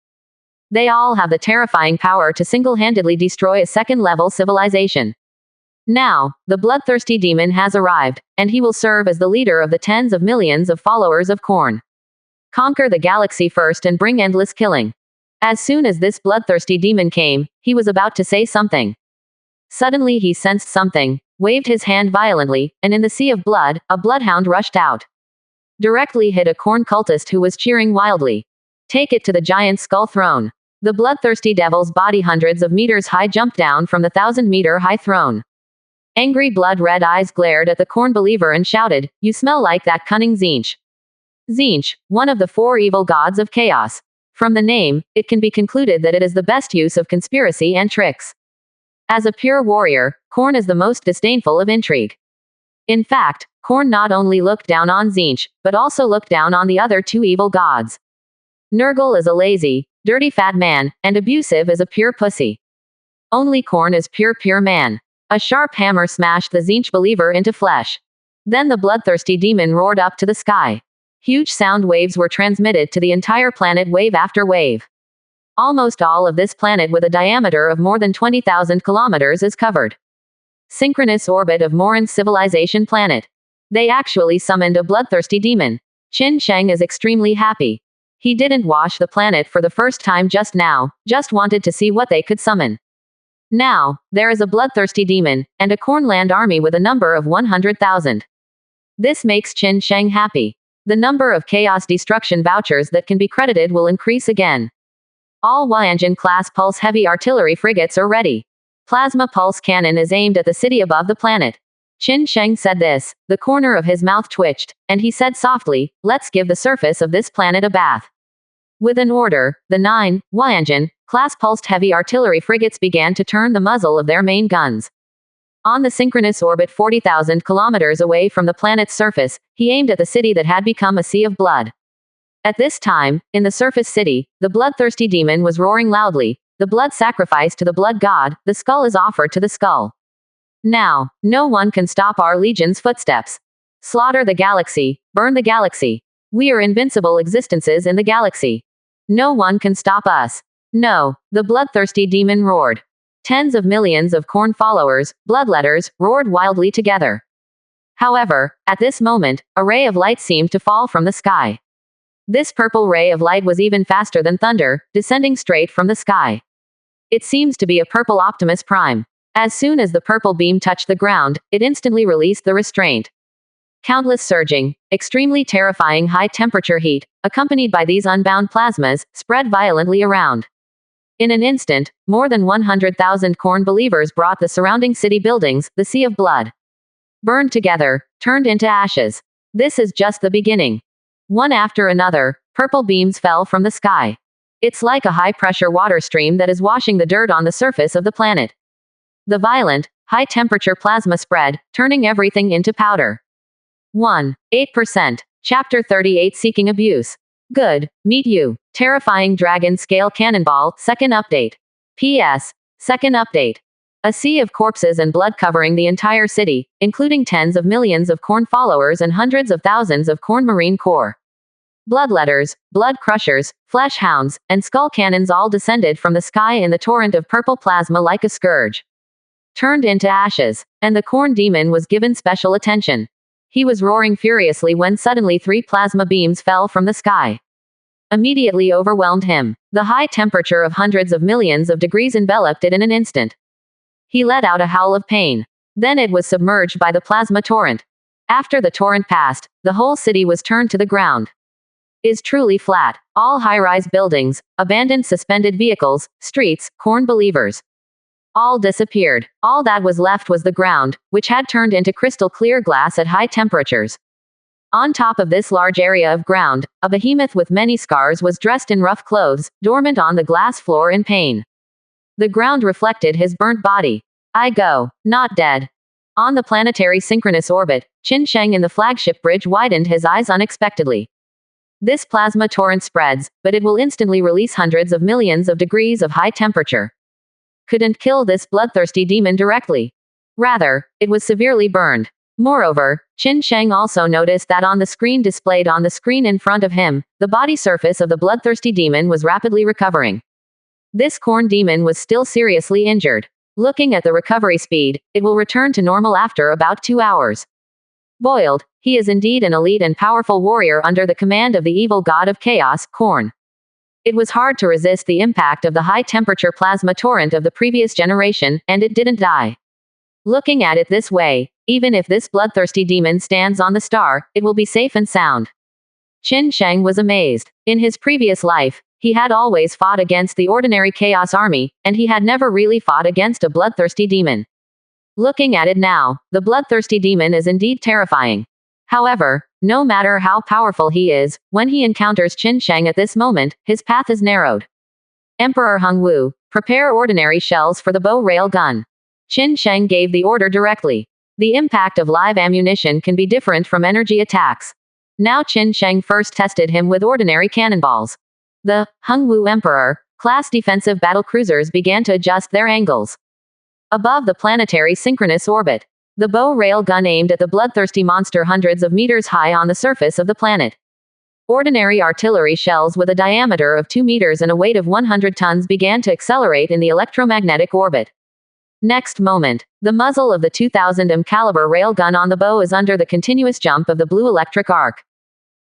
They all have the terrifying power to single-handedly destroy a second-level civilization. Now, the bloodthirsty demon has arrived, and he will serve as the leader of the tens of millions of followers of Korn. Conquer the galaxy first and bring endless killing. As soon as this bloodthirsty demon came, he was about to say something. Suddenly he sensed something, waved his hand violently, and in the sea of blood, a bloodhound rushed out. Directly hit a corn cultist who was cheering wildly. Take it to the giant skull throne. The bloodthirsty devil's body hundreds of meters high jumped down from the 1,000-meter high throne. Angry blood-red eyes glared at the corn believer and shouted, "You smell like that cunning Tzeentch." Tzeentch, one of the 4 evil gods of chaos. From the name, it can be concluded that it is the best use of conspiracy and tricks. As a pure warrior, Korn is the most disdainful of intrigue. In fact, Korn not only looked down on Tzeentch, but also looked down on the other 2 evil gods. Nurgle is a lazy, dirty fat man, and abusive is a pure pussy. Only Korn is pure man. A sharp hammer smashed the Tzeentch believer into flesh. Then the bloodthirsty demon roared up to the sky. Huge sound waves were transmitted to the entire planet wave after wave. Almost all of this planet with a diameter of more than 20,000 kilometers is covered. Synchronous orbit of Morin's civilization planet. They actually summoned a bloodthirsty demon. Qin Sheng is extremely happy. He didn't wash the planet for the first time just now, just wanted to see what they could summon. Now, there is a bloodthirsty demon, and a cornland army with a number of 100,000. This makes Qin Sheng happy. The number of chaos destruction vouchers that can be credited will increase again. All Huayanjin-class pulse heavy artillery frigates are ready. Plasma pulse cannon is aimed at the city above the planet. Qin Sheng said this, the corner of his mouth twitched, and he said softly, "Let's give the surface of this planet a bath." With an order, the 9 Huayanjin-class pulsed heavy artillery frigates began to turn the muzzle of their main guns. On the synchronous orbit 40,000 kilometers away from the planet's surface, he aimed at the city that had become a sea of blood. At this time, in the surface city, the bloodthirsty demon was roaring loudly, "The blood sacrifice to the blood god, the skull is offered to the skull. Now, no one can stop our legion's footsteps. Slaughter the galaxy, burn the galaxy. We are invincible existences in the galaxy." No one can stop us. No, the bloodthirsty demon roared. Tens of millions of Korn followers, bloodletters, roared wildly together. However, at this moment, a ray of light seemed to fall from the sky. This purple ray of light was even faster than thunder, descending straight from the sky. It seems to be a purple Optimus Prime. As soon as the purple beam touched the ground, it instantly released the restraint. Countless surging, extremely terrifying high-temperature heat, accompanied by these unbound plasmas, spread violently around. In an instant, more than 100,000 Korn believers brought the surrounding city buildings, the sea of blood, burned together, turned into ashes. This is just the beginning. One after another, purple beams fell from the sky. It's like a high-pressure water stream that is washing the dirt on the surface of the planet. The violent, high-temperature plasma spread, turning everything into powder. 1.8%. Chapter 38 Seeking Abuse. Good, meet you. Terrifying Dragon Scale Cannonball, second update. P.S. Second update. A sea of corpses and blood covering the entire city, including tens of millions of Korn followers and hundreds of thousands of Korn Marine Corps. Bloodletters, blood crushers, flesh hounds, and skull cannons all descended from the sky in the torrent of purple plasma like a scourge. Turned into ashes, and the Korn demon was given special attention. He was roaring furiously when suddenly 3 plasma beams fell from the sky. Immediately overwhelmed him. The high temperature of hundreds of millions of degrees enveloped it in an instant. He let out a howl of pain. Then it was submerged by the plasma torrent. After the torrent passed, the whole city was turned to the ground. Is truly flat. All high-rise buildings, abandoned suspended vehicles, streets, Korn believers. All disappeared. All that was left was the ground, which had turned into crystal clear glass at high temperatures. On top of this large area of ground, a behemoth with many scars was dressed in rough clothes, dormant on the glass floor in pain. The ground reflected his burnt body. I go, not dead. On the planetary synchronous orbit, Qin Sheng in the flagship bridge widened his eyes unexpectedly. This plasma torrent spreads, but it will instantly release hundreds of millions of degrees of high temperature. Couldn't kill this bloodthirsty demon directly. Rather, it was severely burned. Moreover, Qin Sheng also noticed that on the screen displayed on the screen in front of him, the body surface of the bloodthirsty demon was rapidly recovering. This Korn demon was still seriously injured. Looking at the recovery speed, it will return to normal after about 2 hours. Boiled, he is indeed an elite and powerful warrior under the command of the evil god of chaos, Korn. It was hard to resist the impact of the high-temperature plasma torrent of the previous generation, and it didn't die. Looking at it this way, even if this bloodthirsty demon stands on the star, it will be safe and sound. Qin Sheng was amazed. In his previous life, he had always fought against the ordinary Chaos Army, and he had never really fought against a bloodthirsty demon. Looking at it now, the bloodthirsty demon is indeed terrifying. However, no matter how powerful he is, when he encounters Qin Sheng at this moment, his path is narrowed. Emperor Hung Wu, prepare ordinary shells for the bow rail gun. Qin Sheng gave the order directly. The impact of live ammunition can be different from energy attacks. Now Qin Sheng first tested him with ordinary cannonballs. The Hung Wu Emperor class defensive battlecruisers began to adjust their angles. Above the planetary synchronous orbit, the bow rail gun aimed at the bloodthirsty monster hundreds of meters high on the surface of the planet. Ordinary artillery shells with a diameter of 2 meters and a weight of 100 tons began to accelerate in the electromagnetic orbit. Next moment, the muzzle of the 2000 mm caliber railgun on the bow is under the continuous jump of the blue electric arc.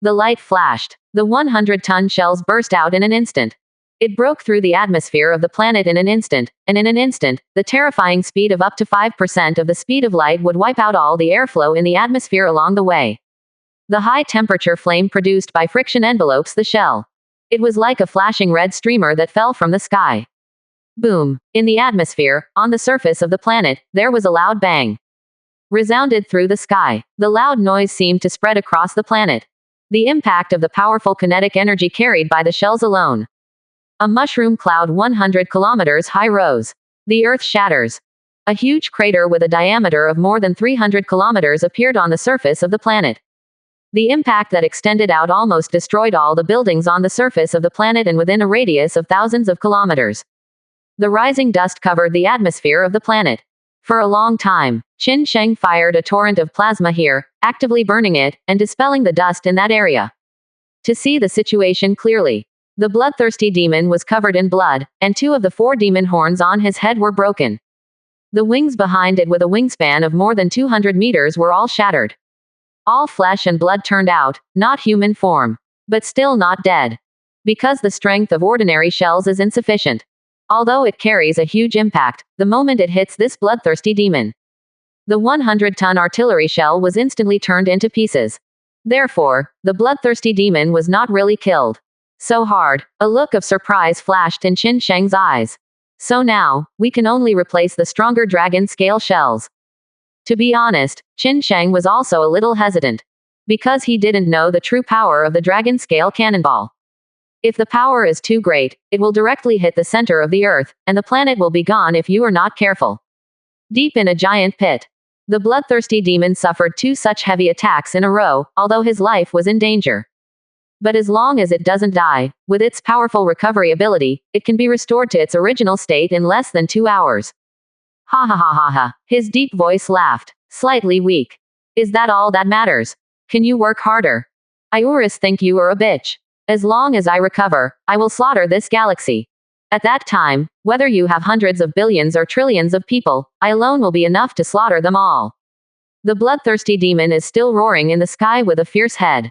The light flashed. The 100-ton shells burst out in an instant. It broke through the atmosphere of the planet in an instant, and in an instant, the terrifying speed of up to 5% of the speed of light would wipe out all the airflow in the atmosphere along the way. The high-temperature flame produced by friction envelopes the shell. It was like a flashing red streamer that fell from the sky. Boom. In the atmosphere, on the surface of the planet, there was a loud bang. Resounded through the sky. The loud noise seemed to spread across the planet. The impact of the powerful kinetic energy carried by the shells alone. A mushroom cloud 100 kilometers high rose. The earth shatters. A huge crater with a diameter of more than 300 kilometers appeared on the surface of the planet. The impact that extended out almost destroyed all the buildings on the surface of the planet and within a radius of thousands of kilometers. The rising dust covered the atmosphere of the planet. For a long time, Qin Sheng fired a torrent of plasma here, actively burning it, and dispelling the dust in that area. To see the situation clearly, The bloodthirsty demon was covered in blood, and 2 of the 4 demon horns on his head were broken. The wings behind it with a wingspan of more than 200 meters were all shattered. All flesh and blood turned out, not human form. But still not dead. Because the strength of ordinary shells is insufficient. Although it carries a huge impact, the moment it hits this bloodthirsty demon. The 100-ton artillery shell was instantly turned into pieces. Therefore, the bloodthirsty demon was not really killed. So hard, a look of surprise flashed in Qin Sheng's eyes. So now, we can only replace the stronger dragon scale shells. To be honest, Qin Sheng was also a little hesitant. Because he didn't know the true power of the dragon scale cannonball. If the power is too great, it will directly hit the center of the earth, and the planet will be gone if you are not careful. Deep in a giant pit. The bloodthirsty demon suffered 2 such heavy attacks in a row, although his life was in danger. But as long as it doesn't die, with its powerful recovery ability, it can be restored to its original state in less than 2 hours. Ha ha ha ha ha. His deep voice laughed, slightly weak. Is that all that matters? Can you work harder? I always think you are a bitch. As long as I recover, I will slaughter this galaxy. At that time, whether you have hundreds of billions or trillions of people, I alone will be enough to slaughter them all. The bloodthirsty demon is still roaring in the sky with a fierce head.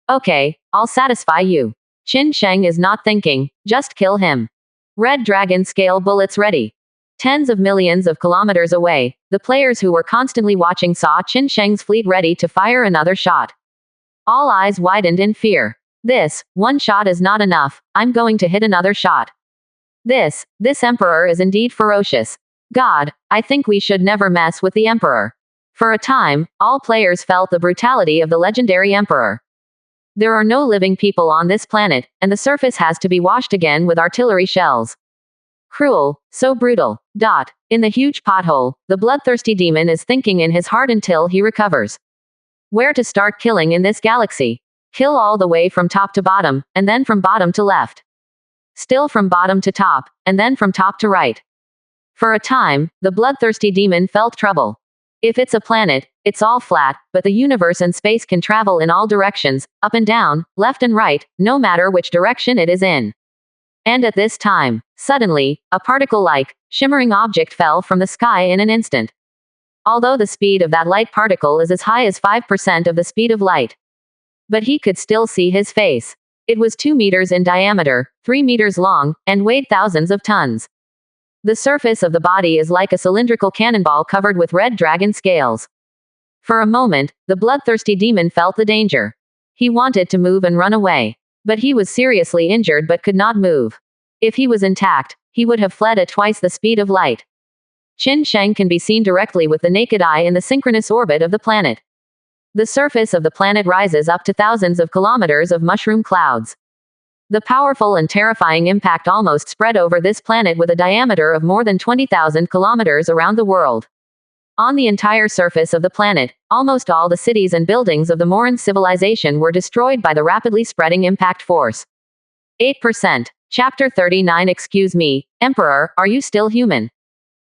Okay, I'll satisfy you. Qin Sheng is not thinking, just kill him. Red dragon scale bullets ready. Tens of millions of kilometers away, the players who were constantly watching saw Qin Sheng's fleet ready to fire another shot. All eyes widened in fear. This, one shot is not enough, I'm going to hit another shot. This emperor is indeed ferocious. God, I think we should never mess with the emperor. For a time, all players felt the brutality of the legendary emperor. There are no living people on this planet, and the surface has to be washed again with artillery shells. Cruel, so brutal. In the huge pothole, the bloodthirsty demon is thinking in his heart until he recovers. Where to start killing in this galaxy? Kill all the way from top to bottom, and then from bottom to left. Still from bottom to top, and then from top to right. For a time, the bloodthirsty demon felt trouble. If it's a planet, it's all flat, but the universe and space can travel in all directions, up and down, left and right, no matter which direction it is in. And at this time, suddenly, a particle-like, shimmering object fell from the sky in an instant. Although the speed of that light particle is as high as 5% of the speed of light. But he could still see his face. It was 2 meters in diameter, 3 meters long, and weighed thousands of tons. The surface of the body is like a cylindrical cannonball covered with red dragon scales. For a moment, the bloodthirsty demon felt the danger. He wanted to move and run away. But he was seriously injured but could not move. If he was intact, he would have fled at twice the speed of light. Qin Sheng can be seen directly with the naked eye in the synchronous orbit of the planet. The surface of the planet rises up to thousands of kilometers of mushroom clouds. The powerful and terrifying impact almost spread over this planet with a diameter of more than 20,000 kilometers around the world. On the entire surface of the planet, almost all the cities and buildings of the Moran civilization were destroyed by the rapidly spreading impact force. 8%. Chapter 39. Excuse me, Emperor, are you still human?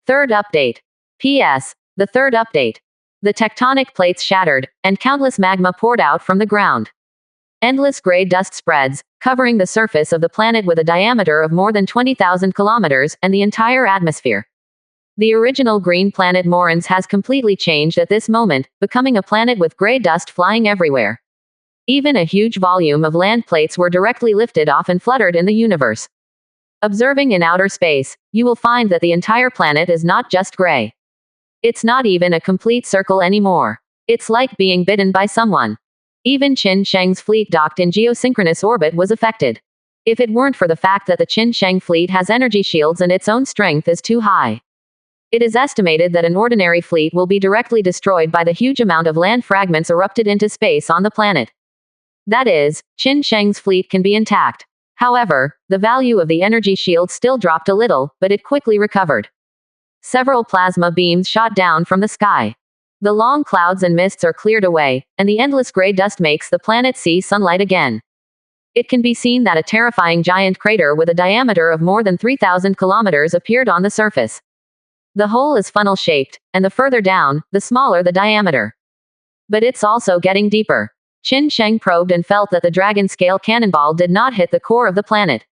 Third update. P.S. The third update. The tectonic plates shattered, and countless magma poured out from the ground. Endless gray dust spreads, covering the surface of the planet with a diameter of more than 20,000 kilometers, and the entire atmosphere. The original green planet Morans has completely changed at this moment, becoming a planet with gray dust flying everywhere. Even a huge volume of land plates were directly lifted off and fluttered in the universe. Observing in outer space, you will find that the entire planet is not just gray. It's not even a complete circle anymore. It's like being bitten by someone. Even Qin Sheng's fleet docked in geosynchronous orbit was affected. If it weren't for the fact that the Qin Sheng fleet has energy shields and its own strength is too high. It is estimated that an ordinary fleet will be directly destroyed by the huge amount of land fragments erupted into space on the planet. That is, Qin Sheng's fleet can be intact. However, the value of the energy shield still dropped a little, but it quickly recovered. Several plasma beams shot down from the sky. The long clouds and mists are cleared away, and the endless gray dust makes the planet see sunlight again. It can be seen that a terrifying giant crater with a diameter of more than 3,000 kilometers appeared on the surface. The hole is funnel-shaped, and the further down, the smaller the diameter. But it's also getting deeper. Qin Sheng probed and felt that the dragon scale cannonball did not hit the core of the planet.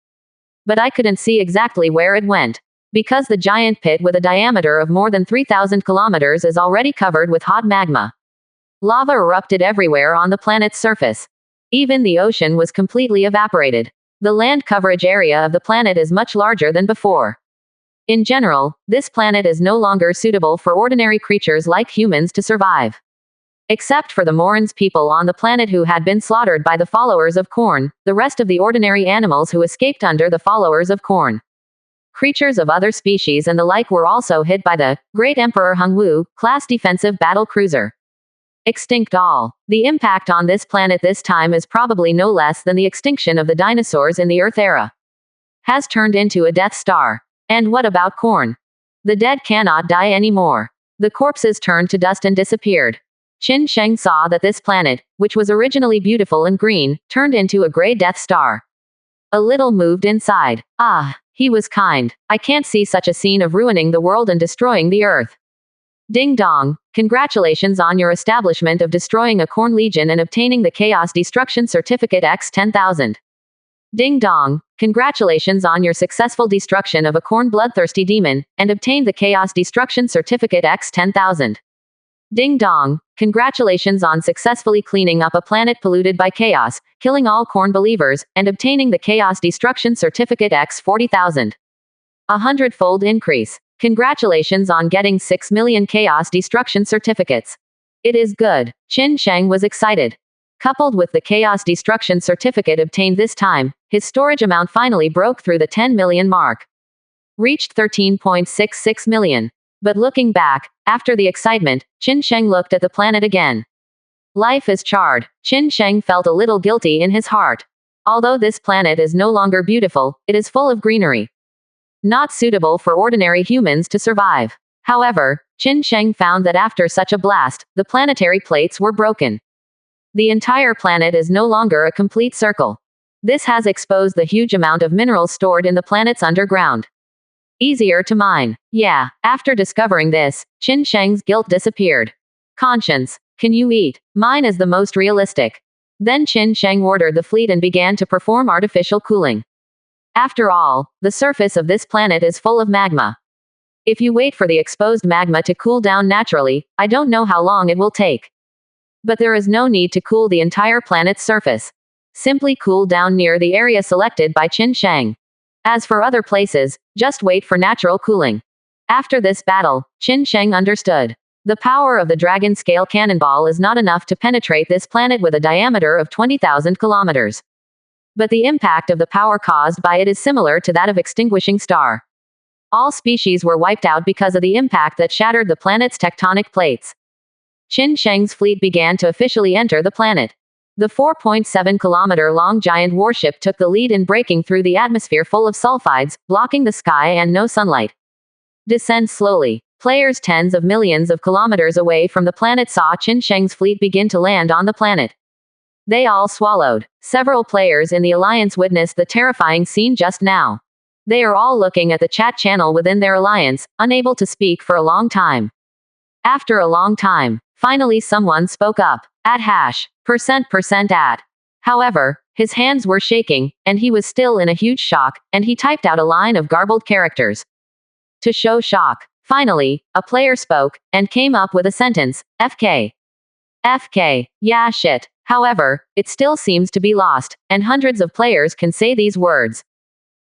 But I couldn't see exactly where it went. Because the giant pit with a diameter of more than 3,000 kilometers is already covered with hot magma. Lava erupted everywhere on the planet's surface. Even the ocean was completely evaporated. The land coverage area of the planet is much larger than before. In general, this planet is no longer suitable for ordinary creatures like humans to survive. Except for the Morans people on the planet who had been slaughtered by the followers of Korn, the rest of the ordinary animals who escaped under the followers of Korn. Creatures of other species and the like were also hit by the Great Emperor Hongwu class defensive battle cruiser. Extinct all. The impact on this planet this time is probably no less than the extinction of the dinosaurs in the Earth era. Has turned into a Death Star. And what about Korn? The dead cannot die anymore. The corpses turned to dust and disappeared. Qin Sheng saw that this planet, which was originally beautiful and green, turned into a gray Death Star. A little moved inside. Ah, he was kind. I can't see such a scene of ruining the world and destroying the Earth. Ding dong, congratulations on your establishment of destroying a Korn Legion and obtaining the Chaos Destruction Certificate X 10,000. Ding dong, congratulations on your successful destruction of a Korn Bloodthirsty Demon, and obtained the Chaos Destruction Certificate X 10,000. Ding dong, congratulations on successfully cleaning up a planet polluted by chaos, killing all Korn believers, and obtaining the Chaos Destruction Certificate X 40,000. 100-fold increase. Congratulations on getting 6 million Chaos Destruction Certificates. It is good. Qin Sheng was excited. Coupled with the Chaos Destruction Certificate obtained this time, his storage amount finally broke through the 10 million mark. Reached 13.66 million. But looking back, after the excitement, Qin Sheng looked at the planet again. Life is charred. Qin Sheng felt a little guilty in his heart. Although this planet is no longer beautiful, it is full of greenery. Not suitable for ordinary humans to survive. However, Qin Sheng found that after such a blast, the planetary plates were broken. The entire planet is no longer a complete circle. This has exposed the huge amount of minerals stored in the planet's underground. Easier to mine. Yeah, after discovering this, Qin Sheng's guilt disappeared. Conscience. Can you eat? Mine is the most realistic. Then Qin Sheng ordered the fleet and began to perform artificial cooling. After all, the surface of this planet is full of magma. If you wait for the exposed magma to cool down naturally, I don't know how long it will take. But there is no need to cool the entire planet's surface. Simply cool down near the area selected by Qin Sheng. As for other places, just wait for natural cooling. After this battle, Qin Sheng understood. The power of the dragon scale cannonball is not enough to penetrate this planet with a diameter of 20,000 kilometers. But the impact of the power caused by it is similar to that of extinguishing star. All species were wiped out because of the impact that shattered the planet's tectonic plates. Qin Sheng's fleet began to officially enter the planet. The 4.7-kilometer-long giant warship took the lead in breaking through the atmosphere full of sulfides, blocking the sky and no sunlight. Descend slowly. Players tens of millions of kilometers away from the planet saw Qin Sheng's fleet begin to land on the planet. They all swallowed. Several players in the alliance witnessed the terrifying scene just now. They are all looking at the chat channel within their alliance, unable to speak for a long time. After a long time, finally someone spoke up. @%% However, his hands were shaking, and he was still in a huge shock, and he typed out a line of garbled characters. To show shock, finally, a player spoke, and came up with a sentence, FK. FK, yeah shit. However, it still seems to be lost, and hundreds of players can say these words.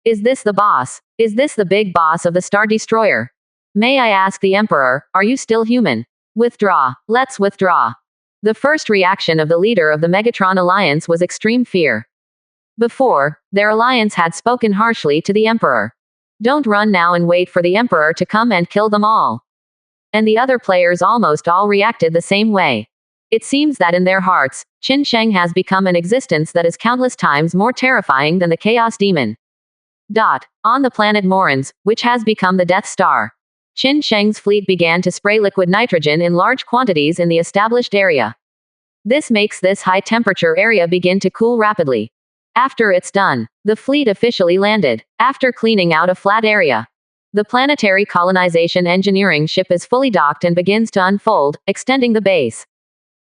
Is this the boss? Is this the big boss of the Star Destroyer? May I ask the Emperor, are you still human? Withdraw. Let's withdraw. The first reaction of the leader of the Megatron Alliance was extreme fear. Before, their alliance had spoken harshly to the Emperor. Don't run now and wait for the Emperor to come and kill them all. And the other players almost all reacted the same way. It seems that in their hearts, Qin Sheng has become an existence that is countless times more terrifying than the Chaos Demon. On the planet Morans, which has become the Death Star. Qin Sheng's fleet began to spray liquid nitrogen in large quantities in the established area. This makes this high-temperature area begin to cool rapidly. After it's done, the fleet officially landed. After cleaning out a flat area, the planetary colonization engineering ship is fully docked and begins to unfold, extending the base.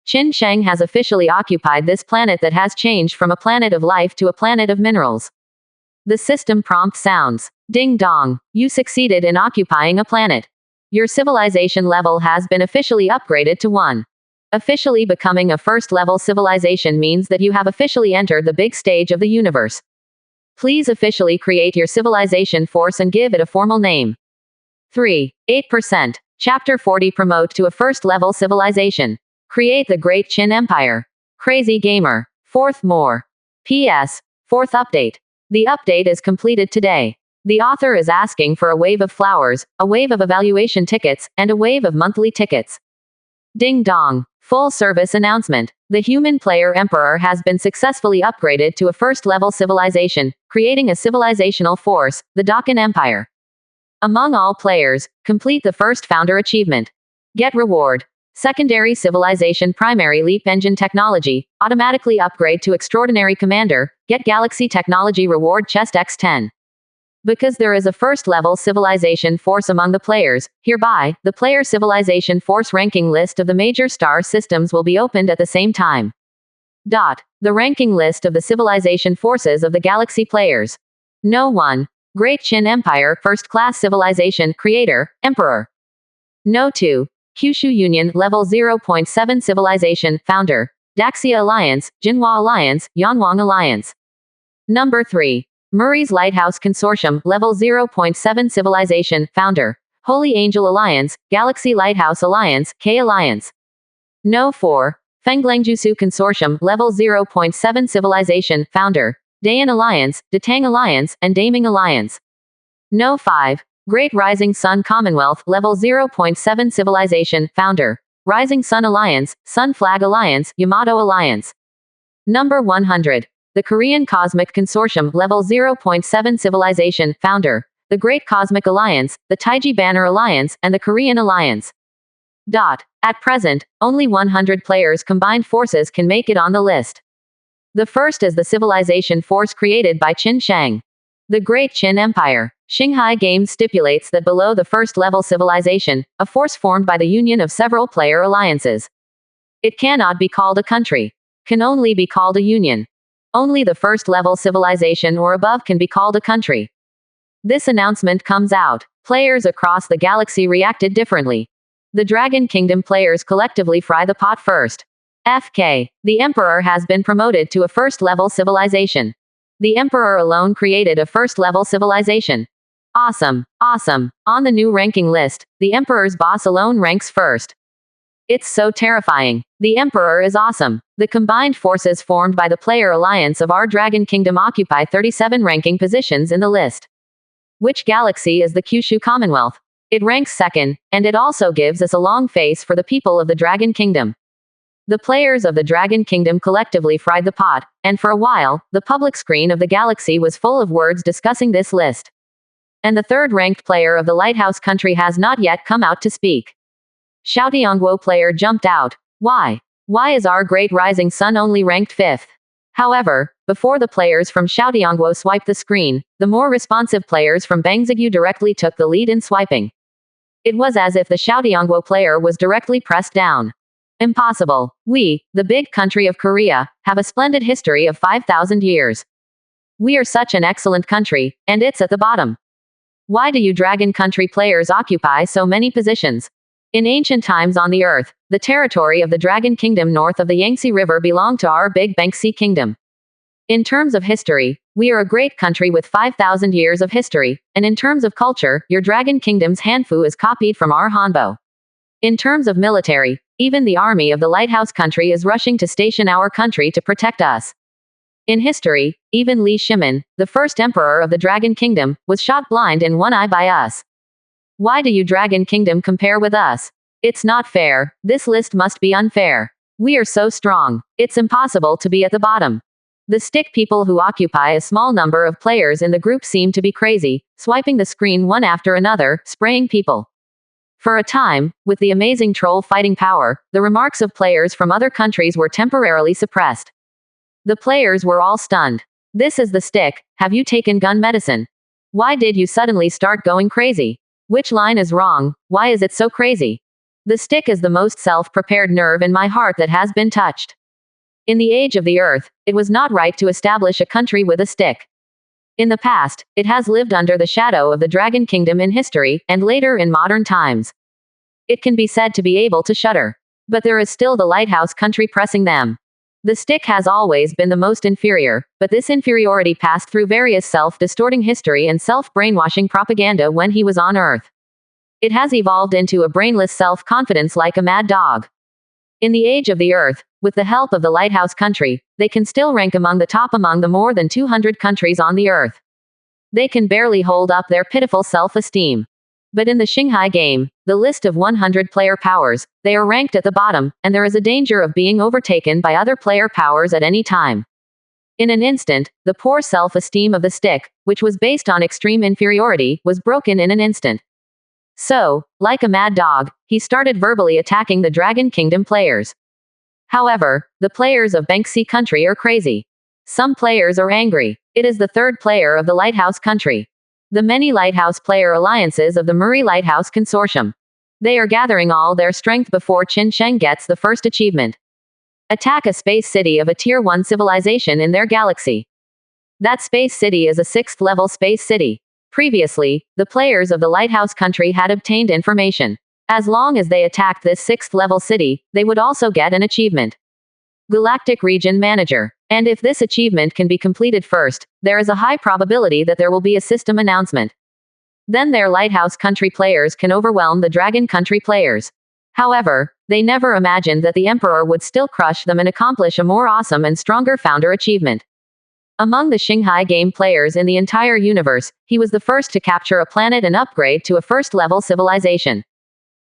Qin Sheng has officially occupied this planet that has changed from a planet of life to a planet of minerals. The system prompt sounds. Ding dong. You succeeded in occupying a planet. Your civilization level has been officially upgraded to 1. Officially becoming a first-level civilization means that you have officially entered the big stage of the universe. Please officially create your civilization force and give it a formal name. 3. 8%. Chapter 40 Promote to a first-level civilization. Create the Great Qin Empire. Crazy Gamer. 4th more. P.S. 4th update. The update is completed today. The author is asking for a wave of flowers, a wave of evaluation tickets, and a wave of monthly tickets. Ding dong. Full service announcement. The human player emperor has been successfully upgraded to a first-level civilization, creating a civilizational force, the Dakan Empire. Among all players, complete the first founder achievement. Get reward. Secondary civilization primary leap engine technology, automatically upgrade to extraordinary commander, get galaxy technology reward chest x10. Because there is a first-level civilization force among the players, hereby, the player civilization force ranking list of the major star systems will be opened at the same time. The ranking list of the civilization forces of the galaxy players. No 1. Great Qin Empire, first-class civilization, creator, emperor. No 2. Kyushu Union, level 0.7 civilization, founder, Daxia Alliance, Jinhua Alliance, Yanwang Alliance. Number 3. Murray's Lighthouse Consortium, level 0.7 civilization, founder, Holy Angel Alliance, Galaxy Lighthouse Alliance, K Alliance. No 4. Fenglangjusu Consortium, level 0.7 civilization, founder, Dayan Alliance, Datang Alliance, and Daming Alliance. No 5. Great Rising Sun Commonwealth, level 0.7 civilization, founder, Rising Sun Alliance, Sun Flag Alliance, Yamato Alliance. Number 100. The Korean Cosmic Consortium, level 0.7 civilization, founder, the Great Cosmic Alliance, the Taiji Banner Alliance, and the Korean Alliance. At present, only 100 players' combined forces can make it on the list. The first is the civilization force created by Qin Sheng. The Great Qin Empire. Shanghai Games stipulates that below the first-level civilization, a force formed by the union of several player alliances. It cannot be called a country. Can only be called a union. Only the first-level civilization or above can be called a country. This announcement comes out. Players across the galaxy reacted differently. The Dragon Kingdom players collectively fry the pot first. FK. The Emperor has been promoted to a first-level civilization. The Emperor alone created a first-level civilization. Awesome. Awesome. On the new ranking list, the Emperor's boss alone ranks first. It's so terrifying. The Emperor is awesome. The combined forces formed by the player alliance of our Dragon Kingdom occupy 37 ranking positions in the list. Which galaxy is the Kyushu Commonwealth? It ranks second, and it also gives us a long face for the people of the Dragon Kingdom. The players of the Dragon Kingdom collectively fried the pot, and for a while, the public screen of the galaxy was full of words discussing this list. And the third-ranked player of the Lighthouse country has not yet come out to speak. Xiaotiangguo player jumped out. Why? Why is our Great Rising Sun only ranked 5th? However, before the players from Xiaotiangguo swiped the screen, the more responsive players from Bangzigyu directly took the lead in swiping. It was as if the Xiaotiangguo player was directly pressed down. Impossible. We, the big country of Korea, have a splendid history of 5,000 years. We are such an excellent country, and it's at the bottom. Why do you Dragon Country players occupy so many positions? In ancient times on the earth, the territory of the Dragon Kingdom north of the Yangtze River belonged to our Big Bangxi Kingdom. In terms of history, we are a great country with 5,000 years of history, and in terms of culture, your Dragon Kingdom's Hanfu is copied from our Hanbo. In terms of military, even the army of the Lighthouse country is rushing to station our country to protect us. In history, even Li Shimin, the first emperor of the Dragon Kingdom, was shot blind in one eye by us. Why do you Dragon Kingdom compare with us? It's not fair. This list must be unfair. We are so strong. It's impossible to be at the bottom. The stick people who occupy a small number of players in the group seem to be crazy, swiping the screen one after another, spraying people. For a time, with the amazing troll fighting power, the remarks of players from other countries were temporarily suppressed. The players were all stunned. This is the stick. Have you taken gun medicine? Why did you suddenly start going crazy? Which line is wrong? Why is it so crazy? The stick is the most self-prepared nerve in my heart that has been touched. In the age of the earth, it was not right to establish a country with a stick. In the past, it has lived under the shadow of the Dragon Kingdom in history, and later in modern times. It can be said to be able to shudder. But there is still the lighthouse country pressing them. The stick has always been the most inferior, but this inferiority passed through various self-distorting history and self-brainwashing propaganda when he was on Earth. It has evolved into a brainless self-confidence like a mad dog. In the age of the Earth, with the help of the lighthouse country, they can still rank among the top among the more than 200 countries on the Earth. They can barely hold up their pitiful self-esteem. But in the Shanghai game, the list of 100 player powers, they are ranked at the bottom, and there is a danger of being overtaken by other player powers at any time. In an instant, the poor self-esteem of the stick, which was based on extreme inferiority, was broken in an instant. So, like a mad dog, he started verbally attacking the Dragon Kingdom players. However, the players of Banksy country are crazy. Some players are angry. It is the third player of the lighthouse country. The many lighthouse player alliances of the Murray Lighthouse Consortium. They are gathering all their strength before Qin Sheng gets the first achievement. Attack a space city of a Tier 1 civilization in their galaxy. That space city is a 6th level space city. Previously, the players of the lighthouse country had obtained information. As long as they attacked this 6th level city, they would also get an achievement. Galactic Region Manager. And if this achievement can be completed first, there is a high probability that there will be a system announcement. Then their lighthouse country players can overwhelm the Dragon country players. However, they never imagined that the Emperor would still crush them and accomplish a more awesome and stronger founder achievement. Among the Shanghai game players in the entire universe, he was the first to capture a planet and upgrade to a first-level civilization.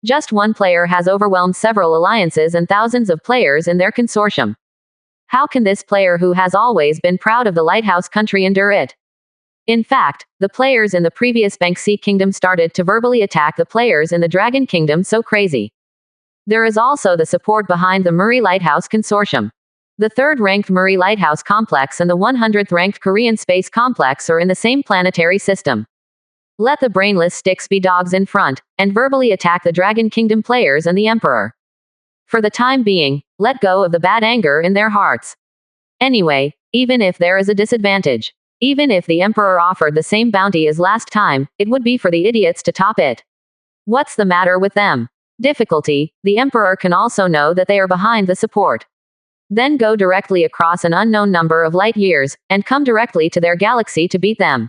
Just one player has overwhelmed several alliances and thousands of players in their consortium. How can this player who has always been proud of the lighthouse country endure it? In fact, the players in the previous Banksy Kingdom started to verbally attack the players in the Dragon Kingdom so crazy. There is also the support behind the Murray Lighthouse Consortium. The 3rd-ranked Murray Lighthouse Complex and the 100th-ranked Korean Space Complex are in the same planetary system. Let the brainless sticks be dogs in front, and verbally attack the Dragon Kingdom players and the Emperor. For the time being, let go of the bad anger in their hearts. Anyway, even if there is a disadvantage, even if the Emperor offered the same bounty as last time, it would be for the idiots to top it. What's the matter with them? Difficulty, the Emperor can also know that they are behind the support. Then go directly across an unknown number of light years, and come directly to their galaxy to beat them.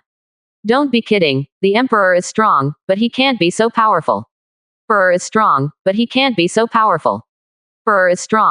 Don't be kidding, the Emperor is strong, but he can't be so powerful. Emperor is strong, but he can't be so powerful. Emperor is strong.